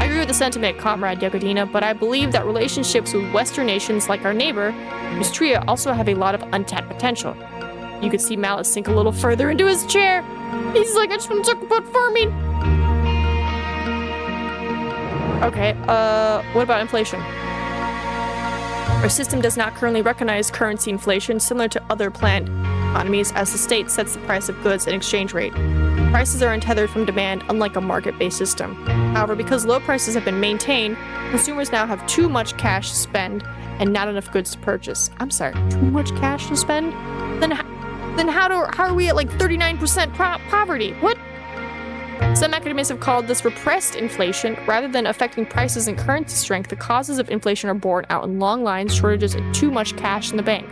I agree with the sentiment, Comrade Yagodina, but I believe that relationships with Western nations like our neighbor, Neustria, also have a lot of untapped potential. You could see Malice sink a little further into his chair. He's like, I just want to talk about farming. Okay, what about inflation? Our system does not currently recognize currency inflation similar to other planned economies, as the state sets the price of goods and exchange rate. Prices are untethered from demand, unlike a market-based system. However, because low prices have been maintained, consumers now have too much cash to spend and not enough goods to purchase. I'm sorry, too much cash to spend? Then how are we at like 39% poverty? What? Some academics have called this repressed inflation. Rather than affecting prices and currency strength, the causes of inflation are borne out in long lines, shortages, and too much cash in the bank.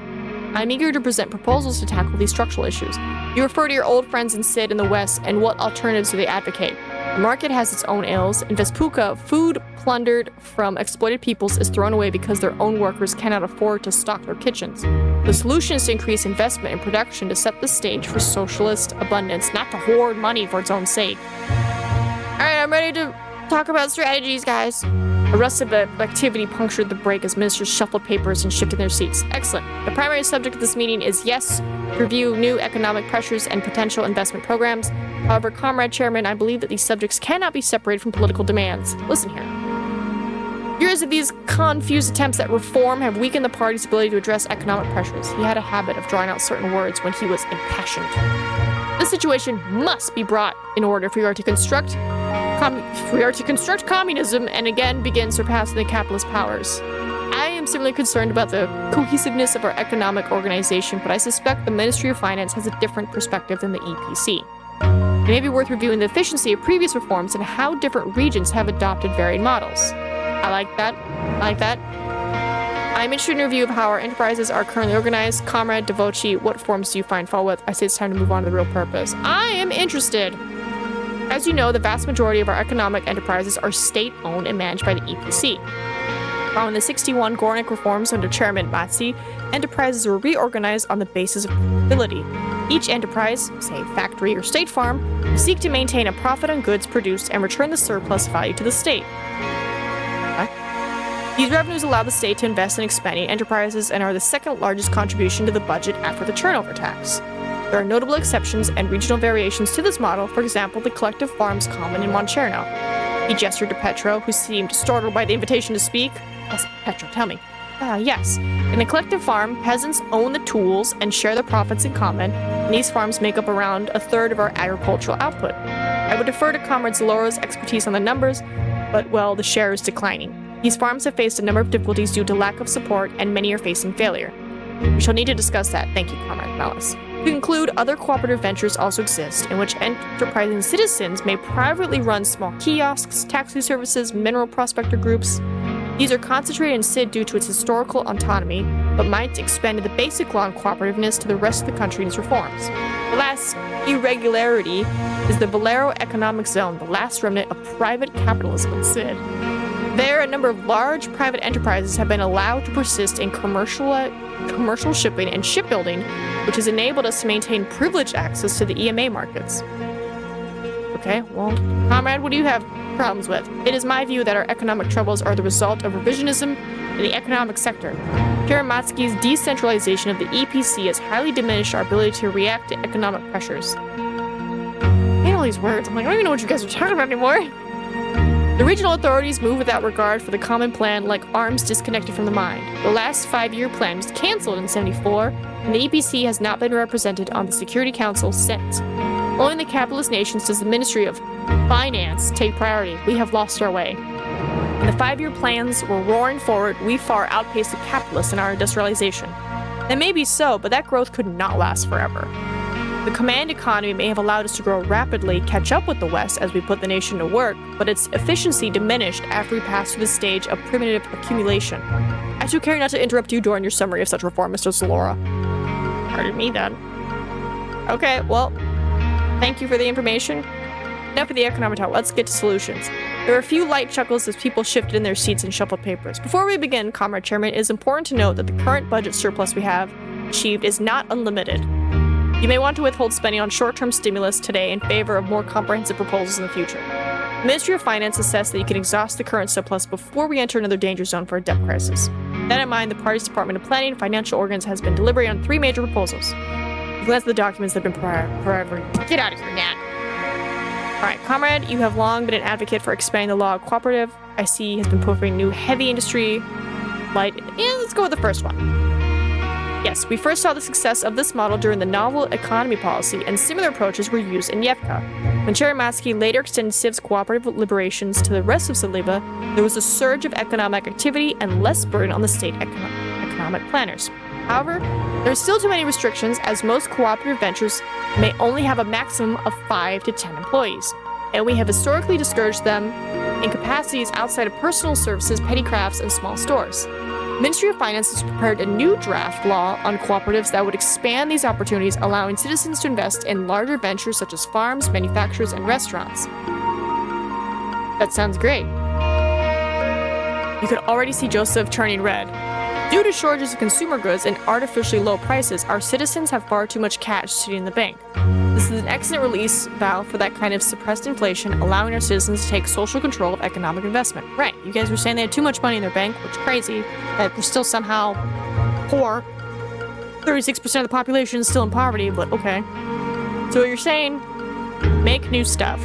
I'm eager to present proposals to tackle these structural issues. You refer to your old friends in SID in the West, and what alternatives do they advocate? The market has its own ills. In Vespucca, food plundered from exploited peoples is thrown away because their own workers cannot afford to stock their kitchens. The solution is to increase investment in production to set the stage for socialist abundance, not to hoard money for its own sake. Alright, I'm ready to talk about strategies, guys. A rust of activity punctured the break as ministers shuffled papers and shifted their seats. Excellent. The primary subject of this meeting is, yes, review new economic pressures and potential investment programs. However, Comrade Chairman, I believe that these subjects cannot be separated from political demands. Listen here. Years of these confused attempts at reform have weakened the party's ability to address economic pressures. He had a habit of drawing out certain words when he was impassioned. This situation must be brought in order if we are to construct communism and again begin surpassing the capitalist powers. I am similarly concerned about the cohesiveness of our economic organization, but I suspect the Ministry of Finance has a different perspective than the EPC. It may be worth reviewing the efficiency of previous reforms and how different regions have adopted varied models. I like that. I'm interested in a review of how our enterprises are currently organized. Comrade Devoci, what forms do you find fault with? I say it's time to move on to the real purpose. I am interested. As you know, the vast majority of our economic enterprises are state-owned and managed by the EPC. Following the 61 Gornick reforms under Chairman Matsi, enterprises were reorganized on the basis of profitability. Each enterprise, say factory or state farm, will seek to maintain a profit on goods produced and return the surplus value to the state. These revenues allow the state to invest in expanding enterprises and are the second largest contribution to the budget after the turnover tax. There are notable exceptions and regional variations to this model, for example, the collective farms common in Moncherno. He gestured to Petro, who seemed startled by the invitation to speak. Yes, Petro, tell me. Yes. In a collective farm, peasants own the tools and share the profits in common, and these farms make up around a third of our agricultural output. I would defer to Comrade Zaloro's expertise on the numbers, but, well, the share is declining. These farms have faced a number of difficulties due to lack of support, and many are facing failure. We shall need to discuss that. Thank you, Comrade Malice. To conclude, other cooperative ventures also exist, in which enterprising citizens may privately run small kiosks, taxi services, mineral prospector groups. These are concentrated in SID due to its historical autonomy, but might expand the basic law and cooperativeness to the rest of the country in its reforms. The last irregularity is the Valero Economic Zone, the last remnant of private capitalism in SID. There, a number of large private enterprises have been allowed to persist in commercial shipping and shipbuilding, which has enabled us to maintain privileged access to the EMA markets. Okay, well, Comrade, what do you have problems with? It is my view that our economic troubles are the result of revisionism in the economic sector. Hiramatsky's decentralization of the EPC has highly diminished our ability to react to economic pressures. I hate all these words. I'm like, I don't even know what you guys are talking about anymore. The regional authorities move without regard for the common plan, like arms disconnected from the mind. The last 5-year plan was cancelled in '74, and the EPC has not been represented on the Security Council since. Only in the capitalist nations does the Ministry of Finance take priority. We have lost our way. When the 5-year plans were roaring forward, we far outpaced the capitalists in our industrialization. That may be so, but that growth could not last forever. The command economy may have allowed us to grow rapidly, catch up with the West as we put the nation to work, but its efficiency diminished after we passed through the stage of primitive accumulation. I took care not to interrupt you during your summary of such reform, Mr. Zalora. Pardon me, then. Okay, well, thank you for the information. Enough of the economic talk, let's get to solutions. There were a few light chuckles as people shifted in their seats and shuffled papers. Before we begin, Comrade Chairman, it is important to note that the current budget surplus we have achieved is not unlimited. You may want to withhold spending on short-term stimulus today in favor of more comprehensive proposals in the future. The Ministry of Finance assessed that you can exhaust the current surplus before we enter another danger zone for a debt crisis. With that in mind, the party's Department of Planning and Financial Organs has been deliberating on 3 major proposals. You glance at the documents that have been forever. Get out of here, Nat. Alright, Comrade, you have long been an advocate for expanding the law of cooperative. I see has been pushing new heavy industry, light. Yeah, let's go with the first one. Yes, we first saw the success of this model during the novel economy policy, and similar approaches were used in Yevka. When Cherematsky later extended Civ's cooperative liberations to the rest of Sliva, there was a surge of economic activity and less burden on the state economic planners. However, there are still too many restrictions, as most cooperative ventures may only have a maximum of 5 to 10 employees, and we have historically discouraged them in capacities outside of personal services, petty crafts, and small stores. Ministry of Finance has prepared a new draft law on cooperatives that would expand these opportunities, allowing citizens to invest in larger ventures such as farms, manufacturers, and restaurants. That sounds great. You could already see Joseph turning red. Due to shortages of consumer goods and artificially low prices, our citizens have far too much cash sitting in the bank. This is an excellent release valve for that kind of suppressed inflation, allowing our citizens to take social control of economic investment. Right, you guys were saying they had too much money in their bank, which is crazy, that we're still somehow poor. 36% of the population is still in poverty, but okay. So what you're saying, make new stuff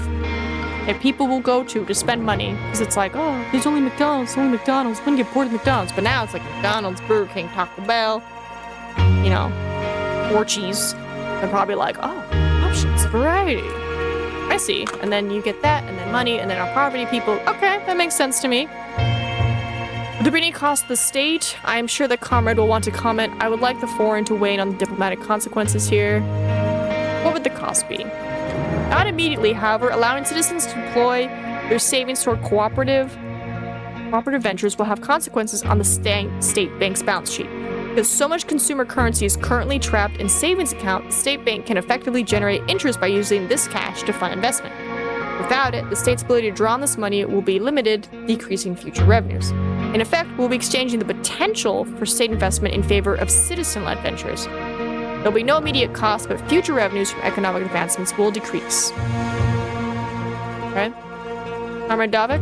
that people will go to spend money, because it's like, oh, there's only McDonald's, I'm gonna get bored of McDonald's. But now it's like McDonald's, Burger King, Taco Bell, you know, Orchie's. They're probably like, oh, options, variety. I see. And then you get that, and then money, and then our poverty people. Okay, that makes sense to me. Would there be any cost to the state? I am sure that Comrade will want to comment. I would like the foreign to weigh in on the diplomatic consequences here. What would the cost be? Not immediately, however, allowing citizens to deploy their savings toward cooperative ventures will have consequences on the state bank's balance sheet. Because so much consumer currency is currently trapped in savings account, the state bank can effectively generate interest by using this cash to fund investment. Without it, the state's ability to draw on this money will be limited, decreasing future revenues. In effect, we'll be exchanging the potential for state investment in favor of citizen-led ventures. There'll be no immediate cost, but future revenues from economic advancements will decrease. Okay? Comrade Davik?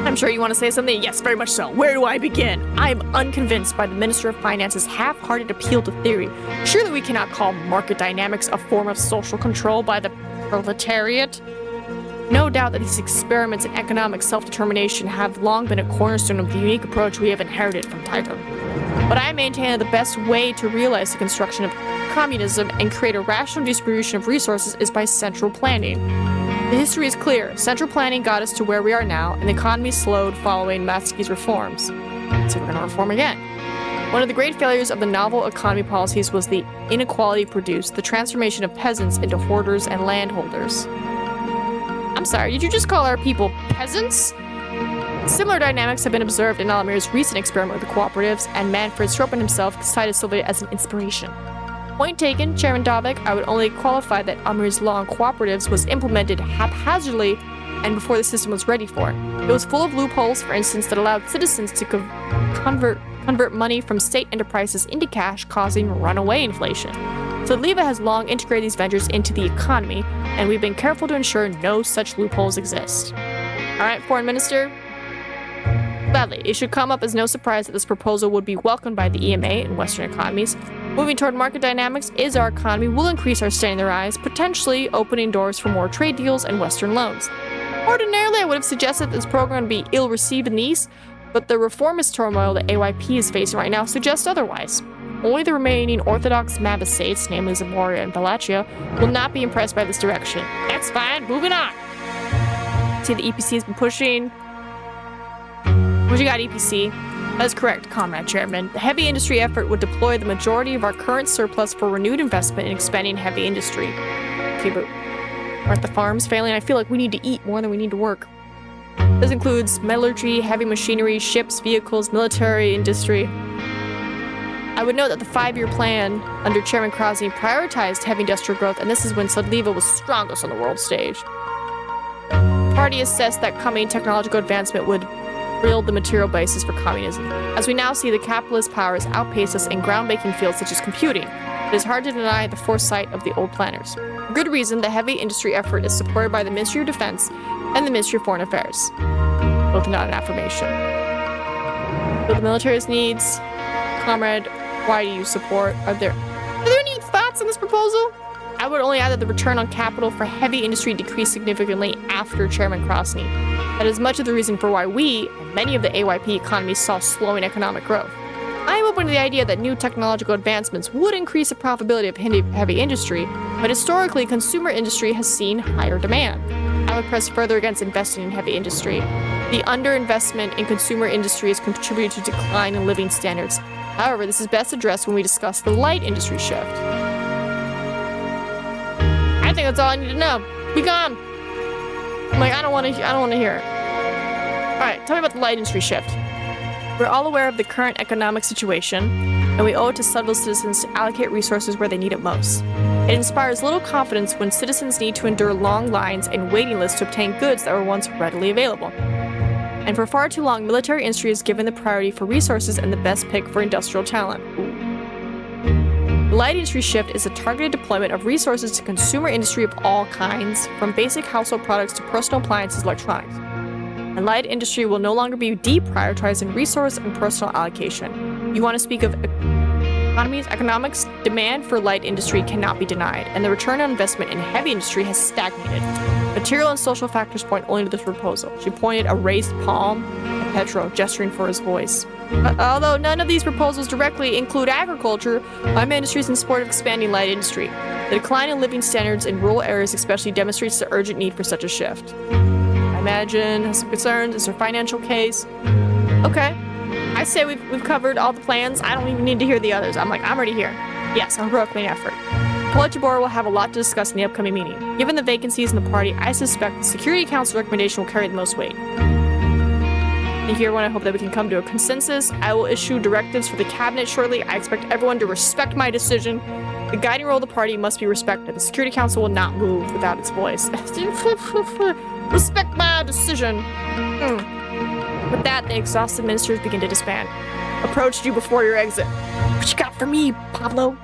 I'm sure you want to say something. Yes, very much so. Where do I begin? I am unconvinced by the Minister of Finance's half-hearted appeal to theory. Surely we cannot call market dynamics a form of social control by the proletariat. No doubt that these experiments in economic self-determination have long been a cornerstone of the unique approach we have inherited from Titan. But I maintain that the best way to realize the construction of communism and create a rational distribution of resources is by central planning. The history is clear. Central planning got us to where we are now, and the economy slowed following Matsky's reforms. So we're going to reform again. One of the great failures of the novel economy policies was the inequality produced, the transformation of peasants into hoarders and landholders. I'm sorry, did you just call our people peasants? Similar dynamics have been observed in Alamir's recent experiment with the cooperatives, and Manfred Stropin himself cited Sylvia as an inspiration. Point taken, Chairman Davik. I would only qualify that Alamir's law on cooperatives was implemented haphazardly and before the system was ready for it. It was full of loopholes, for instance, that allowed citizens to convert money from state enterprises into cash, causing runaway inflation. So Leva has long integrated these ventures into the economy, and we've been careful to ensure no such loopholes exist. Alright, Foreign Minister? Gladly, it should come up as no surprise that this proposal would be welcomed by the EMA and Western economies. Moving toward market dynamics is our economy will increase our standing in their eyes, potentially opening doors for more trade deals and Western loans. Ordinarily, I would have suggested this program would be ill-received in the East, but the reformist turmoil that AYP is facing right now suggests otherwise. Only the remaining Orthodox Maba states, namely Zamoria and Valachia, will not be impressed by this direction. That's fine, moving on! See, the EPC has been pushing. What you got, EPC? That is correct, Comrade Chairman. The heavy industry effort would deploy the majority of our current surplus for renewed investment in expanding heavy industry. Okay, but aren't the farms failing? I feel like we need to eat more than we need to work. This includes metallurgy, heavy machinery, ships, vehicles, military industry. I would note that the 5-year plan under Chairman Krasny prioritized heavy industrial growth, and this is when Sudliva was strongest on the world stage. The party assessed that coming technological advancement would build the material basis for communism. As we now see, the capitalist powers outpace us in groundbreaking fields such as computing. It is hard to deny the foresight of the old planners. For good reason, the heavy industry effort is supported by the Ministry of Defense and the Ministry of Foreign Affairs. Both not an affirmation. But the military's needs, Comrade, why do you support? Are there any thoughts on this proposal? I would only add that the return on capital for heavy industry decreased significantly after Chairman Krasny. That is much of the reason for why we, and many of the AYP economies, saw slowing economic growth. I am open to the idea that new technological advancements would increase the profitability of heavy industry, but historically, consumer industry has seen higher demand. I would press further against investing in heavy industry. The underinvestment in consumer industry has contributed to decline in living standards. However, this is best addressed when we discuss the light industry shift. I think that's all I need to know. Be gone. I'm like, I don't want to hear it. All right, tell me about the light industry shift. We're all aware of the current economic situation, and we owe it to several citizens to allocate resources where they need it most. It inspires little confidence when citizens need to endure long lines and waiting lists to obtain goods that were once readily available. And for far too long, military industry is given the priority for resources and the best pick for industrial talent. The light industry shift is a targeted deployment of resources to consumer industry of all kinds, from basic household products to personal appliances, electronics. And light industry will no longer be deprioritized in resource and personal allocation. You want to speak of economics, demand for light industry cannot be denied, and the return on investment in heavy industry has stagnated. Material and social factors point only to this proposal. She pointed a raised palm at Petro, gesturing for his voice. Although none of these proposals directly include agriculture, I'm industries in support of expanding light industry. The decline in living standards in rural areas especially demonstrates the urgent need for such a shift. I imagine has some concerns. Is her financial case? Okay. I say we've covered all the plans. I don't even need to hear the others. I'm already here. Yes, I'm heroically effort. Politburo will have a lot to discuss in the upcoming meeting. Given the vacancies in the party, I suspect the Security Council recommendation will carry the most weight. Thank you, everyone. I hope that we can come to a consensus. I will issue directives for the cabinet shortly. I expect everyone to respect my decision. The guiding role of the party must be respected. The Security Council will not move without its voice. Respect my decision. With that, the exhausted ministers begin to disband. Approached you before your exit. What you got for me, Pablo?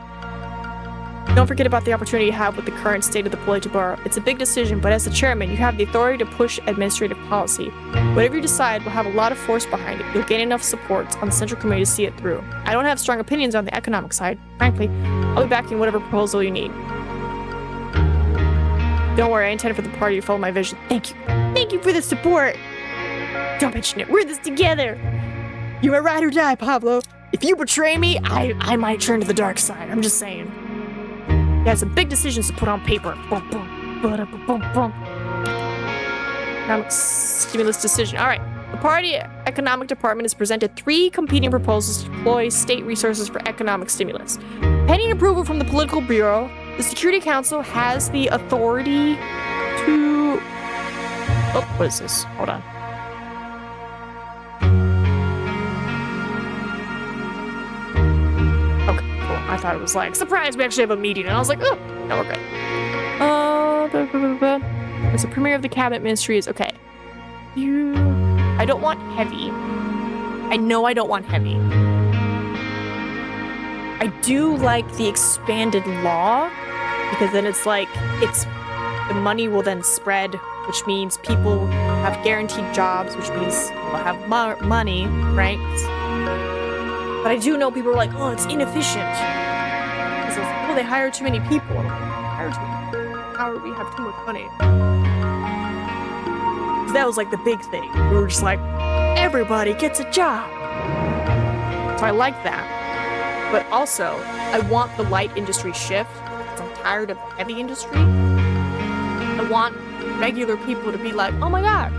Don't forget about the opportunity you have with the current state of the Politburo. It's a big decision, but as the chairman, you have the authority to push administrative policy. Whatever you decide will have a lot of force behind it. You'll gain enough support on the Central Committee to see it through. I don't have strong opinions on the economic side. Frankly, I'll be backing whatever proposal you need. Don't worry, I intend for the party to follow my vision. Thank you. Thank you for the support. Don't mention it. We're in this together. You're a ride or die, Pablo. If you betray me, I might turn to the dark side. I'm just saying. You have some big decisions to put on paper. Boom, boom, boom. Economic stimulus decision. All right. The party economic department has presented 3 competing proposals to deploy state resources for economic stimulus. Pending approval from the political bureau, the Security Council has the authority to... Oh, what is this? Hold on. I thought it was like, surprise, we actually have a meeting. And I was like, oh, no, we're good. It's the premier of the cabinet ministries. Okay. I don't want heavy. I know I don't want heavy. I do like the expanded law, because then it's like, the money will then spread, which means people have guaranteed jobs, which means we'll have money, right? But I do know people are like, oh, it's inefficient. Because it's like, oh, they hire too many people. Hire too many people. How do we have too much money? Because that was like the big thing. We were just like, everybody gets a job. So I like that. But also, I want the light industry shift. Because I'm tired of the heavy industry. I want regular people to be like, oh my god,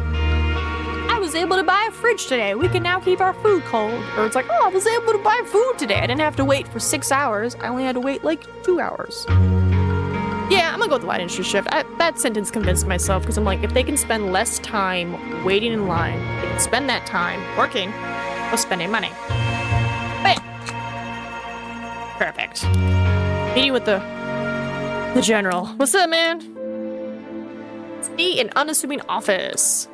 I was able to buy a fridge today. We can now keep our food cold. Or it's like, oh, I was able to buy food today. I didn't have to wait for 6 hours. I only had to wait like 2 hours. Yeah, I'm gonna go with the light industry shift. That sentence convinced myself, because I'm like, if they can spend less time waiting in line, they can spend that time working or spending money. Bam! Perfect. Meeting with the general. What's up, man? It's neat and unassuming office.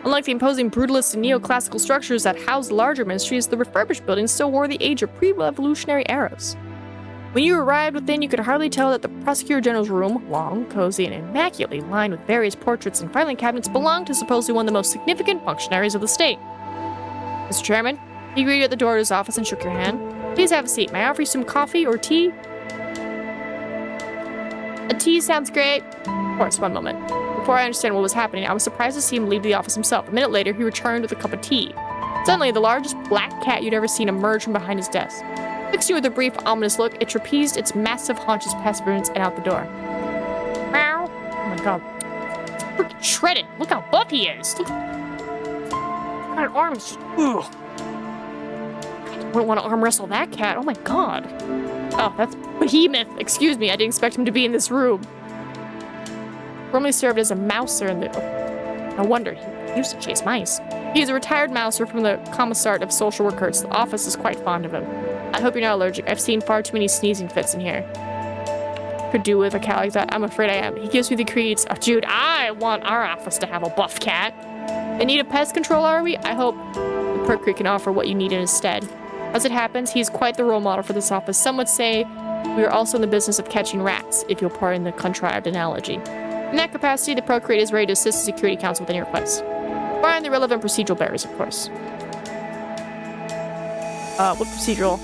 Unlike the imposing brutalist and neoclassical structures that housed larger ministries, the refurbished buildings still wore the age of pre-revolutionary eras. When you arrived within, you could hardly tell that the Prosecutor General's room, long, cozy, and immaculately lined with various portraits and filing cabinets, belonged to supposedly one of the most significant functionaries of the state. Mr. Chairman, he greeted you at the door of his office and shook your hand. Please have a seat. May I offer you some coffee or tea? A tea sounds great. Of course, one moment. Before I understand what was happening, I was surprised to see him leave the office himself. A minute later, he returned with a cup of tea. Suddenly, the largest black cat you'd ever seen emerged from behind his desk. Fixing you with a brief, ominous look, it trapezed its massive haunches past Bruins and out the door. Meow. Oh my god. It's freaking shredded. Look how buff he is. Look. That arm is just... Ugh. I wouldn't want to arm wrestle that cat. Oh my god. Oh, that's Behemoth. Excuse me, I didn't expect him to be in this room. Formerly served as a mouser in the... No wonder, he used to chase mice. He is a retired mouser from the Commissariat of Social Workers. The office is quite fond of him. I hope you're not allergic. I've seen far too many sneezing fits in here. Could do with a cat like that. I'm afraid I am. He gives me the creeds. Oh, dude, I want our office to have a buff cat. In need of pest control, are we? I hope the Perk can offer what you need instead. As it happens, he's quite the role model for this office. Some would say we are also in the business of catching rats, if you'll pardon the contrived analogy. In that capacity, the Procreate is ready to assist the Security Council with any requests. Find the relevant procedural barriers, of course. What procedural?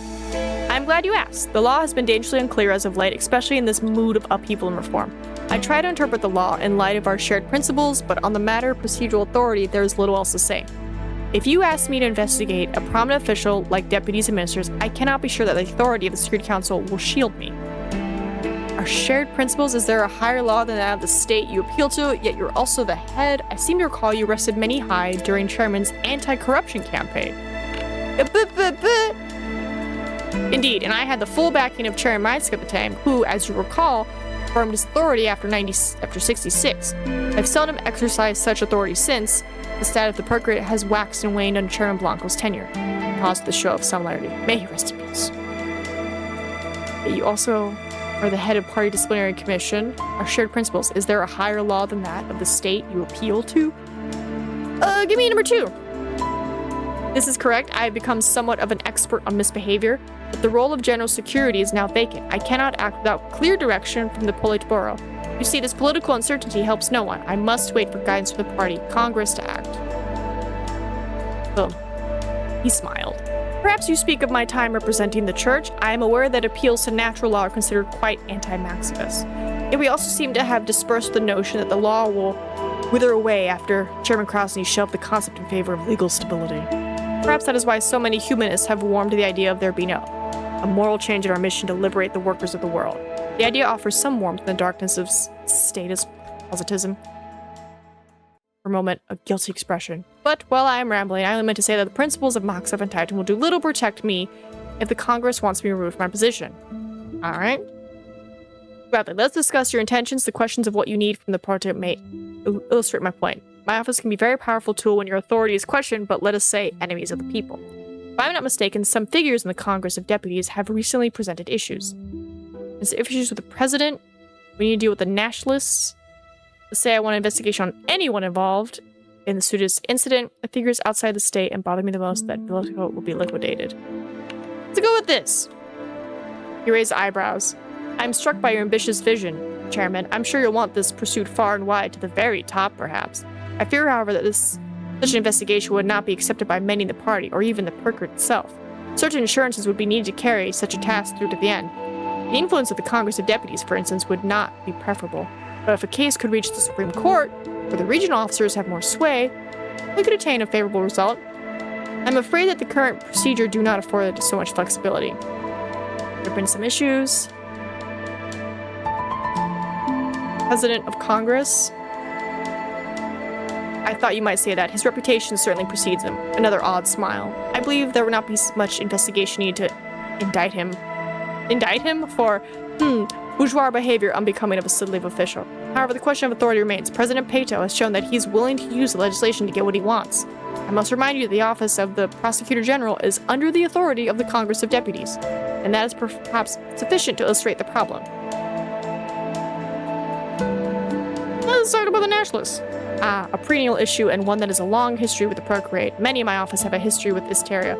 I'm glad you asked. The law has been dangerously unclear as of late, especially in this mood of upheaval and reform. I try to interpret the law in light of our shared principles, but on the matter of procedural authority, there is little else to say. If you ask me to investigate a prominent official like deputies and ministers, I cannot be sure that the authority of the Security Council will shield me. Our shared principles? Is there a higher law than that of the state you appeal to, yet you're also the head? I seem to recall you arrested many high during Chairman's anti-corruption campaign. Indeed, and I had the full backing of Chairman Meisk at the time, who, as you recall, affirmed his authority after 66. I've seldom exercised such authority since. The status of the Procreate has waxed and waned under Chairman Blanco's tenure. Paused the show of similarity. May he rest in peace. You also are the head of Party Disciplinary Commission. Our shared principles. Is there a higher law than that of the state you appeal to? Give me number 2. This is correct. I have become somewhat of an expert on misbehavior, but the role of general security is now vacant. I cannot act without clear direction from the Politburo. You see, this political uncertainty helps no one. I must wait for guidance from the party, Congress, to act. Boom. He smiled. Perhaps you speak of my time representing the church. I am aware that appeals to natural law are considered quite anti-Maximus. Yet we also seem to have dispersed the notion that the law will wither away after Chairman Krasny shelved the concept in favor of legal stability. Perhaps that is why so many humanists have warmed to the idea of there being a moral change in our mission to liberate the workers of the world. The idea offers some warmth in the darkness of status positivism. For a moment, a guilty expression. But while I am rambling, I only meant to say that the principles of Maxov and Titan will do little to protect me if the Congress wants me removed from my position. Alright? Bradley, let's discuss your intentions. The questions of what you need from the project may illustrate my point. My office can be a very powerful tool when your authority is questioned, but let us say enemies of the people. If I'm not mistaken, some figures in the Congress of Deputies have recently presented issues. There's issues with the president. We need to deal with the nationalists. Let's say I want an investigation on anyone involved in the Sudis incident. The figures outside the state and bother me the most that Velasco will be liquidated. Let's go with this. He raised eyebrows. I'm struck by your ambitious vision, Chairman. I'm sure you'll want this pursued far and wide to the very top, perhaps. I fear, however, that such an investigation would not be accepted by many in the party, or even the Perker itself. Certain assurances would be needed to carry such a task through to the end. The influence of the Congress of Deputies, for instance, would not be preferable. But if a case could reach the Supreme Court, where the regional officers have more sway, we could attain a favorable result. I'm afraid that the current procedure do not afford so much flexibility. There have been some issues. President of Congress. I thought you might say that. His reputation certainly precedes him. Another odd smile. I believe there would not be much investigation needed to indict him. Indict him for, bourgeois behavior unbecoming of a civil official. However, the question of authority remains. President Pato has shown that he's willing to use the legislation to get what he wants. I must remind you that the office of the Prosecutor General is under the authority of the Congress of Deputies, and that is perhaps sufficient to illustrate the problem. Let's talk about the nationalists. A perennial issue and one that has a long history with the Procreate. Many in my office have a history with hysteria.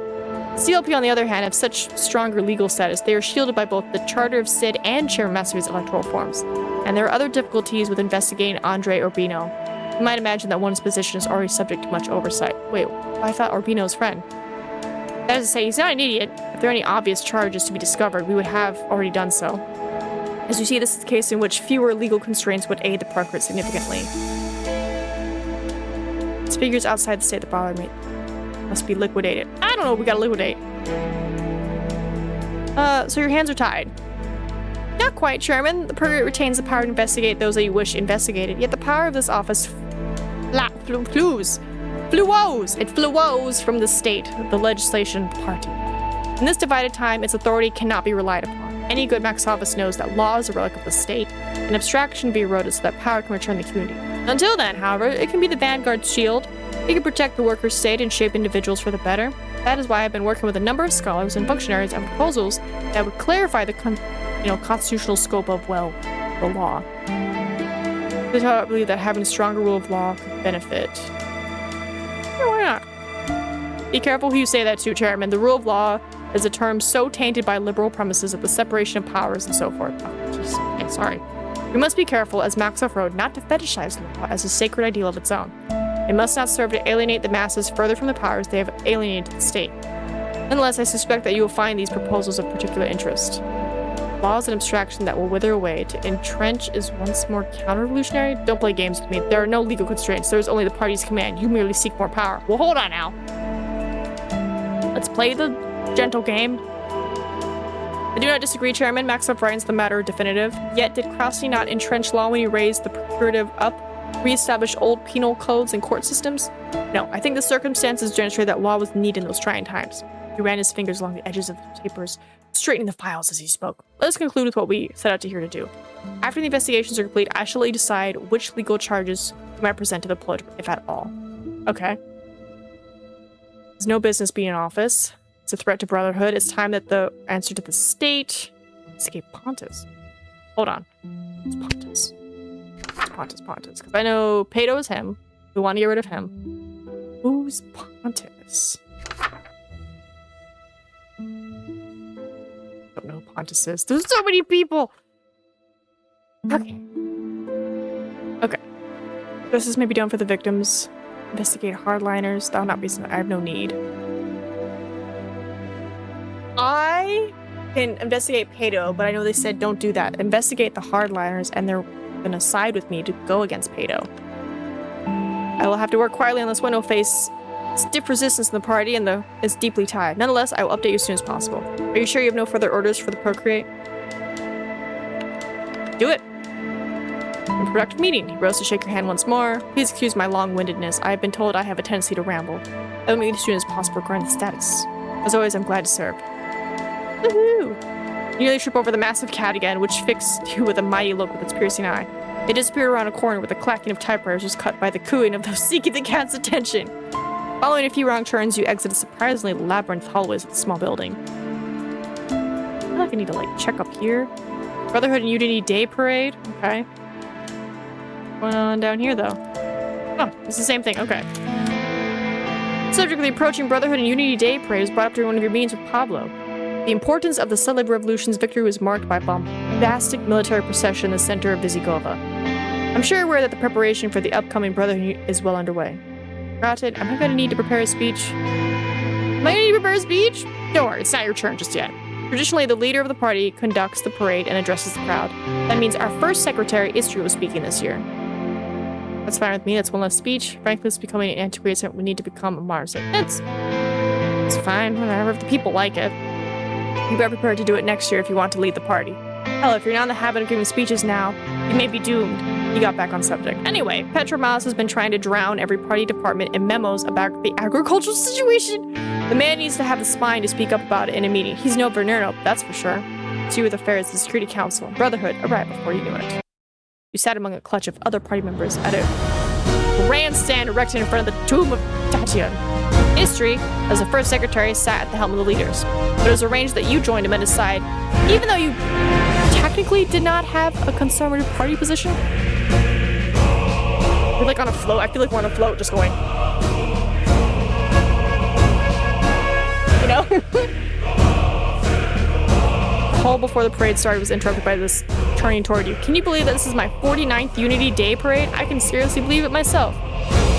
CLP, on the other hand, have such stronger legal status. They are shielded by both the Charter of Sid and Chairman Massey's electoral forms. And there are other difficulties with investigating Andre Urbino. You might imagine that one's position is already subject to much oversight. Wait, I thought Urbino's friend. That is to say, he's not an idiot. If there are any obvious charges to be discovered, we would have already done so. As you see, this is the case in which fewer legal constraints would aid the Procreate significantly. It's figures outside the state that bother me. must be liquidated. I don't know what we gotta liquidate. So your hands are tied. Not quite, Chairman. The Purgatory retains the power to investigate those that you wish investigated, yet the power of this office flows from the state, the legislation party. In this divided time, its authority cannot be relied upon. Any good Max office knows that law is a relic of the state, and abstraction be eroded so that power can return to the community. Until then, however, it can be the vanguard's shield. It can protect the workers' state and shape individuals for the better. That is why I've been working with a number of scholars and functionaries on proposals that would clarify the constitutional scope of, well, the law. I believe that having a stronger rule of law could benefit. Yeah, why not? Be careful who you say that to, Chairman. The rule of law is a term so tainted by liberal premises of the separation of powers and so forth. Oh, geez. Okay, sorry. We must be careful, as Maxoff wrote, not to fetishize law as a sacred ideal of its own. It must not serve to alienate the masses further from the powers they have alienated the state. Nonetheless, I suspect that you will find these proposals of particular interest. Law is an abstraction that will wither away. To entrench is once more counter-revolutionary. Don't play games with me. There are no legal constraints. There is only the party's command. You merely seek more power. Well, hold on now. Let's play the gentle game. I do not disagree, Chairman. Maxoff writes the matter definitive. Yet did Krasny not entrench law when he raised the procurative up, re-establish old penal codes and court systems? No, I think the circumstances demonstrate that law was needed in those trying times. He ran his fingers along the edges of the papers, straightening the files as he spoke. Let us conclude with what we set out to here to do. After the investigations are complete, I shall let you decide which legal charges you might present to the political, if at all. Okay. There's no business being in office. It's a threat to brotherhood. It's time that the answer to the state. Escape Pontus. Hold on. It's Pontus. It's Pontus. Because I know Pato is him. We want to get rid of him. Who's Pontus? Don't know who Pontus is. There's so many people. Okay. Justice may be done for the victims. Investigate hardliners. That'll not be something I have no need. I can investigate Pato, but I know they said don't do that. Investigate the hardliners, and they're gonna side with me to go against Pato. I will have to work quietly on this window face. Stiff resistance in the party, and it's deeply tied. Nonetheless, I will update you as soon as possible. Are you sure you have no further orders for the procreate? Do it. A productive meeting. He rose to shake your hand once more. Please excuse my long-windedness. I have been told I have a tendency to ramble. I will meet you as soon as possible regarding the status. As always, I'm glad to serve. Woohoo! You nearly trip over the massive cat again, which fixed you with a mighty look with its piercing eye. It disappeared around a corner with the clacking of typewriters was cut by the cooing of those seeking the cat's attention. Following a few wrong turns, you exit a surprisingly labyrinth hallways of the small building. I feel like I need to, check up here. Brotherhood and Unity Day Parade. Okay. What's going on down here, though? Oh, it's the same thing. Okay. The subject of the approaching Brotherhood and Unity Day Parade was brought up during one of your meetings with Pablo. The importance of the Sun Labor Revolution's victory was marked by a bombastic military procession in the center of Visigova. I'm sure you're aware that the preparation for the upcoming Brotherhood is well underway. Granted, am I going to need to prepare a speech? Am I going to need to prepare a speech? Don't worry, it's not your turn just yet. Traditionally, the leader of the party conducts the parade and addresses the crowd. That means our first secretary, Istri, was speaking this year. That's fine with me, that's one less speech. Frankly, it's becoming an antiquated, we need to become a modern state. It's fine, whatever, if the people like it. You better prepare to do it next year if you want to lead the party. Hell, if you're not in the habit of giving speeches now, you may be doomed. He got back on subject. Anyway, Petromaus has been trying to drown every party department in memos about the agricultural situation. The man needs to have the spine to speak up about it in a meeting. He's no Venero, that's for sure. See with affairs of the Security Council. Brotherhood arrived before you knew it. You sat among a clutch of other party members at a grandstand erected in front of the tomb of Tatian. Istri, as the first secretary, sat at the helm of the leaders. But it was arranged that you joined him at his side, even though you technically did not have a conservative party position. We're like on a float. I feel like we're on a float just going. You know? The hall before the parade started was interrupted by this turning toward you. Can you believe that this is my 49th Unity Day Parade? I can seriously believe it myself.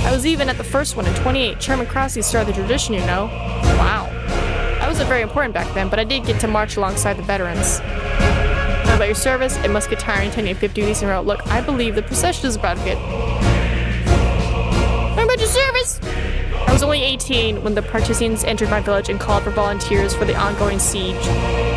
I was even at the first one in 28. Chairman Krasny started the tradition, you know. Wow. I wasn't very important back then, but I did get to march alongside the veterans. How about your service? It must get tiring attending 50 duties in a row. Look, I believe the procession is about to get... How about your service? I was only 18 when the Partisans entered my village and called for volunteers for the ongoing siege.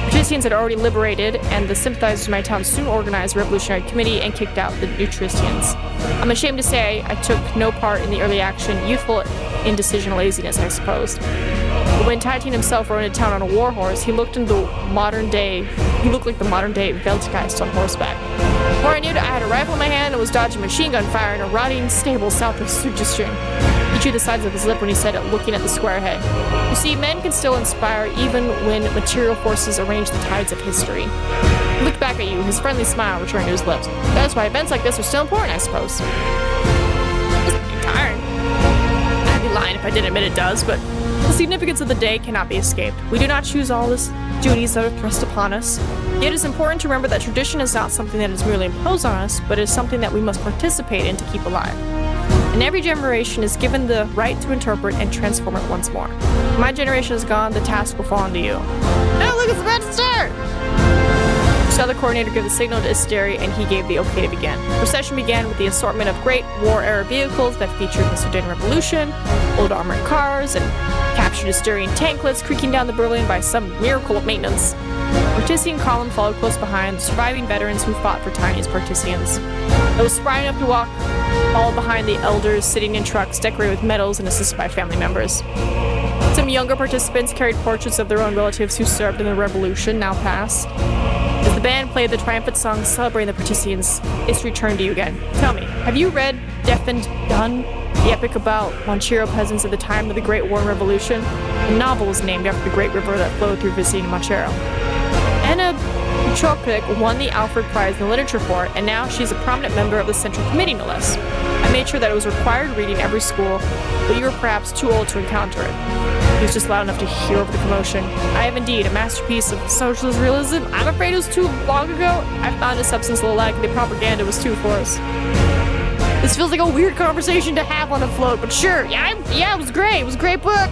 Partisans had already liberated, and the sympathizers of my town soon organized a revolutionary committee and kicked out the Nutristians. I'm ashamed to say I took no part in the early action, youthful indecision laziness, I suppose. But when Titan himself rode into town on a war horse, he looked like the modern day Veltgeist on horseback. Before I knew it, I had a rifle in my hand and was dodging machine gun fire in a rotting stable south of Sujistring. He chewed the sides of his lip when he said it, looking at the square head. You see, men can still inspire even when material forces arrange the tides of history. He looked back at you, his friendly smile returning to his lips. That's why events like this are still important, I suppose. It's pretty tiring. I'd be lying if I didn't admit it does, but the significance of the day cannot be escaped. We do not choose all the duties that are thrust upon us. Yet it is important to remember that tradition is not something that is merely imposed on us, but is something that we must participate in to keep alive. And every generation is given the right to interpret and transform it once more. When my generation is gone, the task will fall onto you. Oh, look, it's about to start! We saw the coordinator give the signal to Isteri, and he gave the okay to begin. The procession began with the assortment of great war-era vehicles that featured the Sudan Revolution, old armored cars, and captured Isterian tanklets creaking down the Berlin by some miracle of maintenance. Partisian column followed close behind, the surviving veterans who fought for Tiny's Partisans. Those spry enough to walk followed behind the elders sitting in trucks decorated with medals and assisted by family members. Some younger participants carried portraits of their own relatives who served in the revolution, now past. As the band played the triumphant song celebrating the Partisans, it's returned to you again. Tell me, have you read Deaf and Done, the epic about Manchero peasants at the time of the Great War and Revolution? The novel is named after the great river that flowed through Vicine Manchero. Anna Choklik won the Alfred Prize in Literature for it, and now she's a prominent member of the Central Committee, no less. I made sure that it was required reading every school, but you were perhaps too old to encounter it. He was just loud enough to hear over the commotion. I have indeed a masterpiece of socialist realism. I'm afraid it was too long ago. I found a substance a little like the propaganda was too forced. This feels like a weird conversation to have on a float, but sure, yeah, it was great. It was a great book.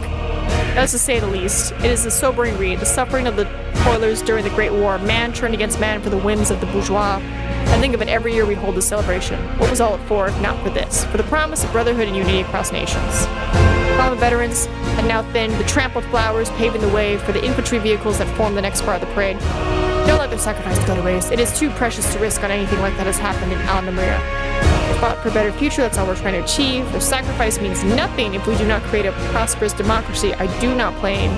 That's to say the least. It is a sobering read, the suffering of the toilers during the Great War, man turned against man for the whims of the bourgeois. I think of it every year we hold this celebration. What was all it for, if not for this? For the promise of brotherhood and unity across nations. All the veterans had now thinned, the trampled flowers paving the way for the infantry vehicles that formed the next part of the parade. Don't let their sacrifice go to waste. It is too precious to risk on anything like that has happened in Al-Namira. They fought for a better future, that's all we're trying to achieve. Their sacrifice means nothing if we do not create a prosperous democracy. I do not blame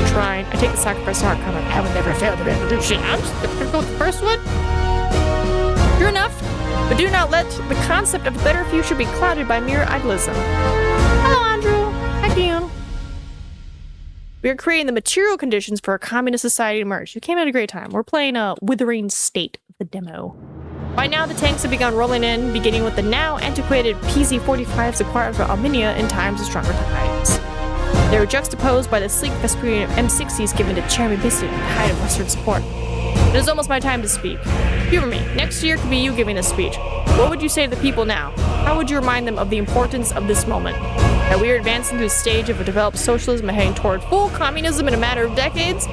trying. I take the sacrifice to heart, comment. I would never fail the revolution. I'm just gonna go with the first one. Sure enough, but do not let the concept of a better future be clouded by mere idealism. Hello, Andrew. Hi, Dion. We are creating the material conditions for a communist society to emerge. You came at a great time. We're playing a Withering State, the demo. By now, the tanks have begun rolling in, beginning with the now antiquated PZ-45s acquired for Armenia in times of stronger times. They were juxtaposed by the sleek Vesperian M60s given to Chairman Bissett at the height of Western support. It is almost my time to speak. Humor me. Next year could be you giving a speech. What would you say to the people now? How would you remind them of the importance of this moment? That we are advancing to a stage of a developed socialism and heading toward full communism in a matter of decades?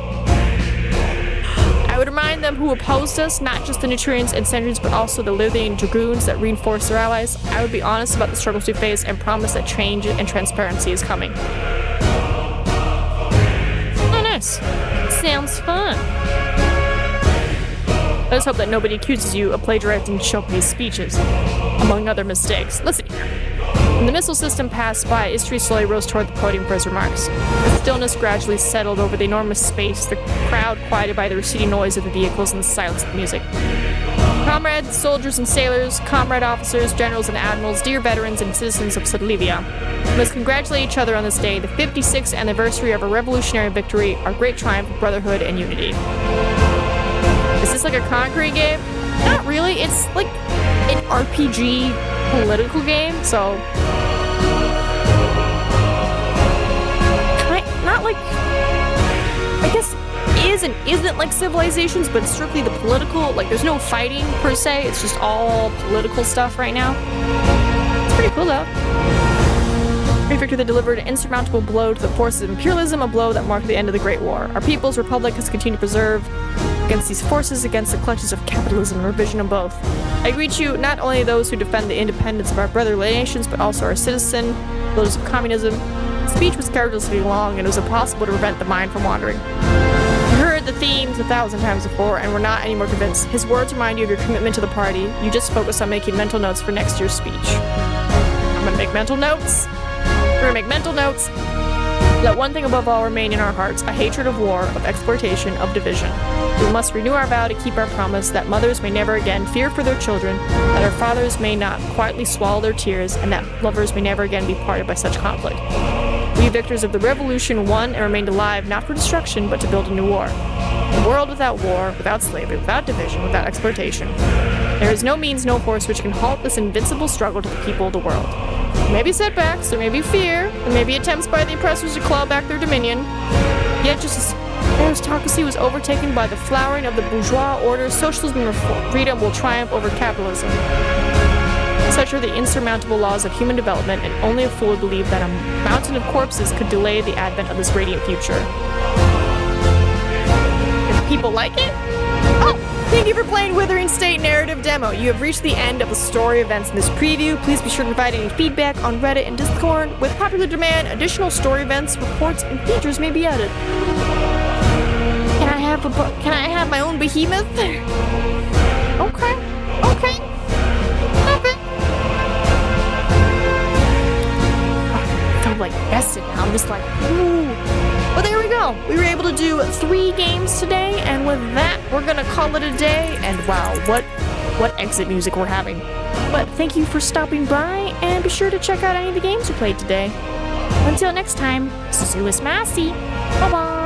I would remind them who opposed us, not just the Nutrients and Centuries, but also the Lithuanian Dragoons that reinforced their allies. I would be honest about the struggles we face and promise that change and transparency is coming. Oh, nice. Sounds fun. Let's hope that nobody accuses you of plagiarizing Chopin's speeches, among other mistakes. Listen here. When the missile system passed by, Istri slowly rose toward the podium for his remarks. The stillness gradually settled over the enormous space, the crowd quieted by the receding noise of the vehicles and the silence of the music. Comrades, soldiers and sailors, comrade officers, generals and admirals, dear veterans and citizens of Sudlivia, we must congratulate each other on this day, the 56th anniversary of a revolutionary victory, our great triumph of brotherhood and unity. Is this like a concrete game? Not really. It's like an RPG political game, so not like, I guess is and isn't like Civilizations, but strictly the political, like there's no fighting per se, it's just all political stuff right now. It's pretty cool though. Great victory that delivered an insurmountable blow to the forces of imperialism, a blow that marked the end of the Great War. Our people's republic has continued to preserve against these forces, against the clutches of capitalism and revision of both. I greet you, not only those who defend the independence of our brotherly nations, but also our citizen, those of communism. The speech was characteristically long, and it was impossible to prevent the mind from wandering. You heard the themes 1,000 times before, and were not any more convinced. His words remind you of your commitment to the party. You just focus on making mental notes for next year's speech. I'm gonna make mental notes. We're gonna make mental notes. Let one thing above all remain in our hearts, a hatred of war, of exploitation, of division. We must renew our vow to keep our promise that mothers may never again fear for their children, that our fathers may not quietly swallow their tears, and that lovers may never again be parted by such conflict. We victors of the revolution won and remained alive not for destruction, but to build a new war. A world without war, without slavery, without division, without exploitation. There is no means, no force which can halt this invincible struggle to the people of the world. There may be setbacks, there may be fear, there may be attempts by the oppressors to claw back their dominion. Yet just as aristocracy was overtaken by the flowering of the bourgeois order, socialism and freedom will triumph over capitalism. Such are the insurmountable laws of human development, and only a fool would believe that a mountain of corpses could delay the advent of this radiant future. If people like it? Oh! Thank you for playing Withering State Narrative Demo. You have reached the end of the story events in this preview. Please be sure to provide any feedback on Reddit and Discord. With popular demand, additional story events, reports, and features may be added. Can I have my own behemoth? Okay. I feel like vested now. I'm just like, ooh. But there we go. We were able to do 3 games today, and with that, we're gonna call it a day. And wow, what exit music we're having. But thank you for stopping by, and be sure to check out any of the games we played today. Until next time, Susu is Massey. Bye-bye.